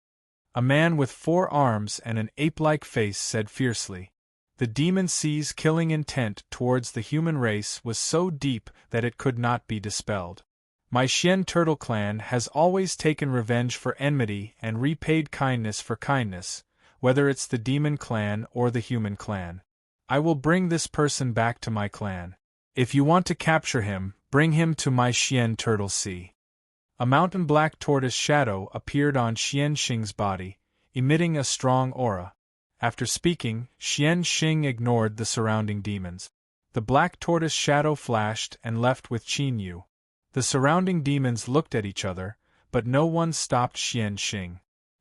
A man with 4 arms and an ape-like face said fiercely. The demon sea's killing intent towards the human race was so deep that it could not be dispelled. My Xian turtle clan has always taken revenge for enmity and repaid kindness for kindness, whether it's the demon clan or the human clan. I will bring this person back to my clan. If you want to capture him, bring him to my Xian turtle sea. A mountain black tortoise shadow appeared on Xian Xing's body, emitting a strong aura. After speaking, Xian Xing ignored the surrounding demons. The black tortoise shadow flashed and left with Qin Yu. The surrounding demons looked at each other, but no one stopped Xian Xing.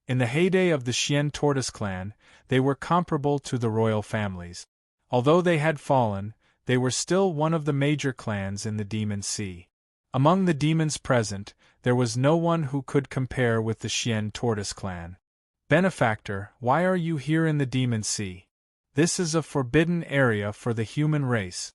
In the heyday of the Xian tortoise clan, they were comparable to the royal families. Although they had fallen, they were still one of the major clans in the Demon Sea. Among the demons present, there was no one who could compare with the Xian tortoise clan. Benefactor, why are you here in the Demon Sea? This is a forbidden area for the human race.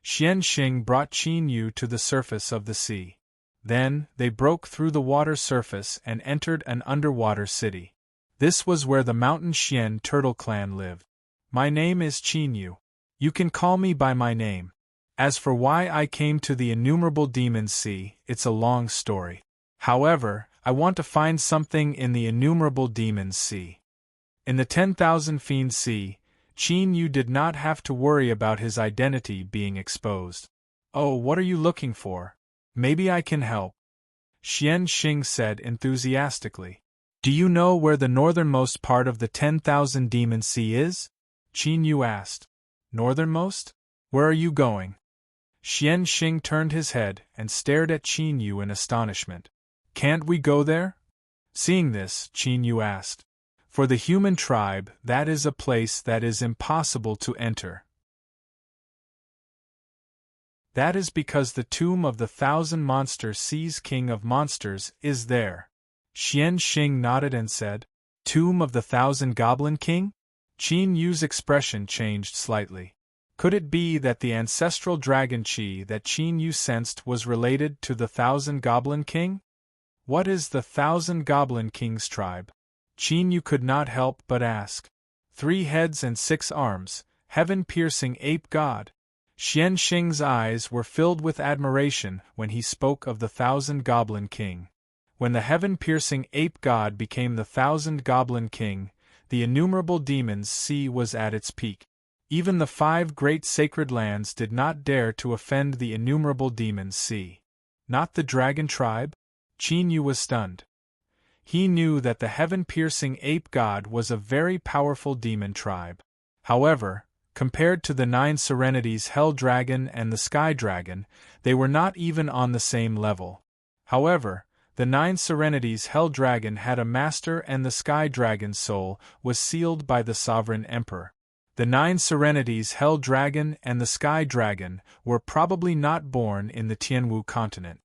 Xian Xing brought Qin Yu to the surface of the sea. Then, they broke through the water surface and entered an underwater city. This was where the mountain Xian turtle clan lived. My name is Qin Yu. You can call me by my name. As for why I came to the innumerable demon sea, it's a long story. However, I want to find something in the innumerable demon sea. In the 10,000 fiend sea, Qin Yu did not have to worry about his identity being exposed. Oh, what are you looking for? Maybe I can help. Xian Xing said enthusiastically. Do you know where the northernmost part of the 10,000 demon sea is? Qin Yu asked. Northernmost? Where are you going? Xian Xing turned his head and stared at Qin Yu in astonishment. Can't we go there? Seeing this, Qin Yu asked. For the human tribe, that is a place that is impossible to enter. That is because the tomb of the Thousand Monster Seas King of Monsters is there. Xian Xing nodded and said, Tomb of the Thousand Goblin King? Qin Yu's expression changed slightly. Could it be that the ancestral dragon qi that Qin Yu sensed was related to the Thousand Goblin King? What is the Thousand Goblin King's tribe? Qin Yu could not help but ask. 3 heads and 6 arms, heaven-piercing ape god. Xian Xing's eyes were filled with admiration when he spoke of the Thousand Goblin King. When the heaven-piercing ape god became the Thousand Goblin King, the innumerable demons' sea was at its peak. Even the 5 great sacred lands did not dare to offend the innumerable demons' sea. Not the dragon tribe? Qin Yu was stunned. He knew that the heaven-piercing ape god was a very powerful demon tribe. However, compared to the 9 serenities Hell Dragon and the Sky Dragon, they were not even on the same level. However, the 9 serenities Hell Dragon had a master and the Sky Dragon's soul was sealed by the Sovereign Emperor. The 9 serenities Hell Dragon and the Sky Dragon were probably not born in the Tianwu continent.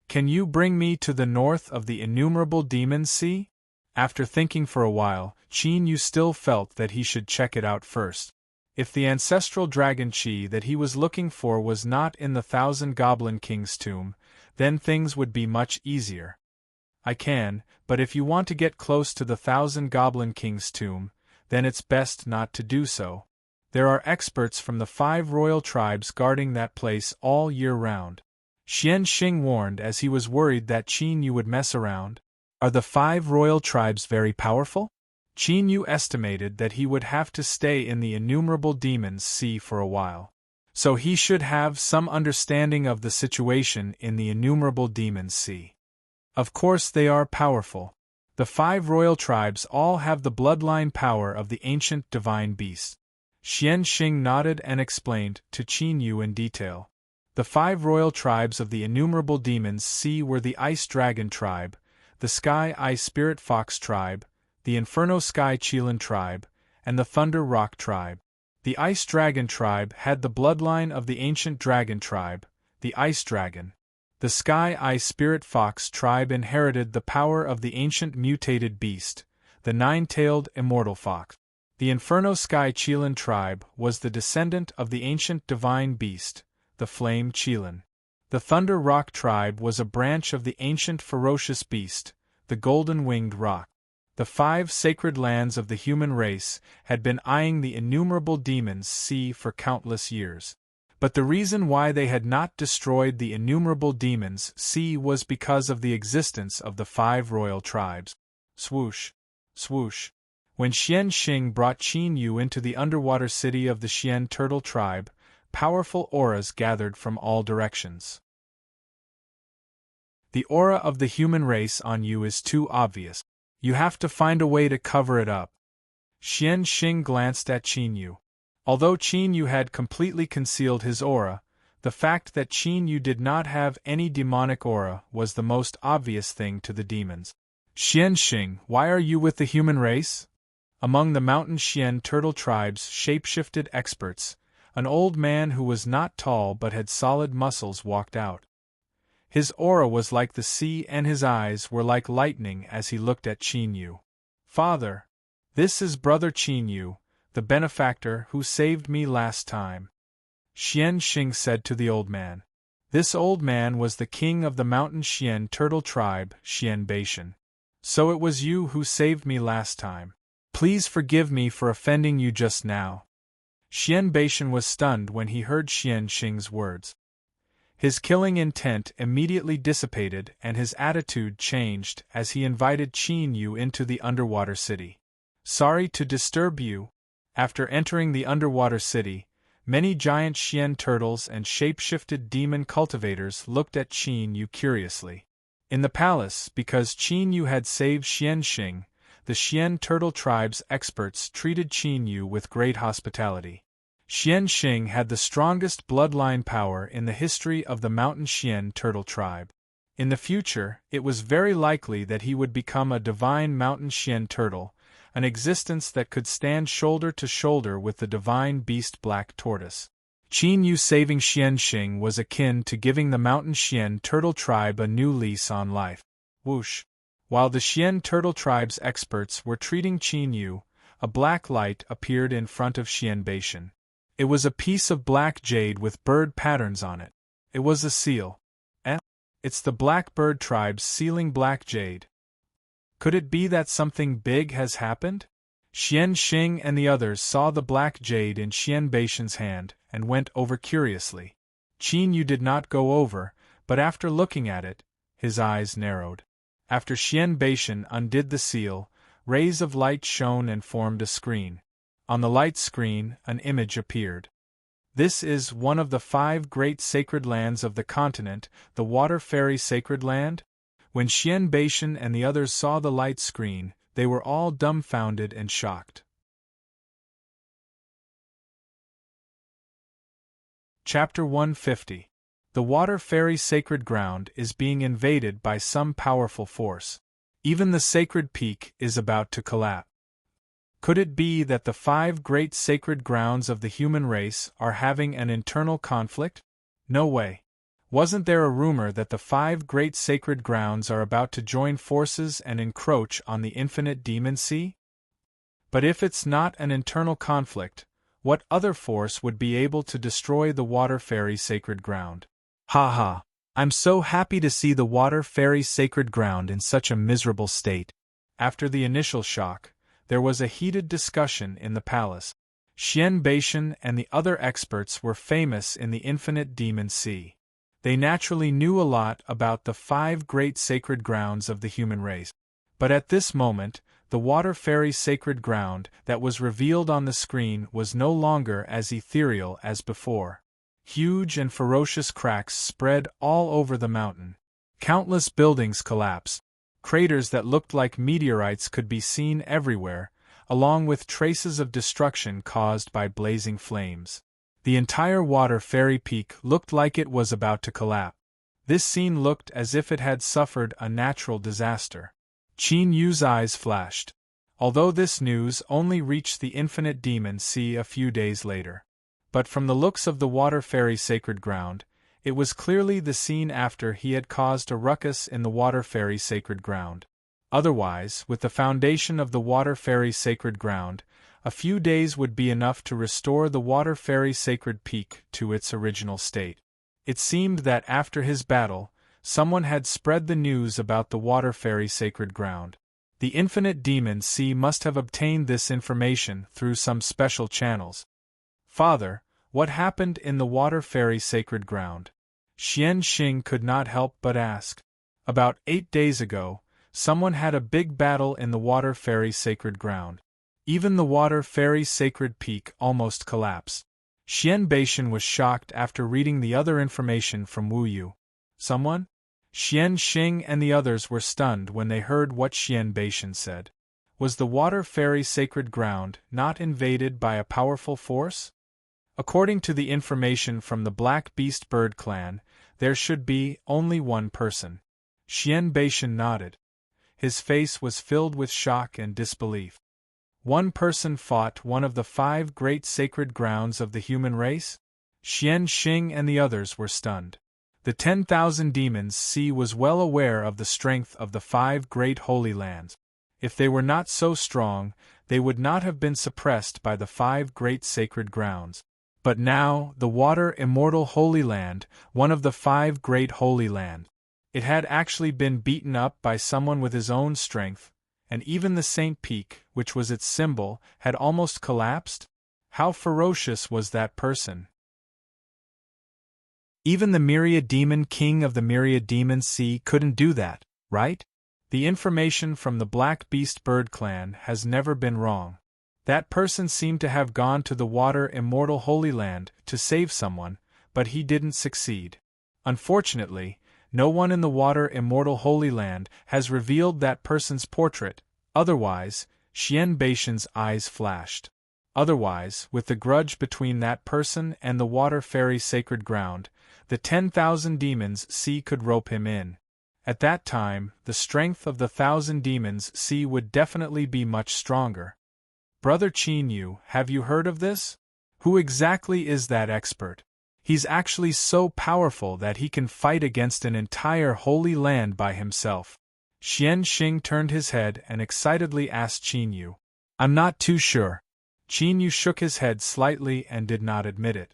Can you bring me to the north of the innumerable demons' sea? After thinking for a while, Qin Yu still felt that he should check it out first. If the ancestral dragon qi that he was looking for was not in the Thousand Goblin King's tomb, then things would be much easier. I can, but if you want to get close to the Thousand Goblin King's tomb, then it's best not to do so. There are experts from the 5 royal tribes guarding that place all year round. Xian Xing warned as he was worried that Qin Yu would mess around. Are the 5 royal tribes very powerful? Qin Yu estimated that he would have to stay in the innumerable demons' sea for a while. So he should have some understanding of the situation in the innumerable demons' sea. Of course they are powerful. The 5 royal tribes all have the bloodline power of the ancient divine beast. Xian Xing nodded and explained to Qin Yu in detail. The 5 royal tribes of the innumerable demons' sea were the Ice Dragon tribe, the Sky Ice Spirit Fox tribe, the Inferno Sky Qilin tribe, and the Thunder Rock tribe. The Ice Dragon tribe had the bloodline of the ancient dragon tribe, the Ice Dragon. The Sky Ice Spirit Fox tribe inherited the power of the ancient mutated beast, the 9-tailed immortal fox. The Inferno Sky Qilin tribe was the descendant of the ancient divine beast, the Flame Qilin. The Thunder Rock tribe was a branch of the ancient ferocious beast, the Golden-Winged Rock. The 5 sacred lands of the human race had been eyeing the innumerable demons' sea for countless years. But the reason why they had not destroyed the innumerable demons' sea was because of the existence of the 5 royal tribes. Swoosh! Swoosh! When Xian Xing brought Qin Yu into the underwater city of the Xian Turtle tribe, powerful auras gathered from all directions. The aura of the human race on you is too obvious. You have to find a way to cover it up. Xian Xing glanced at Qin Yu. Although Qin Yu had completely concealed his aura, the fact that Qin Yu did not have any demonic aura was the most obvious thing to the demons. Xian Xing, why are you with the human race? Among the mountain Xian Turtle tribe's shapeshifted experts, an old man who was not tall but had solid muscles walked out. His aura was like the sea and his eyes were like lightning as he looked at Qin Yu. Father, this is Brother Qin Yu, the benefactor who saved me last time. Xian Xing said to the old man. This old man was the king of the mountain Xian Turtle tribe, Xian Beishan. So it was you who saved me last time. Please forgive me for offending you just now. Xian Beishan was stunned when he heard Xian Xing's words. His killing intent immediately dissipated and his attitude changed as he invited Qin Yu into the underwater city. Sorry to disturb you. After entering the underwater city, many giant Xian turtles and shape-shifted demon cultivators looked at Qin Yu curiously. In the palace, because Qin Yu had saved Xian Xing, the Xian Turtle Tribe's experts treated Qin Yu with great hospitality. Xian Xing had the strongest bloodline power in the history of the Mountain Xian Turtle Tribe. In the future, it was very likely that he would become a divine Mountain Xian Turtle, an existence that could stand shoulder to shoulder with the divine beast Black Tortoise. Qin Yu saving Xian Xing was akin to giving the Mountain Xian Turtle Tribe a new lease on life. Whoosh! While the Xian Turtle Tribe's experts were treating Qin Yu, a black light appeared in front of Xian Beishan. It was a piece of black jade with bird patterns on it. It was a seal. It's the Blackbird Tribe's sealing black jade. Could it be that something big has happened? Xian Xing and the others saw the black jade in Xian Beishan's hand and went over curiously. Qin Yu did not go over, but after looking at it, his eyes narrowed. After Xian Beishan undid the seal, rays of light shone and formed a screen. On the light screen, an image appeared. This is one of the 5 great sacred lands of the continent, the Water Fairy Sacred Land. When Xian Beishan and the others saw the light screen, they were all dumbfounded and shocked. Chapter 150. The Water Fairy Sacred Ground is being invaded by some powerful force. Even the sacred peak is about to collapse. Could it be that the 5 great sacred grounds of the human race are having an internal conflict? No way. Wasn't there a rumor that the 5 great sacred grounds are about to join forces and encroach on the infinite demon sea? But if it's not an internal conflict, what other force would be able to destroy the Water Fairy Sacred Ground? Ha ha! I'm so happy to see the Water Fairy Sacred Ground in such a miserable state. After the initial shock, there was a heated discussion in the palace. Xian Beishan and the other experts were famous in the infinite demon sea. They naturally knew a lot about the 5 great sacred grounds of the human race. But at this moment, the Water Fairy Sacred Ground that was revealed on the screen was no longer as ethereal as before. Huge and ferocious cracks spread all over the mountain. Countless buildings collapsed. Craters that looked like meteorites could be seen everywhere, along with traces of destruction caused by blazing flames. The entire Water Fairy Peak looked like it was about to collapse. This scene looked as if it had suffered a natural disaster. Qin Yu's eyes flashed. Although this news only reached the infinite demon sea a few days later. But from the looks of the Water Fairy Sacred Ground, it was clearly the scene after he had caused a ruckus in the Water Fairy Sacred Ground. Otherwise, with the foundation of the Water Fairy Sacred Ground, a few days would be enough to restore the Water Fairy Sacred Peak to its original state. It seemed that after his battle, someone had spread the news about the Water Fairy Sacred Ground. The infinite demon sea must have obtained this information through some special channels. Father, what happened in the Water Fairy Sacred Ground? Xian Xing could not help but ask. About 8 days ago, someone had a big battle in the Water Fairy Sacred Ground. Even the Water Fairy Sacred Peak almost collapsed. Xian Beishan was shocked after reading the other information from Wu Yu. Someone? Xian Xing and the others were stunned when they heard what Xian Beishan said. Was the Water Fairy Sacred Ground not invaded by a powerful force? According to the information from the Black Beast Bird clan, there should be only one person. Xian Beishan nodded. His face was filled with shock and disbelief. One person fought one of the 5 great sacred grounds of the human race? Xian Xing and the others were stunned. The 10,000 Demons Sea was well aware of the strength of the 5 great holy lands. If they were not so strong, they would not have been suppressed by the 5 great sacred grounds. But now, the Water Immortal Holy Land, one of the 5 great holy lands. It had actually been beaten up by someone with his own strength, and even the Saint Peak, which was its symbol, had almost collapsed? How ferocious was that person? Even the Myriad Demon King of the Myriad Demon Sea couldn't do that, right? The information from the Black Beast Bird clan has never been wrong. That person seemed to have gone to the Water Immortal Holy Land to save someone, but he didn't succeed. Unfortunately, no one in the Water Immortal Holy Land has revealed that person's portrait, Otherwise, Xian Baishan's eyes flashed. Otherwise, with the grudge between that person and the water fairy sacred ground, the 10,000 demons sea could rope him in. At that time, the strength of the 1,000 demons sea would definitely be much stronger. Brother Qin Yu, have you heard of this? Who exactly is that expert? He's actually so powerful that he can fight against an entire holy land by himself. Xian Xing turned his head and excitedly asked Qin Yu. I'm not too sure. Qin Yu shook his head slightly and did not admit it.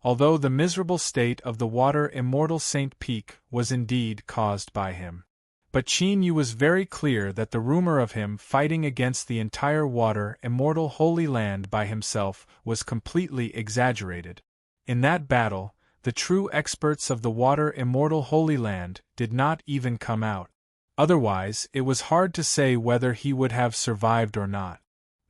Although the miserable state of the water immortal Saint Peak was indeed caused by him. But Qin Yu was very clear that the rumor of him fighting against the entire water immortal holy land by himself was completely exaggerated. In that battle, the true experts of the water immortal holy land did not even come out. Otherwise, it was hard to say whether he would have survived or not.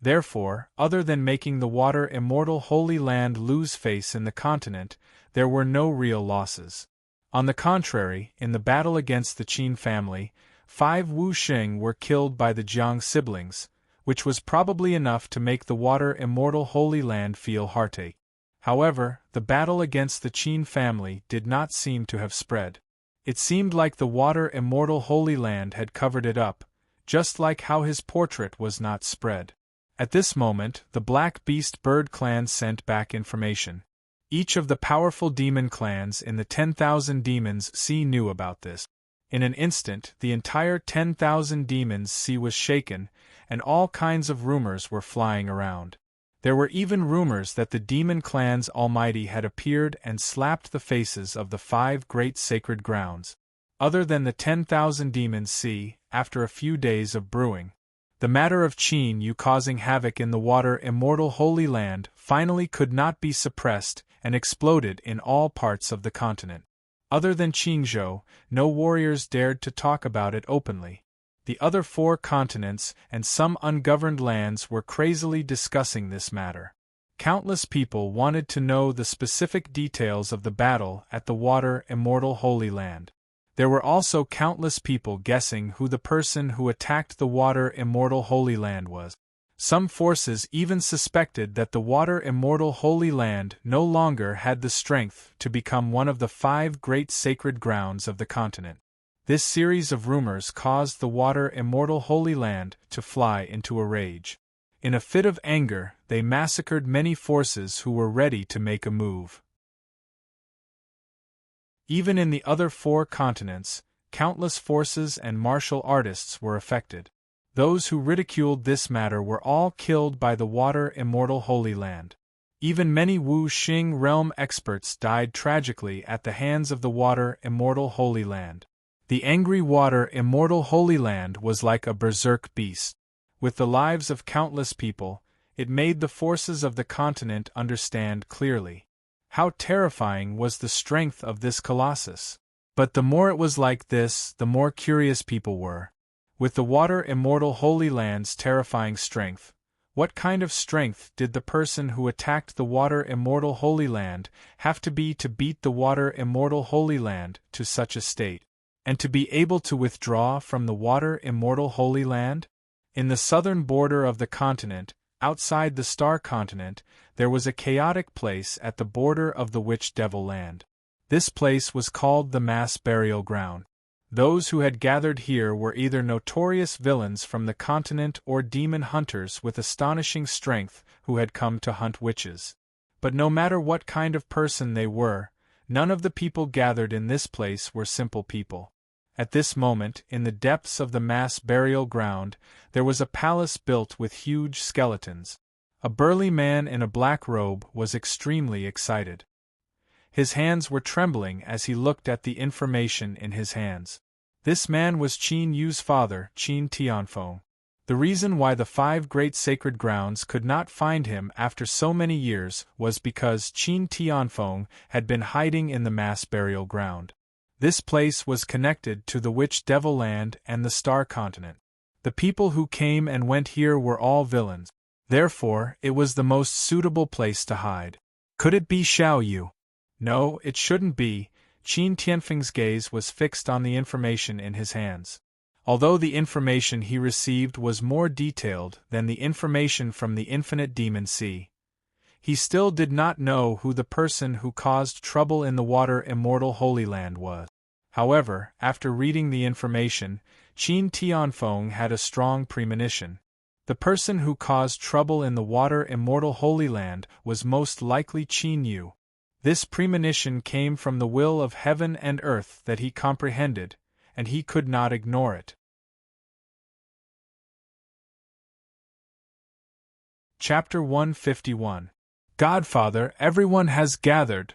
Therefore, other than making the water immortal holy land lose face in the continent, there were no real losses. On the contrary, in the battle against the Qin family, 5 Wu Xing were killed by the Jiang siblings, which was probably enough to make the water immortal holy land feel heartache. However, the battle against the Qin family did not seem to have spread. It seemed like the water immortal holy land had covered it up, just like how his portrait was not spread. At this moment, the Black Beast Bird clan sent back information. Each of the powerful demon clans in the 10,000 demons sea knew about this. In an instant, the entire 10,000 demons sea was shaken, and all kinds of rumors were flying around. There were even rumors that the demon clan's almighty had appeared and slapped the faces of the 5 great sacred grounds. Other than the 10,000 demons sea, after a few days of brewing, the matter of Qin Yu causing havoc in the water immortal holy land finally could not be suppressed and exploded in all parts of the continent. Other than Qingzhou, no warriors dared to talk about it openly. The other 4 continents and some ungoverned lands were crazily discussing this matter. Countless people wanted to know the specific details of the battle at the water immortal holy land. There were also countless people guessing who the person who attacked the water immortal holy land was. Some forces even suspected that the water immortal holy land no longer had the strength to become one of the 5 great sacred grounds of the continent. This series of rumors caused the water immortal holy land to fly into a rage. In a fit of anger, they massacred many forces who were ready to make a move. Even in the other 4 continents, countless forces and martial artists were affected. Those who ridiculed this matter were all killed by the water immortal holy land. Even many Wu Xing realm experts died tragically at the hands of the water immortal holy land. The angry water immortal holy land was like a berserk beast. With the lives of countless people, it made the forces of the continent understand clearly how terrifying was the strength of this colossus. But the more it was like this, the more curious people were. With the water immortal holy land's terrifying strength, what kind of strength did the person who attacked the water immortal holy land have to beat the water immortal holy land to such a state, and to be able to withdraw from the water immortal holy land? In the southern border of the continent, outside the Star Continent, there was a chaotic place at the border of the Witch Devil Land. This place was called the Mass Burial Ground. Those who had gathered here were either notorious villains from the continent or demon hunters with astonishing strength who had come to hunt witches. But no matter what kind of person they were, none of the people gathered in this place were simple people. At this moment, in the depths of the mass burial ground, there was a palace built with huge skeletons. A burly man in a black robe was extremely excited. His hands were trembling as he looked at the information in his hands. This man was Qin Yu's father, Qin Tianfeng. The reason why the 5 great sacred grounds could not find him after so many years was because Qin Tianfeng had been hiding in the mass burial ground. This place was connected to the Witch Devil Land and the Star Continent. The people who came and went here were all villains. Therefore, it was the most suitable place to hide. Could it be Xiao Yu? No, it shouldn't be. Qin Tianfeng's gaze was fixed on the information in his hands. Although the information he received was more detailed than the information from the infinite demon sea, he still did not know who the person who caused trouble in the water immortal Holy Land was. However, after reading the information, Qin Tianfeng had a strong premonition. The person who caused trouble in the water immortal Holy Land was most likely Qin Yu. This premonition came from the will of heaven and earth that he comprehended, and he could not ignore it. Chapter 151. Godfather, everyone has gathered.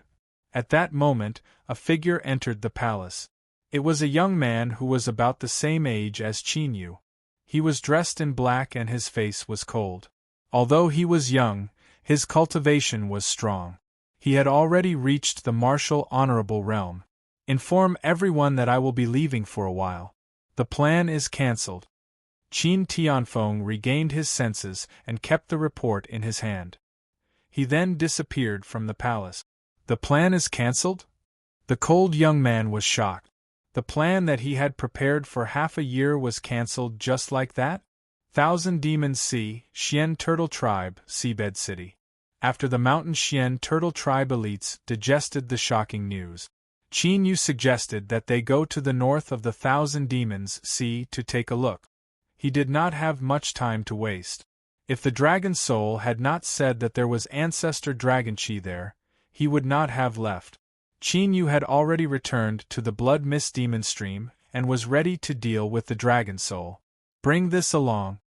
At that moment, a figure entered the palace. It was a young man who was about the same age as Qin Yu. He was dressed in black and his face was cold. Although he was young, his cultivation was strong. He had already reached the martial honorable realm. Inform everyone that I will be leaving for a while. The plan is cancelled. Qin Tianfeng regained his senses and kept the report in his hand. He then disappeared from the palace. The plan is cancelled? The cold young man was shocked. The plan that he had prepared for half a year was cancelled just like that? Thousand Demons Sea, Xian Turtle Tribe, Seabed City. After the Mountain Xian Turtle Tribe elites digested the shocking news, Qin Yu suggested that they go to the north of the Thousand Demons Sea to take a look. He did not have much time to waste. If the dragon soul had not said that there was ancestor dragon chi there, he would not have left. Qin Yu had already returned to the blood mist demon stream and was ready to deal with the dragon soul. Bring this along.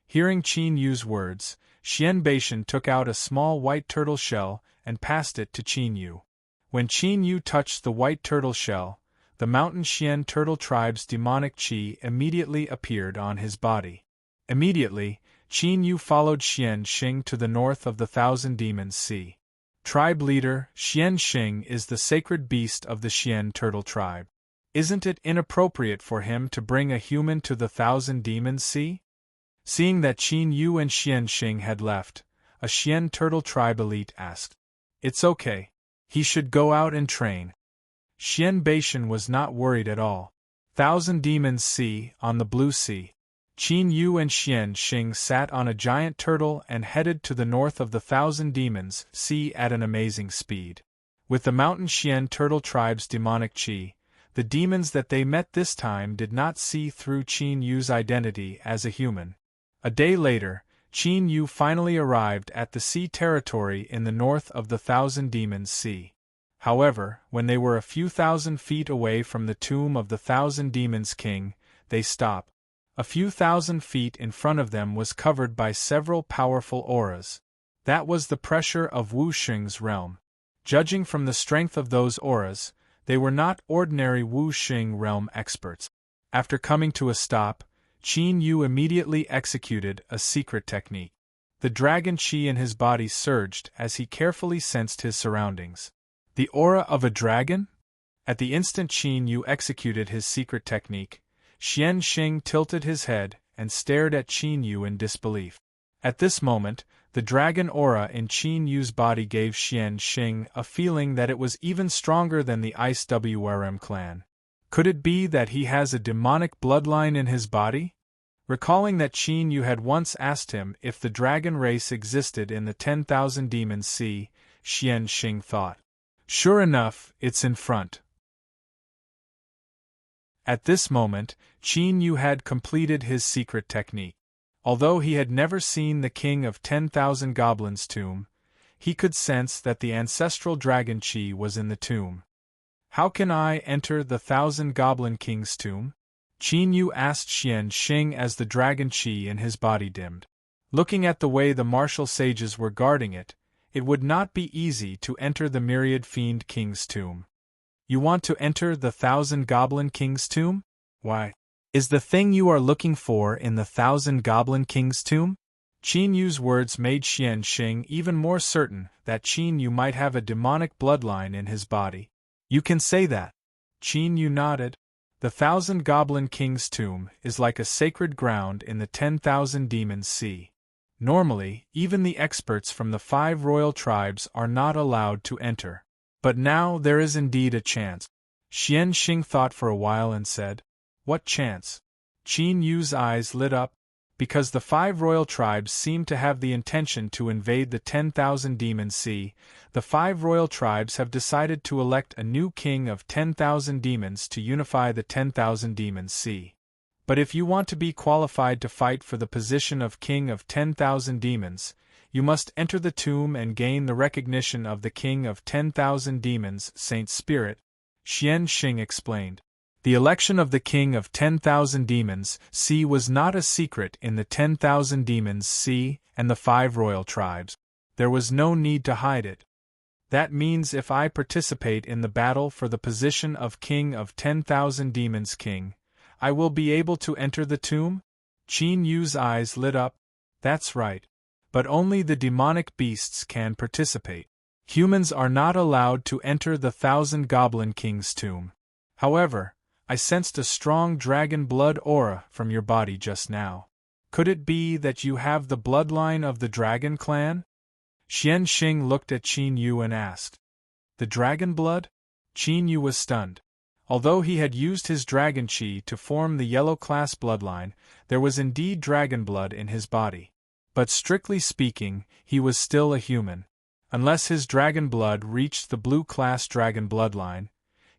Hearing Qin Yu's words, Xian Beishan took out a small white turtle shell and passed it to Qin Yu. When Qin Yu touched the white turtle shell, the Mountain Xian Turtle Tribe's demonic chi immediately appeared on his body. Immediately, Qin Yu followed Xian Xing to the north of the Thousand Demons Sea. Tribe leader, Xian Xing is the sacred beast of the Xian Turtle Tribe. Isn't it inappropriate for him to bring a human to the Thousand Demons Sea? Seeing that Qin Yu and Xian Xing had left, a Xian Turtle Tribe elite asked. It's okay. He should go out and train. Xian Beishan was not worried at all. Thousand Demons Sea, on the Blue Sea. Qin Yu and Xian Xing sat on a giant turtle and headed to the north of the Thousand Demons Sea at an amazing speed. With the Mountain Xian Turtle Tribe's demonic chi, the demons that they met this time did not see through Qin Yu's identity as a human. A day later, Qin Yu finally arrived at the sea territory in the north of the Thousand Demons Sea. However, when they were a few thousand feet away from the tomb of the Thousand Demons King, they stopped. A few thousand feet in front of them was covered by several powerful auras. That was the pressure of Wu Xing's realm. Judging from the strength of those auras, they were not ordinary Wu Xing realm experts. After coming to a stop, Qin Yu immediately executed a secret technique. The dragon chi in his body surged as he carefully sensed his surroundings. The aura of a dragon? At the instant Qin Yu executed his secret technique, Xian Xing tilted his head and stared at Qin Yu in disbelief. At this moment, the dragon aura in Qin Yu's body gave Xian Xing a feeling that it was even stronger than the Ice WRM clan. Could it be that he has a demonic bloodline in his body? Recalling that Qin Yu had once asked him if the dragon race existed in the 10,000 Demons Sea, Xian Xing thought. Sure enough, it's in front. At this moment, Qin Yu had completed his secret technique. Although he had never seen the King of 10,000 Goblins' tomb, he could sense that the ancestral dragon chi was in the tomb. How can I enter the 1,000 Goblin King's tomb? Qin Yu asked Xian Xing as the dragon chi in his body dimmed. Looking at the way the martial sages were guarding it, it would not be easy to enter the myriad fiend king's tomb. You want to enter the 1,000 Goblin King's tomb? Why? Is the thing you are looking for in the 1,000 Goblin King's tomb? Qin Yu's words made Xian Xing even more certain that Qin Yu might have a demonic bloodline in his body. You can say that. Qin Yu nodded. The 1,000 Goblin King's tomb is like a sacred ground in the 10,000 Demons Sea. Normally, even the experts from the 5 royal tribes are not allowed to enter. But now there is indeed a chance. Xian Xing thought for a while and said, What chance? Qin Yu's eyes lit up. Because the 5 royal tribes seem to have the intention to invade the 10,000 Demon Sea, the 5 royal tribes have decided to elect a new king of 10,000 demons to unify the 10,000 Demon Sea. But if you want to be qualified to fight for the position of king of 10,000 demons, you must enter the tomb and gain the recognition of the king of 10,000 demons, Saint Spirit, Xian Xing explained. The election of the king of 10,000 demons Sea was not a secret in the 10,000 demons Sea and the 5 royal tribes. There was no need to hide it. That means if I participate in the battle for the position of king of 10,000 demons king, I will be able to enter the tomb? Qin Yu's eyes lit up. That's right. But only the demonic beasts can participate. Humans are not allowed to enter the 1,000 Goblin King's tomb. However, I sensed a strong dragon blood aura from your body just now. Could it be that you have the bloodline of the Dragon Clan? Xian Xing looked at Qin Yu and asked. The dragon blood? Qin Yu was stunned. Although he had used his dragon chi to form the yellow class bloodline, there was indeed dragon blood in his body. But strictly speaking, he was still a human. Unless his dragon blood reached the blue class dragon bloodline,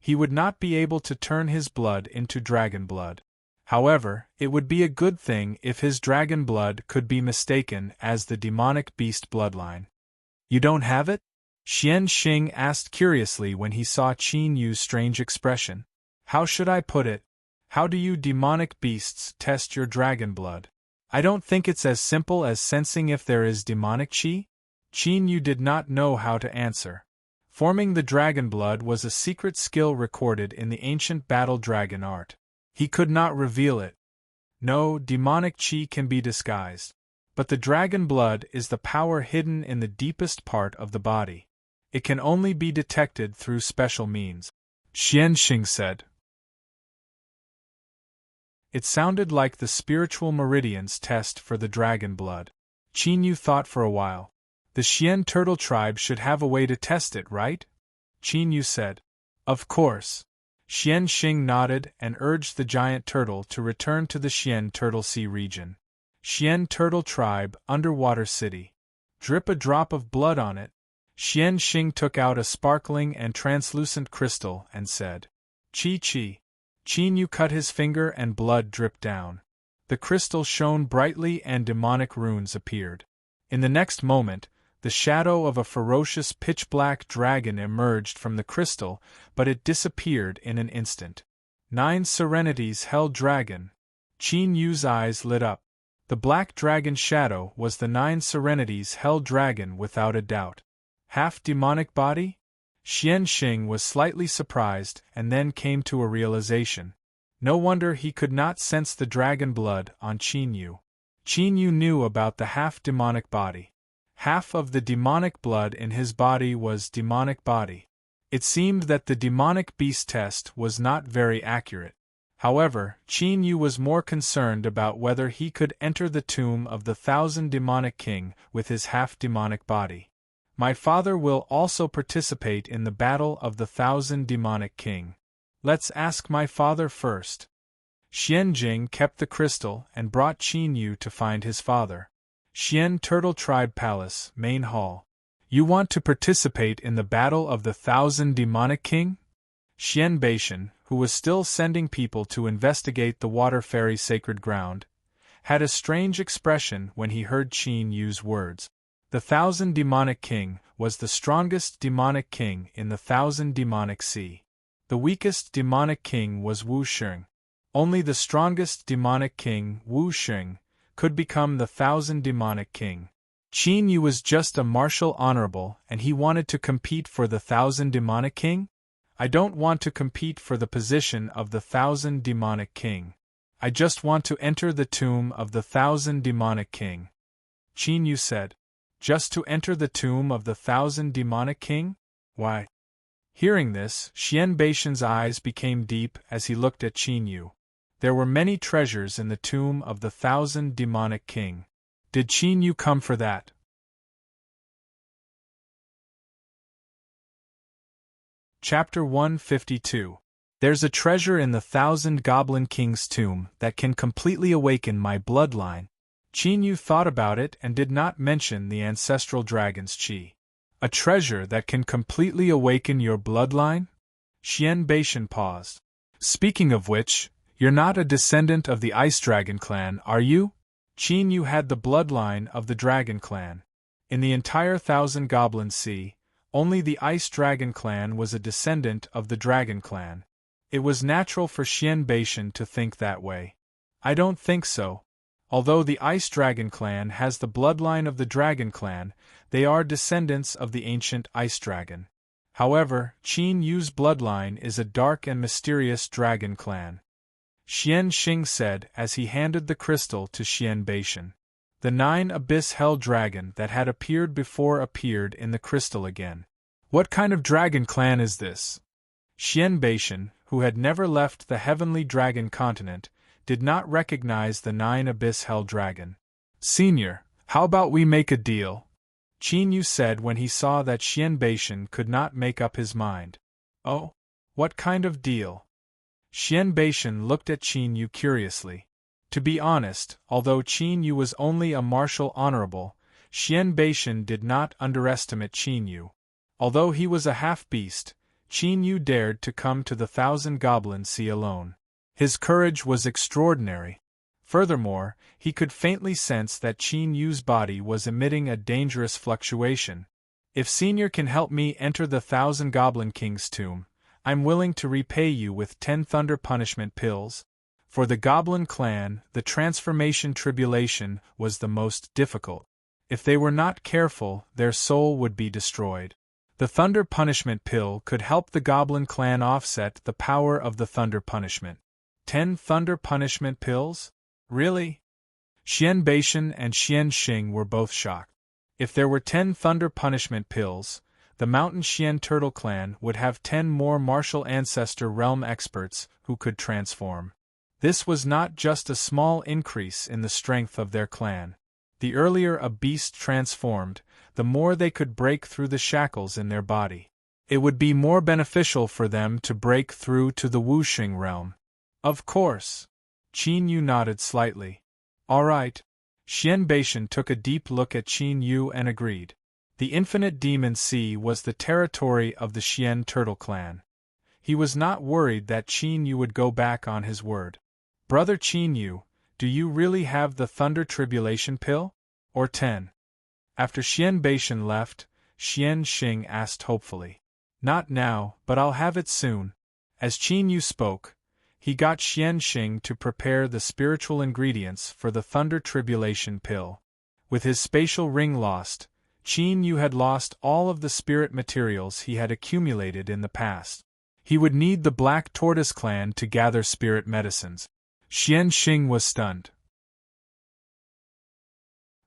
he would not be able to turn his blood into dragon blood. However, it would be a good thing if his dragon blood could be mistaken as the demonic beast bloodline. You don't have it? Xian Xing asked curiously when he saw Qin Yu's strange expression. How should I put it? How do you demonic beasts test your dragon blood? I don't think it's as simple as sensing if there is demonic chi. Qin Yu did not know how to answer. Forming the dragon blood was a secret skill recorded in the ancient battle dragon art. He could not reveal it. No, demonic chi can be disguised. But the dragon blood is the power hidden in the deepest part of the body. It can only be detected through special means. Xian Xing said. It sounded like the spiritual meridians test for the dragon blood. Qin Yu thought for a while. The Xian turtle tribe should have a way to test it, right? Qin Yu said. Of course. Xian Xing nodded and urged the giant turtle to return to the Xian Turtle Sea region. Xian Turtle Tribe, Underwater City. Drip a drop of blood on it. Xian Xing took out a sparkling and translucent crystal and said, Chi Chi. Qin Yu cut his finger and blood dripped down. The crystal shone brightly and demonic runes appeared. In the next moment, the shadow of a ferocious pitch-black dragon emerged from the crystal, but it disappeared in an instant. 9 serenities held dragon. Qin Yu's eyes lit up. The black dragon shadow was the 9 serenities held dragon without a doubt. Half demonic body? Xian Xing was slightly surprised and then came to a realization. No wonder he could not sense the dragon blood on Qin Yu. Qin Yu knew about the half-demonic body. Half of the demonic blood in his body was demonic body. It seemed that the demonic beast test was not very accurate. However, Qin Yu was more concerned about whether he could enter the tomb of the 1,000 demonic king with his half-demonic body. My father will also participate in the battle of the 1,000 demonic king. Let's ask my father first. Xian Jing kept the crystal and brought Qin Yu to find his father. Xian Turtle Tribe Palace, Main Hall. You want to participate in the battle of the 1,000 demonic king? Xian Beishan, who was still sending people to investigate the water fairy sacred ground, had a strange expression when he heard Qin Yu's words. The 1,000 demonic king was the strongest demonic king in the 1,000 demonic sea. The weakest demonic king was Wu Sheng. Only the strongest demonic king, Wu Sheng, could become the 1,000 demonic king. Qin Yu was just a martial honorable and he wanted to compete for the 1,000 demonic king? I don't want to compete for the position of the 1,000 demonic king. I just want to enter the tomb of the 1,000 demonic king. Qin Yu said. Just to enter the tomb of the 1,000 demonic king? Why? Hearing this, Xian Beishan's eyes became deep as he looked at Qin Yu. There were many treasures in the tomb of the 1,000 demonic king. Did Qin Yu come for that? Chapter 152. There's a treasure in the 1,000 Goblin King's tomb that can completely awaken my bloodline. Qin Yu thought about it and did not mention the ancestral dragon's qi. A treasure that can completely awaken your bloodline? Xian Beishan paused. Speaking of which, you're not a descendant of the Ice Dragon clan, are you? Qin Yu had the bloodline of the Dragon clan. In the entire 1,000 Goblin Sea, only the Ice Dragon clan was a descendant of the Dragon clan. It was natural for Xian Beishan to think that way. I don't think so. Although the Ice Dragon clan has the bloodline of the Dragon clan, they are descendants of the ancient Ice Dragon. However, Qin Yu's bloodline is a dark and mysterious dragon clan. Xian Xing said as he handed the crystal to Xian Beishan. The 9 Abyss Hell Dragon that had appeared before appeared in the crystal again. What kind of dragon clan is this? Xian Beishan, who had never left the Heavenly Dragon continent, did not recognize the 9 Abyss Hell Dragon. Senior, how about we make a deal? Qin Yu said when he saw that Xian Beishan could not make up his mind. Oh? What kind of deal? Xian Beishan looked at Qin Yu curiously. To be honest, although Qin Yu was only a martial honorable, Xian Beishan did not underestimate Qin Yu. Although he was a half-beast, Qin Yu dared to come to the 1,000 Goblin Sea alone. His courage was extraordinary. Furthermore, he could faintly sense that Qin Yu's body was emitting a dangerous fluctuation. If Senior can help me enter the 1,000 Goblin King's tomb, I'm willing to repay you with 10 Thunder Punishment Pills. For the Goblin clan, the transformation tribulation was the most difficult. If they were not careful, their soul would be destroyed. The Thunder Punishment Pill could help the Goblin clan offset the power of the Thunder Punishment. 10 Thunder Punishment Pills? Really? Xian Beishan and Xian Xing were both shocked. If there were 10 Thunder Punishment Pills, the Mountain Xian Turtle clan would have 10 more martial ancestor realm experts who could transform. This was not just a small increase in the strength of their clan. The earlier a beast transformed, the more they could break through the shackles in their body. It would be more beneficial for them to break through to the Wuxing realm. Of course. Qin Yu nodded slightly. All right. Xian Beishan took a deep look at Qin Yu and agreed. The Infinite Demon Sea was the territory of the Xian Turtle clan. He was not worried that Qin Yu would go back on his word. Brother Qin Yu, do you really have the Thunder Tribulation Pill? Or 10? After Xian Beishan left, Xian Xing asked hopefully. Not now, but I'll have it soon. As Qin Yu spoke, he got Xian Xing to prepare the spiritual ingredients for the Thunder Tribulation Pill. With his spatial ring lost, Qin Yu had lost all of the spirit materials he had accumulated in the past. He would need the Black Tortoise clan to gather spirit medicines. Xian Xing was stunned.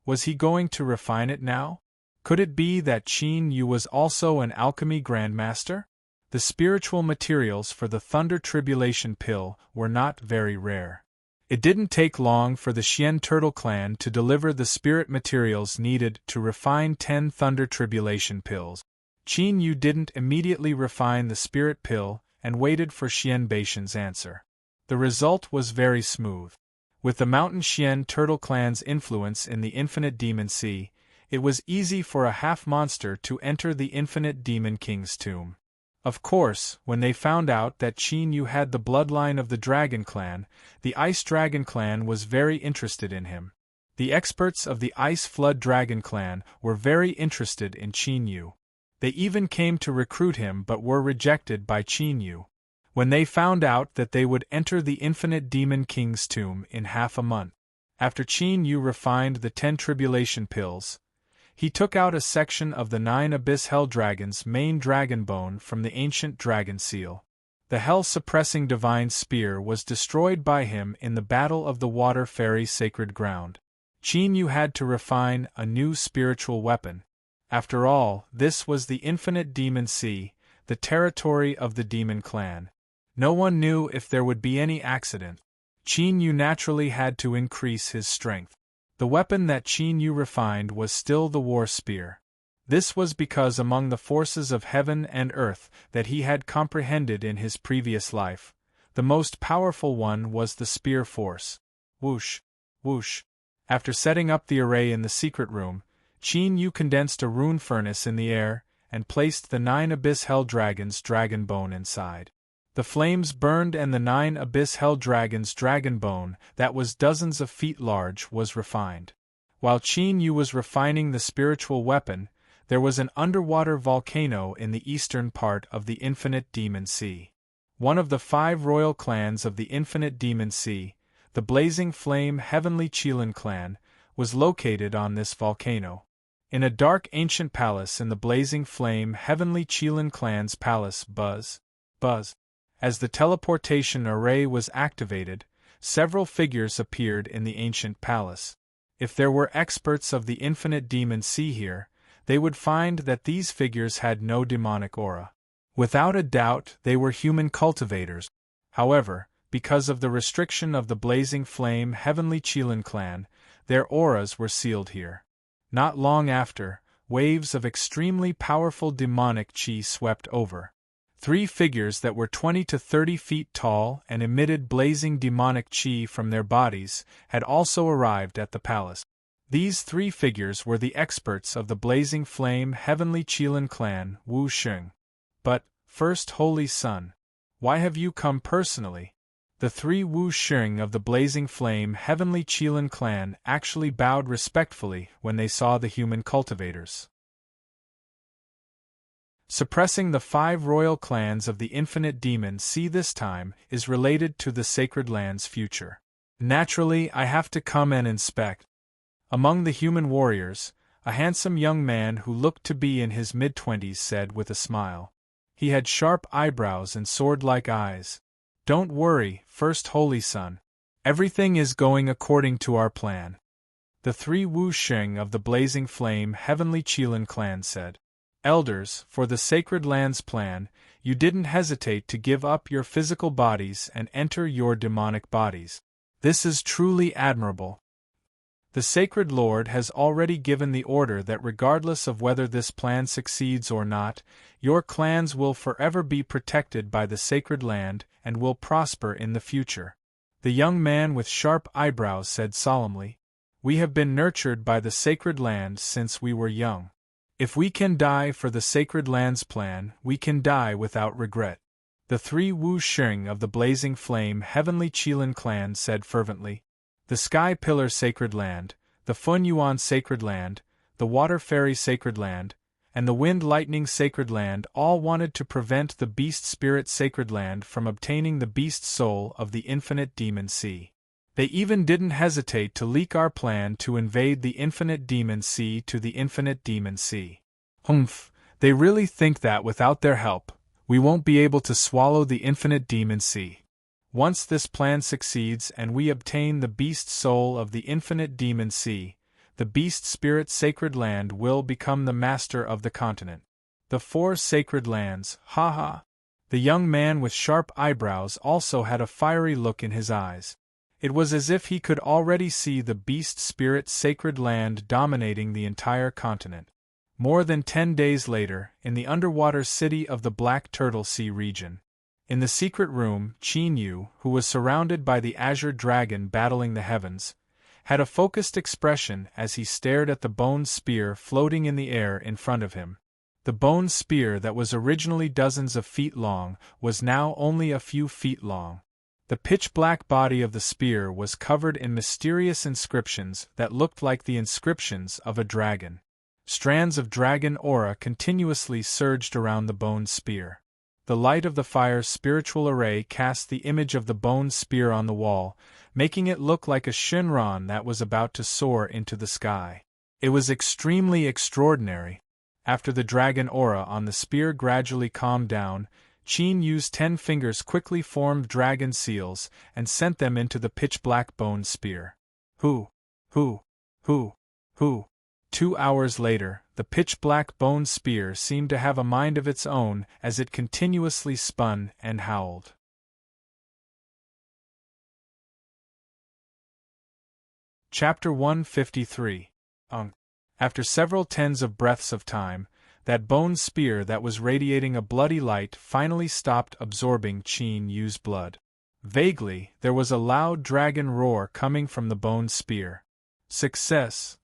Was he going to refine it now? Could it be that Qin Yu was also an alchemy grandmaster? The spiritual materials for the Thunder Tribulation Pill were not very rare. It didn't take long for the Xian Turtle clan to deliver the spirit materials needed to refine 10 Thunder Tribulation Pills. Qin Yu didn't immediately refine the spirit pill and waited for Xian Beishan's answer. The result was very smooth. With the Mountain Xian Turtle clan's influence in the Infinite Demon Sea, it was easy for a half-monster to enter the Infinite Demon King's tomb. Of course, when they found out that Qin Yu had the bloodline of the Dragon clan, the Ice Dragon clan was very interested in him. The experts of the Ice Flood Dragon clan were very interested in Qin Yu. They even came to recruit him but were rejected by Qin Yu. When they found out that they would enter the Infinite Demon King's tomb in half a month, after Qin Yu refined the 10 Tribulation Pills, he took out a section of the 9 Abyss Hell Dragon's main dragon bone from the ancient dragon seal. The hell-suppressing divine spear was destroyed by him in the Battle of the Water Fairy Sacred Ground. Qin Yu had to refine a new spiritual weapon. After all, this was the Infinite Demon Sea, the territory of the Demon Clan. No one knew if there would be any accident. Qin Yu naturally had to increase his strength. The weapon that Qin Yu refined was still the war spear. This was because among the forces of heaven and earth that he had comprehended in his previous life, the most powerful one was the spear force. Whoosh, whoosh. After setting up the array in the secret room, Qin Yu condensed a rune furnace in the air and placed the 9 Abyss Hell Dragon's dragon bone inside. The flames burned and the 9 Abyss Hell Dragon's dragon bone, that was dozens of feet large, was refined. While Qin Yu was refining the spiritual weapon, there was an underwater volcano in the eastern part of the Infinite Demon Sea. One of the 5 royal clans of the Infinite Demon Sea, the Blazing Flame Heavenly Qilin clan, was located on this volcano. In a dark ancient palace in the Blazing Flame Heavenly Qilin clan's palace, buzz. As the teleportation array was activated, several figures appeared in the ancient palace. If there were experts of the Infinite Demon Sea here, they would find that these figures had no demonic aura. Without a doubt, they were human cultivators. However, because of the restriction of the Blazing Flame Heavenly Qilin clan, their auras were sealed here. Not long after, waves of extremely powerful demonic qi swept over. 3 figures that were 20 to 30 feet tall and emitted blazing demonic qi from their bodies had also arrived at the palace. These 3 figures were the experts of the Blazing Flame Heavenly Qilin clan, Wu Sheng. But, First Holy Son, why have you come personally? The 3 Wu Sheng of the Blazing Flame Heavenly Qilin clan actually bowed respectfully when they saw the human cultivators. Suppressing the 5 royal clans of the Infinite Demon Sea this time is related to the Sacred Land's future. Naturally, I have to come and inspect. Among the human warriors, a handsome young man who looked to be in his mid-20s said with a smile. He had sharp eyebrows and sword-like eyes. Don't worry, First Holy Son. Everything is going according to our plan. The 3 Wu Sheng of the Blazing Flame Heavenly Qilin clan said. Elders, for the Sacred Land's plan, you didn't hesitate to give up your physical bodies and enter your demonic bodies. This is truly admirable. The Sacred Lord has already given the order that regardless of whether this plan succeeds or not, your clans will forever be protected by the Sacred Land and will prosper in the future. The young man with sharp eyebrows said solemnly, We have been nurtured by the Sacred Land since we were young. If we can die for the Sacred Land's plan, we can die without regret. The 3 Wu Sheng of the Blazing Flame Heavenly Qilin clan said fervently. The Sky Pillar Sacred Land, the Fun Yuan Sacred Land, the Water Fairy Sacred Land, and the Wind Lightning Sacred Land all wanted to prevent the Beast Spirit Sacred Land from obtaining the beast soul of the Infinite Demon Sea. They even didn't hesitate to leak our plan to invade the Infinite Demon Sea to the Infinite Demon Sea. Humph, they really think that without their help, we won't be able to swallow the Infinite Demon Sea. Once this plan succeeds and we obtain the beast soul of the Infinite Demon Sea, the Beast Spirit Sacred Land will become the master of the continent. The 4 Sacred Lands, ha. The young man with sharp eyebrows also had a fiery look in his eyes. It was as if he could already see the Beast Spirit Sacred Land dominating the entire continent. More than 10 days later, in the underwater city of the Black Turtle Sea region. In the secret room, Qin Yu, who was surrounded by the Azure Dragon battling the heavens, had a focused expression as he stared at the bone spear floating in the air in front of him. The bone spear that was originally dozens of feet long was now only a few feet long. The pitch-black body of the spear was covered in mysterious inscriptions that looked like the inscriptions of a dragon. Strands of dragon aura continuously surged around the bone spear. The light of the fire's spiritual array cast the image of the bone spear on the wall, making it look like a Shinran that was about to soar into the sky. It was extremely extraordinary. After the dragon aura on the spear gradually calmed down, Qin Yu's 10 fingers quickly formed dragon seals and sent them into the pitch-black bone spear. Hoo. 2 hours later, the pitch-black bone spear seemed to have a mind of its own as it continuously spun and howled. Chapter 153. After several tens of breaths of time, that bone spear that was radiating a bloody light finally stopped absorbing Qin Yu's blood. Vaguely, there was a loud dragon roar coming from the bone spear. Success!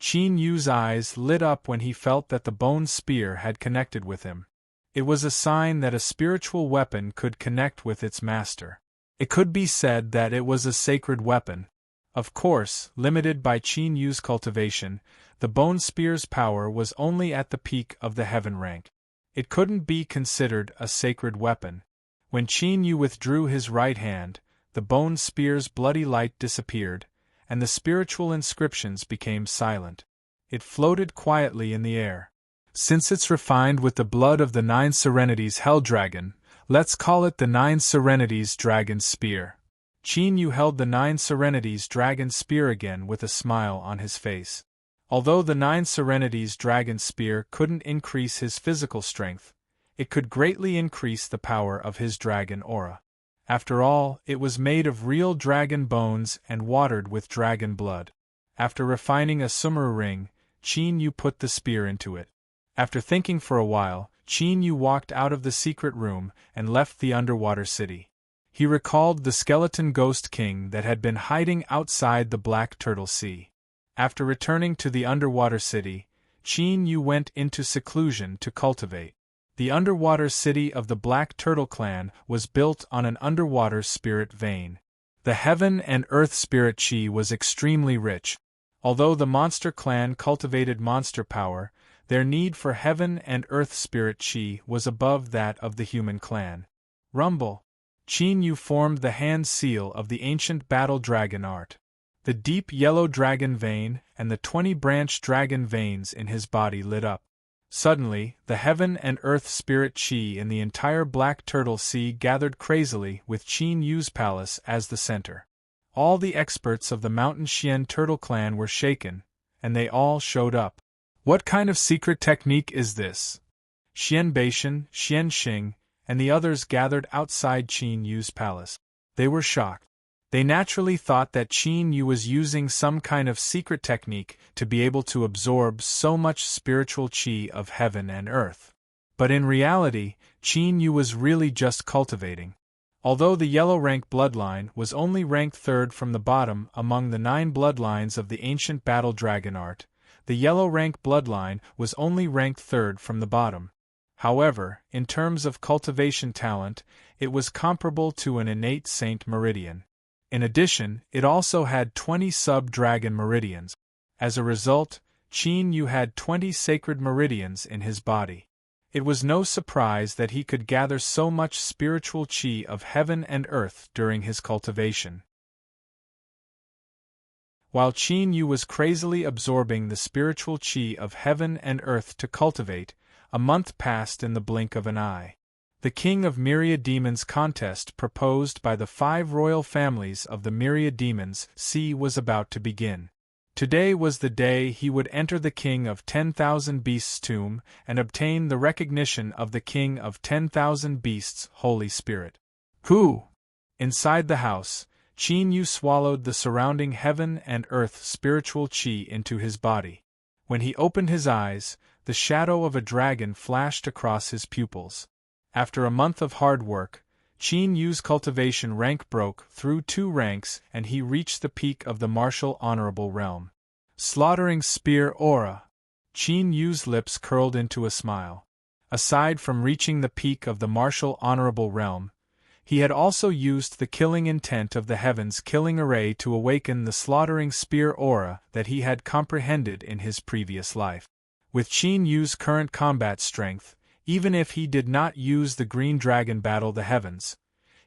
Qin Yu's eyes lit up when he felt that the bone spear had connected with him. It was a sign that a spiritual weapon could connect with its master. It could be said that it was a sacred weapon. Of course, limited by Qin Yu's cultivation, the bone spear's power was only at the peak of the heaven rank. It couldn't be considered a sacred weapon. When Qin Yu withdrew his right hand, the bone spear's bloody light disappeared, and the spiritual inscriptions became silent. It floated quietly in the air. Since it's refined with the blood of the 9 Serenities Hell Dragon, let's call it the 9 Serenities Dragon Spear. Qin Yu held the 9 Serenities Dragon Spear again with a smile on his face. Although the 9 Serenities Dragon Spear couldn't increase his physical strength, it could greatly increase the power of his dragon aura. After all, it was made of real dragon bones and watered with dragon blood. After refining a Sumeru ring, Qin Yu put the spear into it. After thinking for a while, Qin Yu walked out of the secret room and left the underwater city. He recalled the skeleton ghost king that had been hiding outside the Black Turtle Sea. After returning to the underwater city, Qin Yu went into seclusion to cultivate. The underwater city of the Black Turtle clan was built on an underwater spirit vein. The heaven and earth spirit chi was extremely rich. Although the monster clan cultivated monster power, their need for heaven and earth spirit chi was above that of the human clan. Rumble. Qin Yu formed the hand seal of the ancient battle dragon art. The deep yellow dragon vein and the 20-branch dragon veins in his body lit up. Suddenly, the heaven and earth spirit chi in the entire Black Turtle Sea gathered crazily with Qin Yu's palace as the center. All the experts of the Mountain Xian Turtle clan were shaken, and they all showed up. What kind of secret technique is this? Xian Beishan, Xian Xing, and the others gathered outside Qin Yu's palace. They were shocked. They naturally thought that Qin Yu was using some kind of secret technique to be able to absorb so much spiritual chi of heaven and earth. But in reality, Qin Yu was really just cultivating. Although the yellow rank bloodline was only ranked 3rd from the bottom among the 9 bloodlines of the ancient battle dragon art, the yellow rank bloodline was only ranked 3rd from the bottom. However, in terms of cultivation talent, it was comparable to an innate Saint Meridian. In addition, it also had 20 sub-dragon meridians. As a result, Qin Yu had 20 sacred meridians in his body. It was no surprise that he could gather so much spiritual chi of heaven and earth during his cultivation. While Qin Yu was crazily absorbing the spiritual chi of heaven and earth to cultivate, a month passed in the blink of an eye. The King of Myriad Demons contest proposed by the 5 royal families of the Myriad Demons Sea was about to begin. Today was the day he would enter the King of 10,000 Beasts' tomb and obtain the recognition of the King of 10,000 Beasts' Holy Spirit. Who? Inside the house, Qin Yu swallowed the surrounding heaven and earth spiritual chi into his body. When he opened his eyes, the shadow of a dragon flashed across his pupils. After a month of hard work, Qin Yu's cultivation rank broke through 2 ranks and he reached the peak of the martial honorable realm. Slaughtering spear aura. Qin Yu's lips curled into a smile. Aside from reaching the peak of the martial honorable realm, he had also used the killing intent of the heavens killing array to awaken the slaughtering spear aura that he had comprehended in his previous life. With Qin Yu's current combat strength, even if he did not use the green dragon battle the heavens,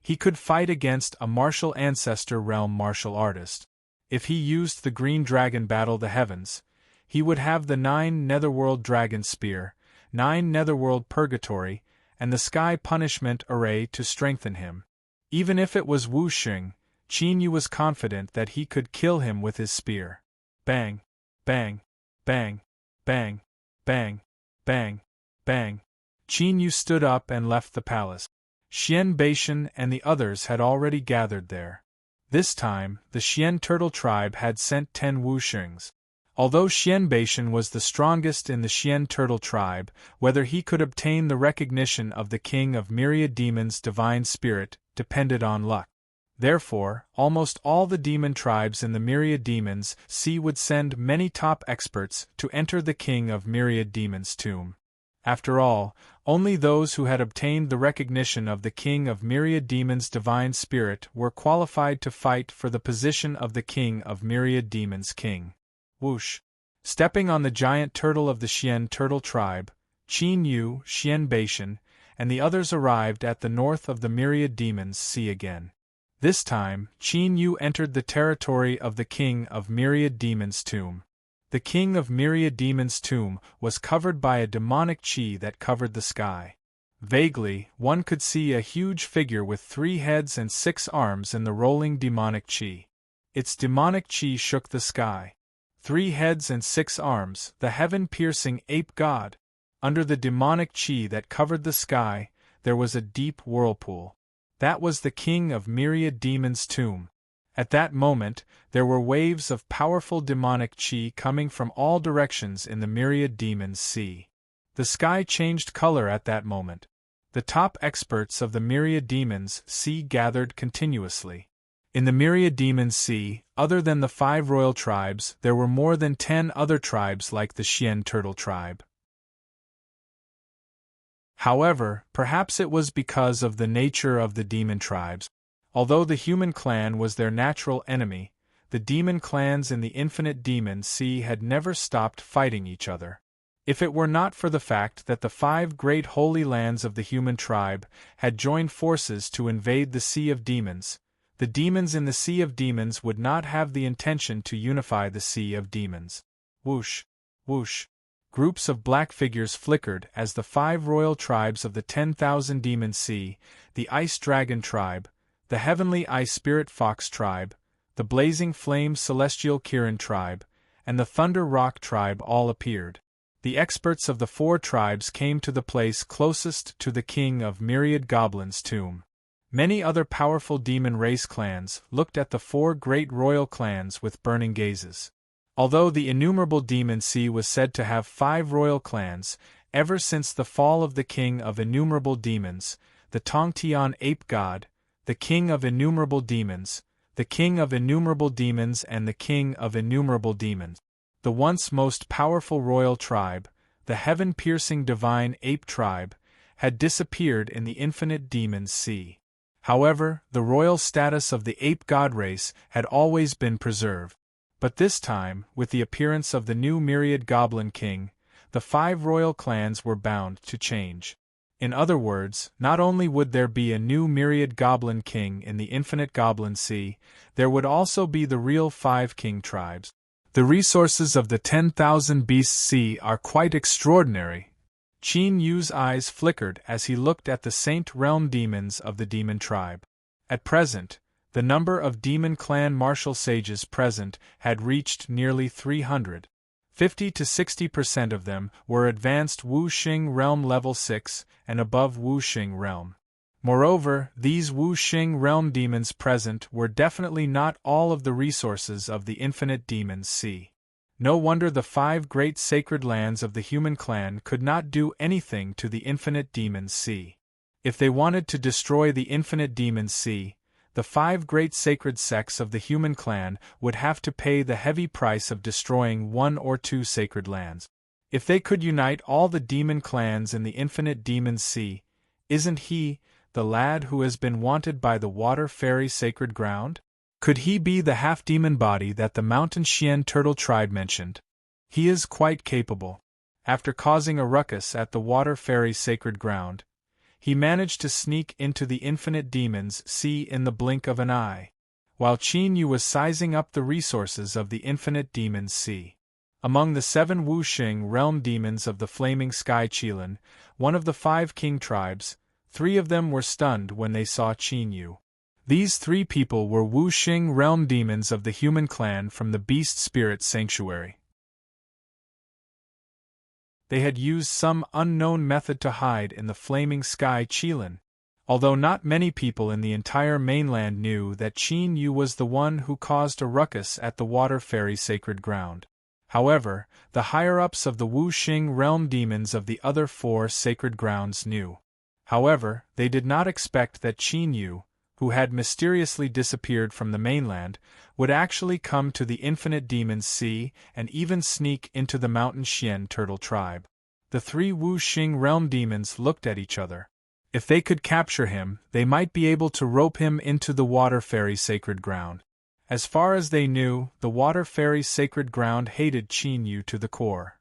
he could fight against a martial ancestor realm martial artist. If he used the green dragon battle the heavens, he would have the 9 netherworld dragon spear, 9 netherworld purgatory, and the sky punishment array to strengthen him. Even if it was Wu Xing, Qin Yu was confident that he could kill him with his spear. Bang, bang, bang, bang, bang, bang, bang. Qin Yu stood up and left the palace. Xian Beishan and the others had already gathered there. This time, the Xian Turtle tribe had sent 10 Wu Xings. Although Xianbeixian was the strongest in the Xian turtle tribe, whether he could obtain the recognition of the king of myriad demons' divine spirit depended on luck. Therefore, almost all the demon tribes in the myriad demons sea would send many top experts to enter the king of myriad demons' tomb. After all, only those who had obtained the recognition of the king of myriad demons' divine spirit were qualified to fight for the position of the king of myriad demons' king. Whoosh! Stepping on the giant turtle of the Xian turtle tribe, Qin Yu, Xianbeixian, and the others arrived at the north of the myriad demons sea again. This time, Qin Yu entered the territory of the king of myriad demons' tomb. The king of myriad demons' tomb was covered by a demonic qi that covered the sky. Vaguely, one could see a huge figure with 3 heads and 6 arms in the rolling demonic qi. Its demonic qi shook the sky. 3 heads and 6 arms, the heaven-piercing ape god. Under the demonic qi that covered the sky, there was a deep whirlpool. That was the king of myriad demons' tomb. At that moment, there were waves of powerful demonic qi coming from all directions in the myriad demons' sea. The sky changed color at that moment. The top experts of the myriad demons' sea gathered continuously. In the myriad demons' sea, other than the 5 royal tribes, there were more than 10 other tribes like the Xian turtle tribe. However, perhaps it was because of the nature of the demon tribes. Although the human clan was their natural enemy, the demon clans in the infinite demon sea had never stopped fighting each other. If it were not for the fact that the 5 great holy lands of the human tribe had joined forces to invade the Sea of Demons, the demons in the Sea of Demons would not have the intention to unify the Sea of Demons. Whoosh! Whoosh! Groups of black figures flickered as the 5 royal tribes of the 10,000 demon sea, the Ice Dragon tribe, the Heavenly Ice Spirit Fox tribe, the Blazing Flame Celestial Kirin tribe, and the Thunder Rock tribe all appeared. The experts of the 4 tribes came to the place closest to the king of myriad goblins' tomb. Many other powerful demon race clans looked at the 4 great royal clans with burning gazes. Although the innumerable demon sea was said to have 5 royal clans, ever since the fall of the king of innumerable demons, the Tongtian ape god, the king of innumerable demons, the king of innumerable demons and the king of innumerable demons, the once most powerful royal tribe, the heaven-piercing divine ape tribe, had disappeared in the infinite demon sea. However, the royal status of the ape god race had always been preserved. But this time, with the appearance of the new myriad goblin king, the 5 royal clans were bound to change. In other words, not only would there be a new myriad goblin king in the infinite goblin sea, there would also be the real 5 king tribes. The resources of the 10,000 beasts sea are quite extraordinary. Qin Yu's eyes flickered as he looked at the Saint Realm demons of the demon tribe. At present, the number of demon clan martial sages present had reached nearly 300. 50 to 60% of them were advanced Wuxing Realm level 6 and above Wuxing Realm. Moreover, these Wuxing Realm demons present were definitely not all of the resources of the infinite demons sea. No wonder the 5 great sacred lands of the human clan could not do anything to the infinite demons sea. If they wanted to destroy the infinite demons sea, the 5 great sacred sects of the human clan would have to pay the heavy price of destroying 1 or 2 sacred lands. If they could unite all the demon clans in the infinite demon sea, isn't he, the lad who has been wanted by the water fairy sacred ground? Could he be the half-demon body that the mountain Xian turtle tribe mentioned? He is quite capable. After causing a ruckus at the water fairy sacred ground, he managed to sneak into the infinite demons sea in the blink of an eye, while Qin Yu was sizing up the resources of the infinite demons sea. Among the 7 Wuxing realm demons of the flaming sky Qilin, one of the 5 king tribes, 3 of them were stunned when they saw Qin Yu. These 3 people were Wuxing realm demons of the human clan from the Beast Spirit Sanctuary. They had used some unknown method to hide in the flaming sky Qilin, although not many people in the entire mainland knew that Qin Yu was the one who caused a ruckus at the water fairy sacred ground. However, the higher-ups of the Wuxing realm demons of the other 4 sacred grounds knew. However, they did not expect that Qin Yu, who had mysteriously disappeared from the mainland, would actually come to the Infinite Demon's Sea and even sneak into the Mountain Xian turtle tribe. The 3 Wuxing realm demons looked at each other. If they could capture him, they might be able to rope him into the Water Fairy sacred ground. As far as they knew, the Water Fairy sacred ground hated Qin Yu to the core.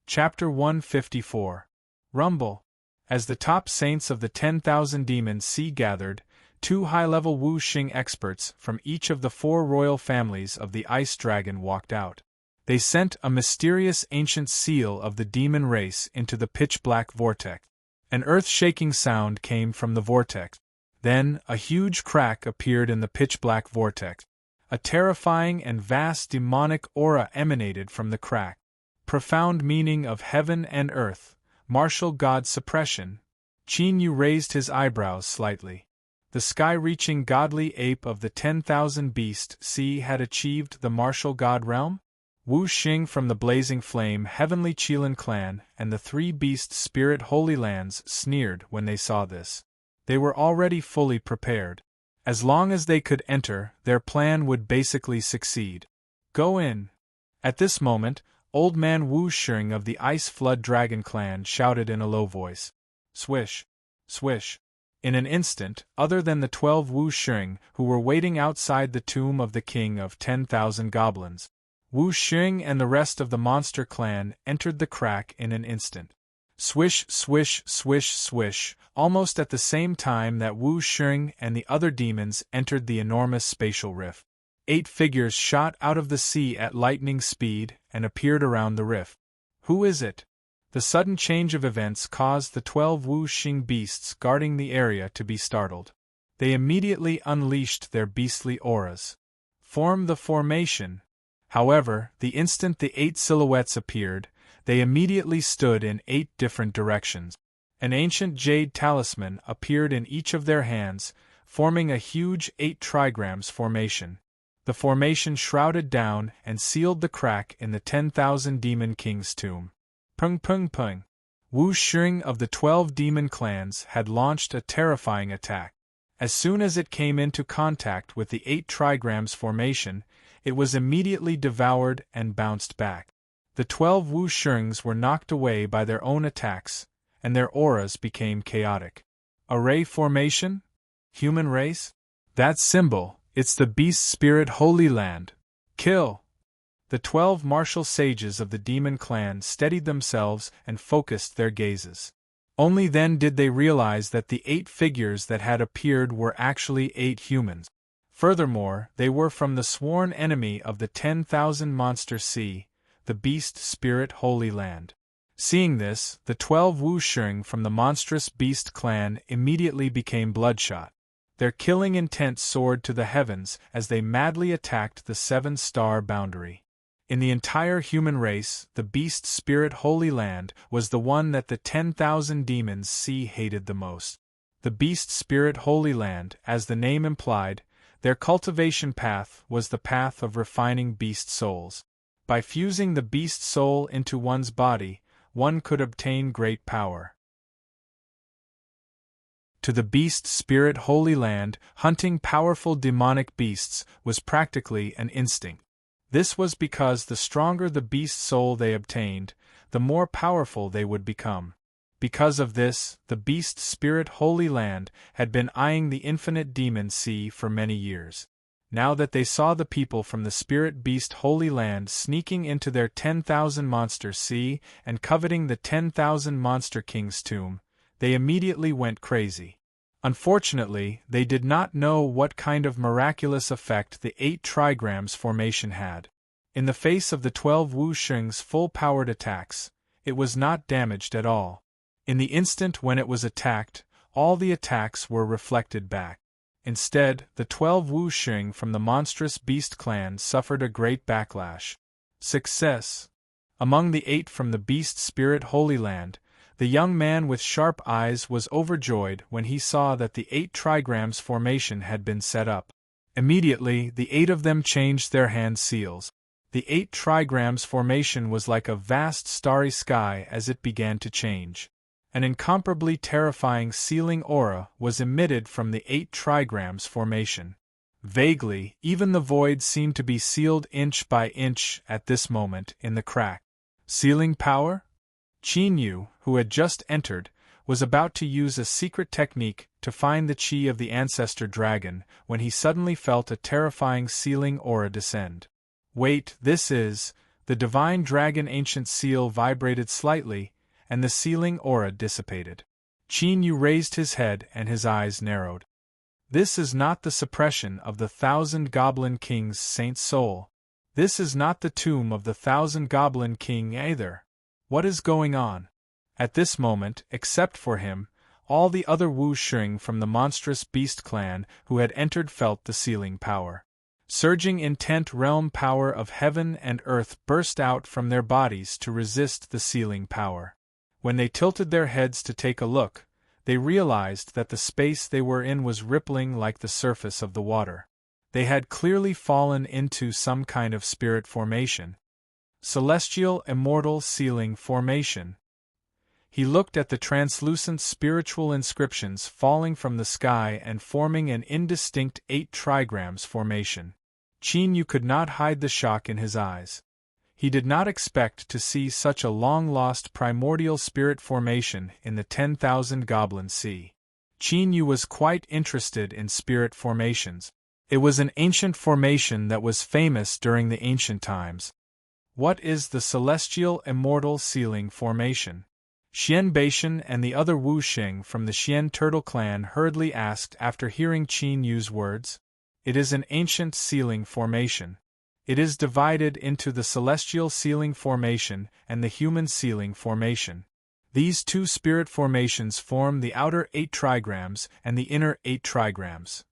Chapter 154. Rumble. As the top saints of the 10,000 Demon Sea gathered, 2 high-level Wuxing experts from each of the 4 royal families of the Ice Dragon walked out. They sent a mysterious ancient seal of the demon race into the pitch-black vortex. An earth-shaking sound came from the vortex. Then, a huge crack appeared in the pitch-black vortex. A terrifying and vast demonic aura emanated from the crack. Profound meaning of heaven and earth, martial god suppression. Qin Yu raised his eyebrows slightly. The sky-reaching godly ape of the 10,000 beast sea had achieved the martial god realm? Wuxing from the Blazing Flame Heavenly Qilin clan and the 3 Beast Spirit Holy Lands sneered when they saw this. They were already fully prepared. As long as they could enter, their plan would basically succeed. Go in. At this moment, Old Man Wuxing of the Ice Flood Dragon clan shouted in a low voice. Swish! Swish! In an instant, other than the 12 Wuxing who were waiting outside the tomb of the king of 10,000 goblins, Wuxing and the rest of the monster clan entered the crack in an instant. Swish, swish, swish, swish, almost at the same time that Wuxing and the other demons entered the enormous spatial rift. 8 figures shot out of the sea at lightning speed and appeared around the rift. Who is it? The sudden change of events caused the 12 Wuxing beasts guarding the area to be startled. They immediately unleashed their beastly auras. Form the formation. However, the instant the 8 silhouettes appeared, they immediately stood in 8 different directions. An ancient jade talisman appeared in each of their hands, forming a huge 8 trigrams formation. The formation shrouded down and sealed the crack in the 10,000 Demon King's tomb. Pung pung pung. Wuxing of the 12 demon clans had launched a terrifying attack. As soon as it came into contact with the 8 trigrams formation, it was immediately devoured and bounced back. The 12 Wuxings were knocked away by their own attacks, and their auras became chaotic. Array formation? Human race? That symbol, it's the Beast Spirit Holy Land. Kill! The 12 martial sages of the demon clan steadied themselves and focused their gazes. Only then did they realize that the 8 figures that had appeared were actually 8 humans. Furthermore, they were from the sworn enemy of the 10,000 monster sea, the Beast Spirit Holy Land. Seeing this, the 12 Wuxing from the monstrous beast clan immediately became bloodshot. Their killing intent soared to the heavens as they madly attacked the 7-star boundary. In the entire human race, the Beast Spirit Holy Land was the one that the 10,000 demons sea hated the most. The Beast Spirit Holy Land, as the name implied, their cultivation path was the path of refining beast souls. By fusing the beast soul into one's body, one could obtain great power. To the Beast Spirit Holy Land, hunting powerful demonic beasts was practically an instinct. This was because the stronger the beast soul they obtained, the more powerful they would become. Because of this, the Beast Spirit Holy Land had been eyeing the infinite demon sea for many years. Now that they saw the people from the Spirit Beast Holy Land sneaking into their 10,000 monster sea and coveting the 10,000 monster king's tomb, they immediately went crazy. Unfortunately, they did not know what kind of miraculous effect the 8 trigrams formation had. In the face of the 12 Wuxing's full-powered attacks, it was not damaged at all. In the instant when it was attacked, all the attacks were reflected back. Instead, the 12 Wuxing from the monstrous beast clan suffered a great backlash. Success! Among the 8 from the Beast Spirit Holy Land, the young man with sharp eyes was overjoyed when he saw that the 8 trigrams formation had been set up. Immediately, the 8 of them changed their hand seals. The 8 trigrams formation was like a vast starry sky as it began to change. An incomparably terrifying sealing aura was emitted from the 8 trigrams formation. Vaguely, even the void seemed to be sealed inch by inch at this moment in the crack. Sealing power? Qin Yu, who had just entered, was about to use a secret technique to find the chi of the ancestor dragon when he suddenly felt a terrifying sealing aura descend. Wait, this is... The divine dragon ancient seal vibrated slightly, and the sealing aura dissipated. Qin Yu raised his head and his eyes narrowed. This is not the suppression of the 1,000 Goblin King's saint soul. This is not the tomb of the 1,000 Goblin King either. What is going on? At this moment, except for him, all the other Wu Sheng from the monstrous beast clan who had entered felt the sealing power. Surging intent realm power of heaven and earth burst out from their bodies to resist the sealing power. When they tilted their heads to take a look, they realized that the space they were in was rippling like the surface of the water. They had clearly fallen into some kind of spirit formation. Celestial immortal sealing formation. He looked at the translucent spiritual inscriptions falling from the sky and forming an indistinct 8 trigrams formation. Qin Yu could not hide the shock in his eyes. He did not expect to see such a long-lost primordial spirit formation in the 10,000 Goblin Sea. Qin Yu was quite interested in spirit formations. It was an ancient formation that was famous during the ancient times. What is the celestial immortal sealing formation? Xian Beishan and the other Wu Sheng from the Xian Turtle clan hurriedly asked after hearing Qin Yu's words. It is an ancient sealing formation. It is divided into the celestial sealing formation and the human sealing formation. These 2 spirit formations form the outer 8 trigrams and the inner 8 trigrams.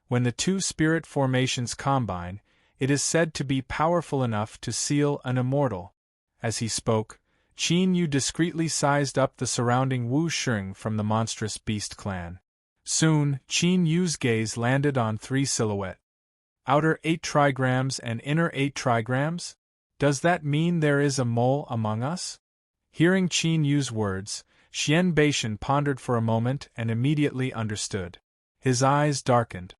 When the 2 spirit formations combine, it is said to be powerful enough to seal an immortal. As he spoke, Qin Yu discreetly sized up the surrounding Wu Sheng from the monstrous beast clan. Soon, Qin Yu's gaze landed on 3 silhouettes. Outer 8 trigrams and inner 8 trigrams? Does that mean there is a mole among us? Hearing Qin Yu's words, Xian Beishan pondered for a moment and immediately understood. His eyes darkened.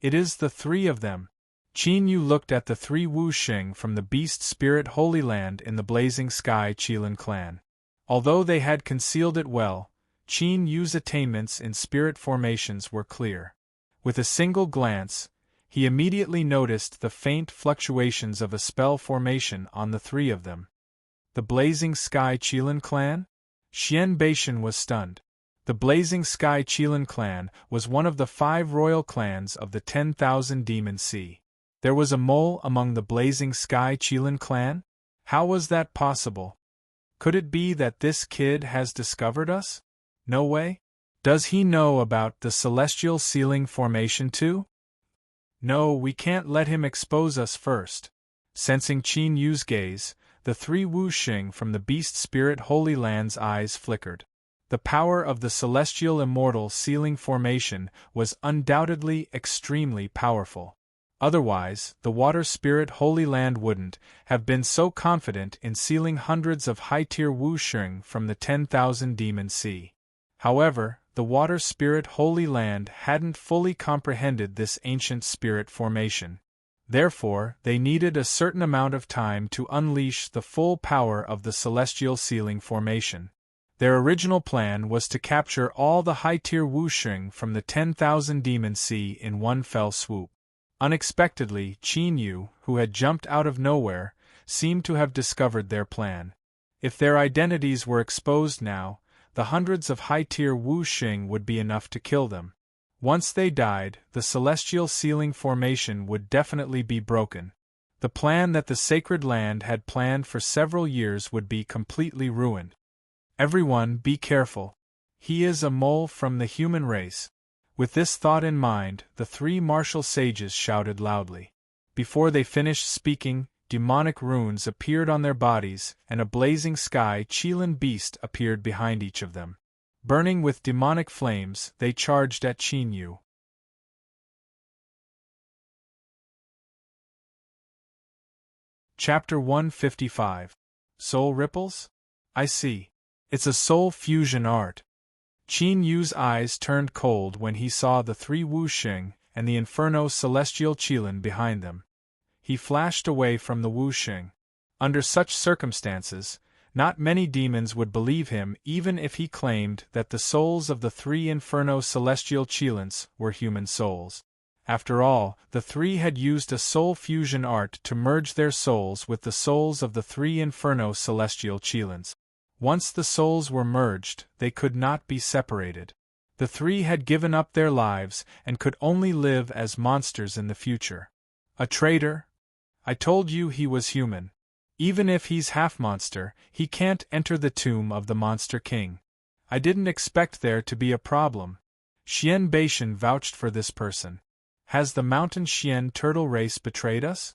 It is the 3 of them. Qin Yu looked at the 3 Wu Sheng from the Beast Spirit Holy Land in the Blazing Sky Qilin clan. Although they had concealed it well, Qin Yu's attainments in spirit formations were clear. With a single glance, he immediately noticed the faint fluctuations of a spell formation on the 3 of them. The Blazing Sky Qilin clan? Xian Beishan was stunned. The Blazing Sky Qilin clan was one of the 5 royal clans of the 10,000 Demon Sea. There was a mole among the Blazing Sky Qilin clan? How was that possible? Could it be that this kid has discovered us? No way. Does he know about the celestial sealing formation too? No, we can't let him expose us first. Sensing Qin Yu's gaze, the 3 Wu Sheng from the Beast Spirit Holy Land's eyes flickered. The power of the celestial immortal sealing formation was undoubtedly extremely powerful. Otherwise, the Water Spirit Holy Land wouldn't have been so confident in sealing hundreds of high-tier Wu Sheng from the 10,000 Demon Sea. However, the Water Spirit Holy Land hadn't fully comprehended this ancient spirit formation. Therefore, they needed a certain amount of time to unleash the full power of the celestial sealing formation. Their original plan was to capture all the high-tier Wu Sheng from the 10,000 Demon Sea in one fell swoop. Unexpectedly, Qin Yu, who had jumped out of nowhere, seemed to have discovered their plan. If their identities were exposed now, the hundreds of high-tier Wu Sheng would be enough to kill them. Once they died, the celestial sealing formation would definitely be broken. The plan that the Sacred Land had planned for several years would be completely ruined. Everyone, be careful. He is a mole from the human race. With this thought in mind, the 3 martial sages shouted loudly. Before they finished speaking, demonic runes appeared on their bodies, and a blazing sky Qilin beast appeared behind each of them. Burning with demonic flames, they charged at Qin Yu. Chapter 155. Soul Ripples? I see. It's a soul fusion art. Qin Yu's eyes turned cold when he saw the three wuxing and the inferno celestial qilin behind them. He flashed away from the wuxing. Under such circumstances, not many demons would believe him even if he claimed that the souls of the three inferno celestial qilins were human souls. After all, the three had used a soul fusion art to merge their souls with the souls of the three inferno celestial qilins. Once the souls were merged, they could not be separated. The three had given up their lives and could only live as monsters in the future. A traitor? I told you he was human. Even if he's half monster, he can't enter the tomb of the Monster King. I didn't expect there to be a problem. Xian Beishan vouched for this person. Has the mountain Xian turtle race betrayed us?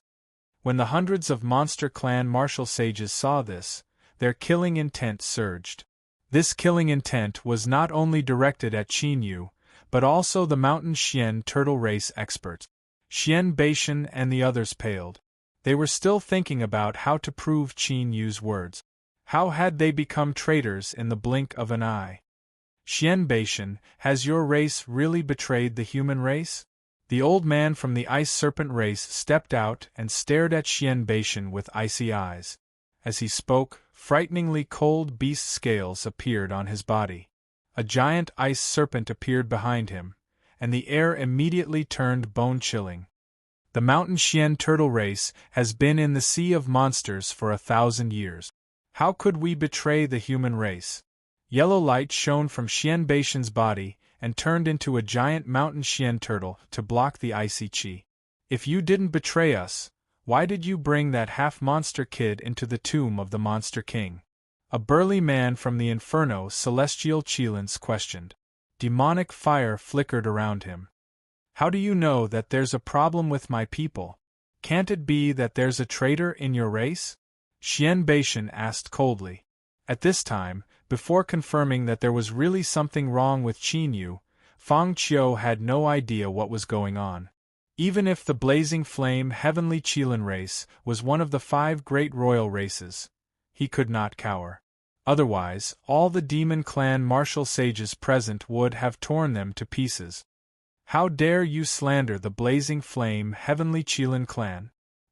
When the hundreds of monster clan martial sages saw this, their killing intent surged. This killing intent was not only directed at Qin Yu, but also the mountain Xian turtle race experts. Xian Beishan and the others paled. They were still thinking about how to prove Qin Yu's words. How had they become traitors in the blink of an eye? Xian Beishan, has your race really betrayed the human race? The old man from the ice serpent race stepped out and stared at Xian Beishan with icy eyes. As he spoke, frighteningly cold beast scales appeared on his body. A giant ice serpent appeared behind him, and the air immediately turned bone-chilling. The mountain Xian turtle race has been in the sea of monsters for 1,000 years. How could we betray the human race? Yellow light shone from Xian Beishan's body and turned into a giant mountain Xian turtle to block the icy qi. If you didn't betray us, why did you bring that half-monster kid into the tomb of the Monster King? A burly man from the inferno celestial qilins questioned. Demonic fire flickered around him. How do you know that there's a problem with my people? Can't it be that there's a traitor in your race? Xian Beishan asked coldly. At this time, before confirming that there was really something wrong with Qin Yu, Fang Qiu had no idea what was going on. Even if the blazing flame heavenly qilin race was one of the 5 great royal races, he could not cower. Otherwise, all the demon clan martial sages present would have torn them to pieces. How dare you slander the blazing flame heavenly qilin clan?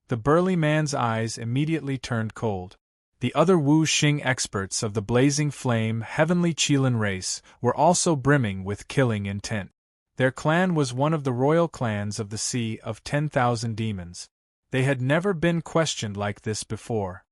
The burly man's eyes immediately turned cold. The other Wu Xing experts of the blazing flame heavenly qilin race were also brimming with killing intent. Their clan was one of the royal clans of the Sea of 10,000 Demons. They had never been questioned like this before.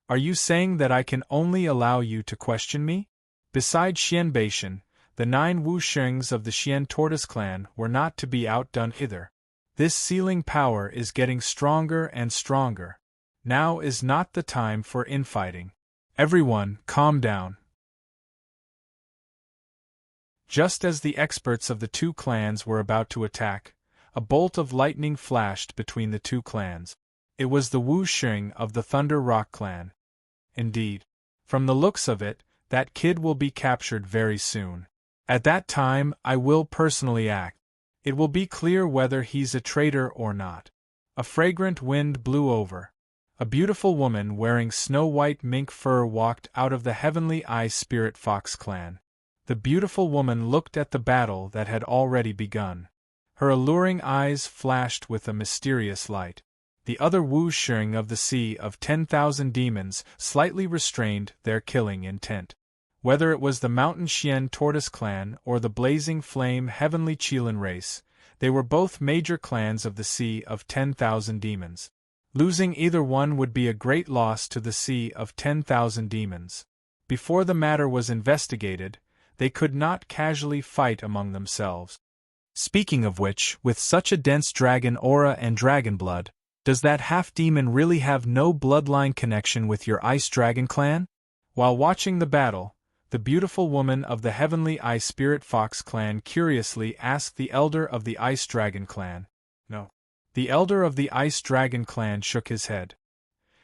Are you saying that I can only allow you to question me? Besides Xian Beishan, the 9 Wu Xings of the Xian Tortoise clan were not to be outdone either. This sealing power is getting stronger and stronger. Now is not the time for infighting. Everyone, calm down. Just as the experts of the 2 clans were about to attack, a bolt of lightning flashed between the 2 clans. It was the Wu Xing of the Thunder Rock clan. Indeed. From the looks of it, that kid will be captured very soon. At that time, I will personally act. It will be clear whether he's a traitor or not. A fragrant wind blew over. A beautiful woman wearing snow-white mink fur walked out of the Heavenly Eye Spirit Fox clan. The beautiful woman looked at the battle that had already begun. Her alluring eyes flashed with a mysterious light. The other Wu Xing of the Sea of 10,000 Demons slightly restrained their killing intent. Whether it was the Mountain Xian Tortoise clan or the Blazing Flame Heavenly Qilin race, they were both major clans of the Sea of 10,000 Demons. Losing either one would be a great loss to the Sea of 10,000 Demons. Before the matter was investigated, they could not casually fight among themselves. Speaking of which, with such a dense dragon aura and dragon blood, does that half-demon really have no bloodline connection with your Ice Dragon clan? While watching the battle, the beautiful woman of the Heavenly Eye Spirit Fox clan curiously asked the elder of the Ice Dragon clan. No. The elder of the Ice Dragon clan shook his head.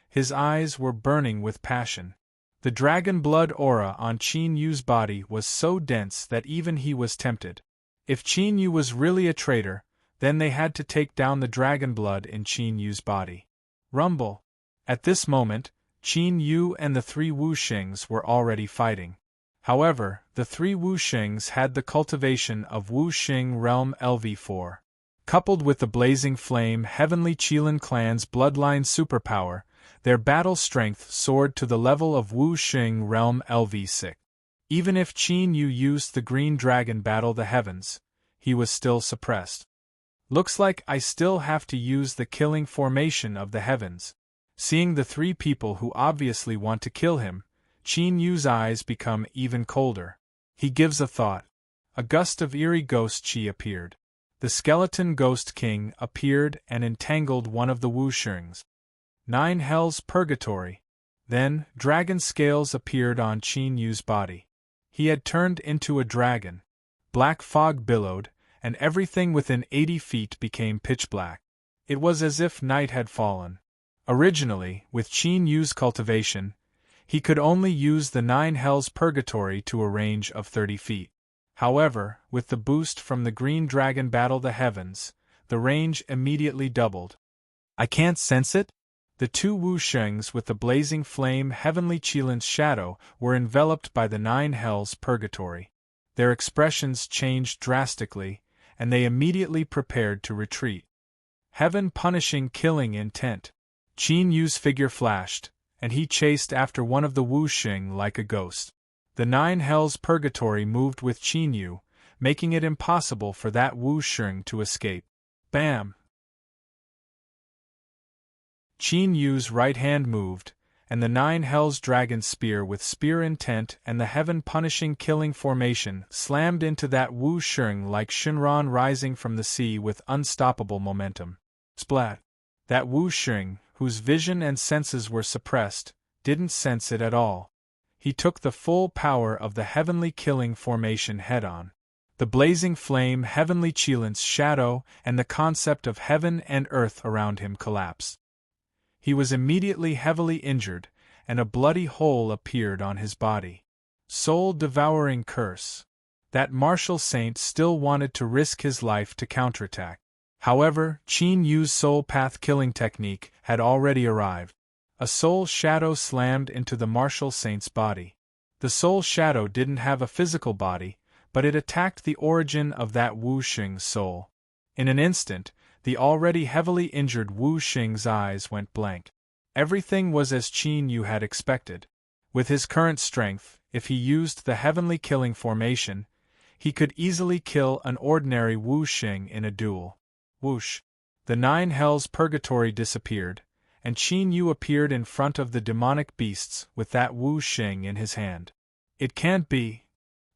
His eyes were burning with passion. The dragon blood aura on Qin Yu's body was so dense that even he was tempted. If Qin Yu was really a traitor, then they had to take down the dragon blood in Qin Yu's body. Rumble. At this moment, Qin Yu and the three Wuxings were already fighting. However, the three Wuxings had the cultivation of Wuxing Realm LV4. Coupled with the Blazing Flame Heavenly Qilin clan's bloodline superpower, their battle strength soared to the level of Wuxing Realm LV6. Even if Qin Yu used the Green Dragon battle the heavens, he was still suppressed. Looks like I still have to use the killing formation of the heavens. Seeing the three people who obviously want to kill him, Qin Yu's eyes become even colder. He gives a thought. A gust of eerie ghost chi appeared. The skeleton Ghost King appeared and entangled one of the Wuxings. 9 Hell's Purgatory. Then, dragon scales appeared on Qin Yu's body. He had turned into a dragon. Black fog billowed, and everything within 80 feet became pitch black. It was as if night had fallen. Originally, with Qin Yu's cultivation, he could only use the 9 Hell's Purgatory to a range of 30 feet. However, with the boost from the Green Dragon battle the heavens, the range immediately doubled. I can't sense it? The two Wuxings with the Blazing Flame Heavenly Qilin's shadow were enveloped by the 9 Hell's Purgatory. Their expressions changed drastically, and they immediately prepared to retreat. Heaven punishing killing intent. Qin Yu's figure flashed, and he chased after one of the Wuxing like a ghost. The 9 Hell's Purgatory moved with Qin Yu, making it impossible for that Wuxing to escape. Bam! Qin Yu's right hand moved, and the 9 Hell's Dragon Spear with Spear Intent and the Heaven-Punishing Killing formation slammed into that Wuxing like Shinran rising from the sea with unstoppable momentum. Splat! That Wuxing, whose vision and senses were suppressed, didn't sense it at all. He took the full power of the Heavenly Killing formation head-on. The Blazing Flame Heavenly Qilin's shadow and the concept of heaven and earth around him collapsed. He was immediately heavily injured, and a bloody hole appeared on his body. Soul-devouring curse. That martial saint still wanted to risk his life to counterattack. However, Qin Yu's soul path killing technique had already arrived. A soul shadow slammed into the martial saint's body. The soul shadow didn't have a physical body, but it attacked the origin of that Wuxing's soul. In an instant, the already heavily injured Wuxing's eyes went blank. Everything was as Qin Yu had expected. With his current strength, if he used the Heavenly Killing formation, he could easily kill an ordinary Wuxing in a duel. Whoosh! The 9 Hell's Purgatory disappeared, and Qin Yu appeared in front of the demonic beasts with that Wuxing in his hand. It can't be!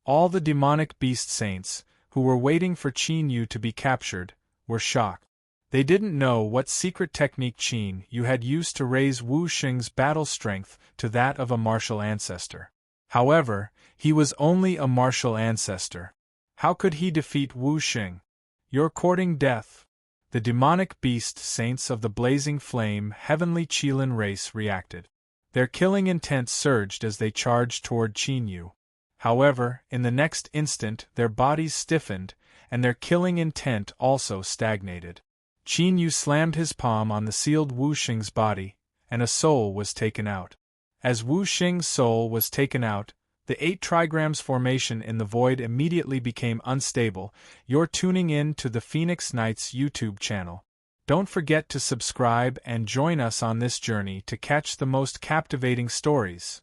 All the demonic beast saints, who were waiting for Qin Yu to be captured, were shocked. They didn't know what secret technique Qin Yu had used to raise Wuxing's battle strength to that of a martial ancestor. However, he was only a martial ancestor. How could he defeat Wuxing? You're courting death. The demonic beast saints of the Blazing Flame Heavenly Qilin race reacted. Their killing intent surged as they charged toward Qin Yu. However, in the next instant their bodies stiffened, and their killing intent also stagnated. Qin Yu slammed his palm on the sealed Wuxing's body, and a soul was taken out. As Wuxing's soul was taken out, the 8 trigrams formation in the void immediately became unstable. You're tuning in to the Phoenix Knights YouTube channel. Don't forget to subscribe and join us on this journey to catch the most captivating stories.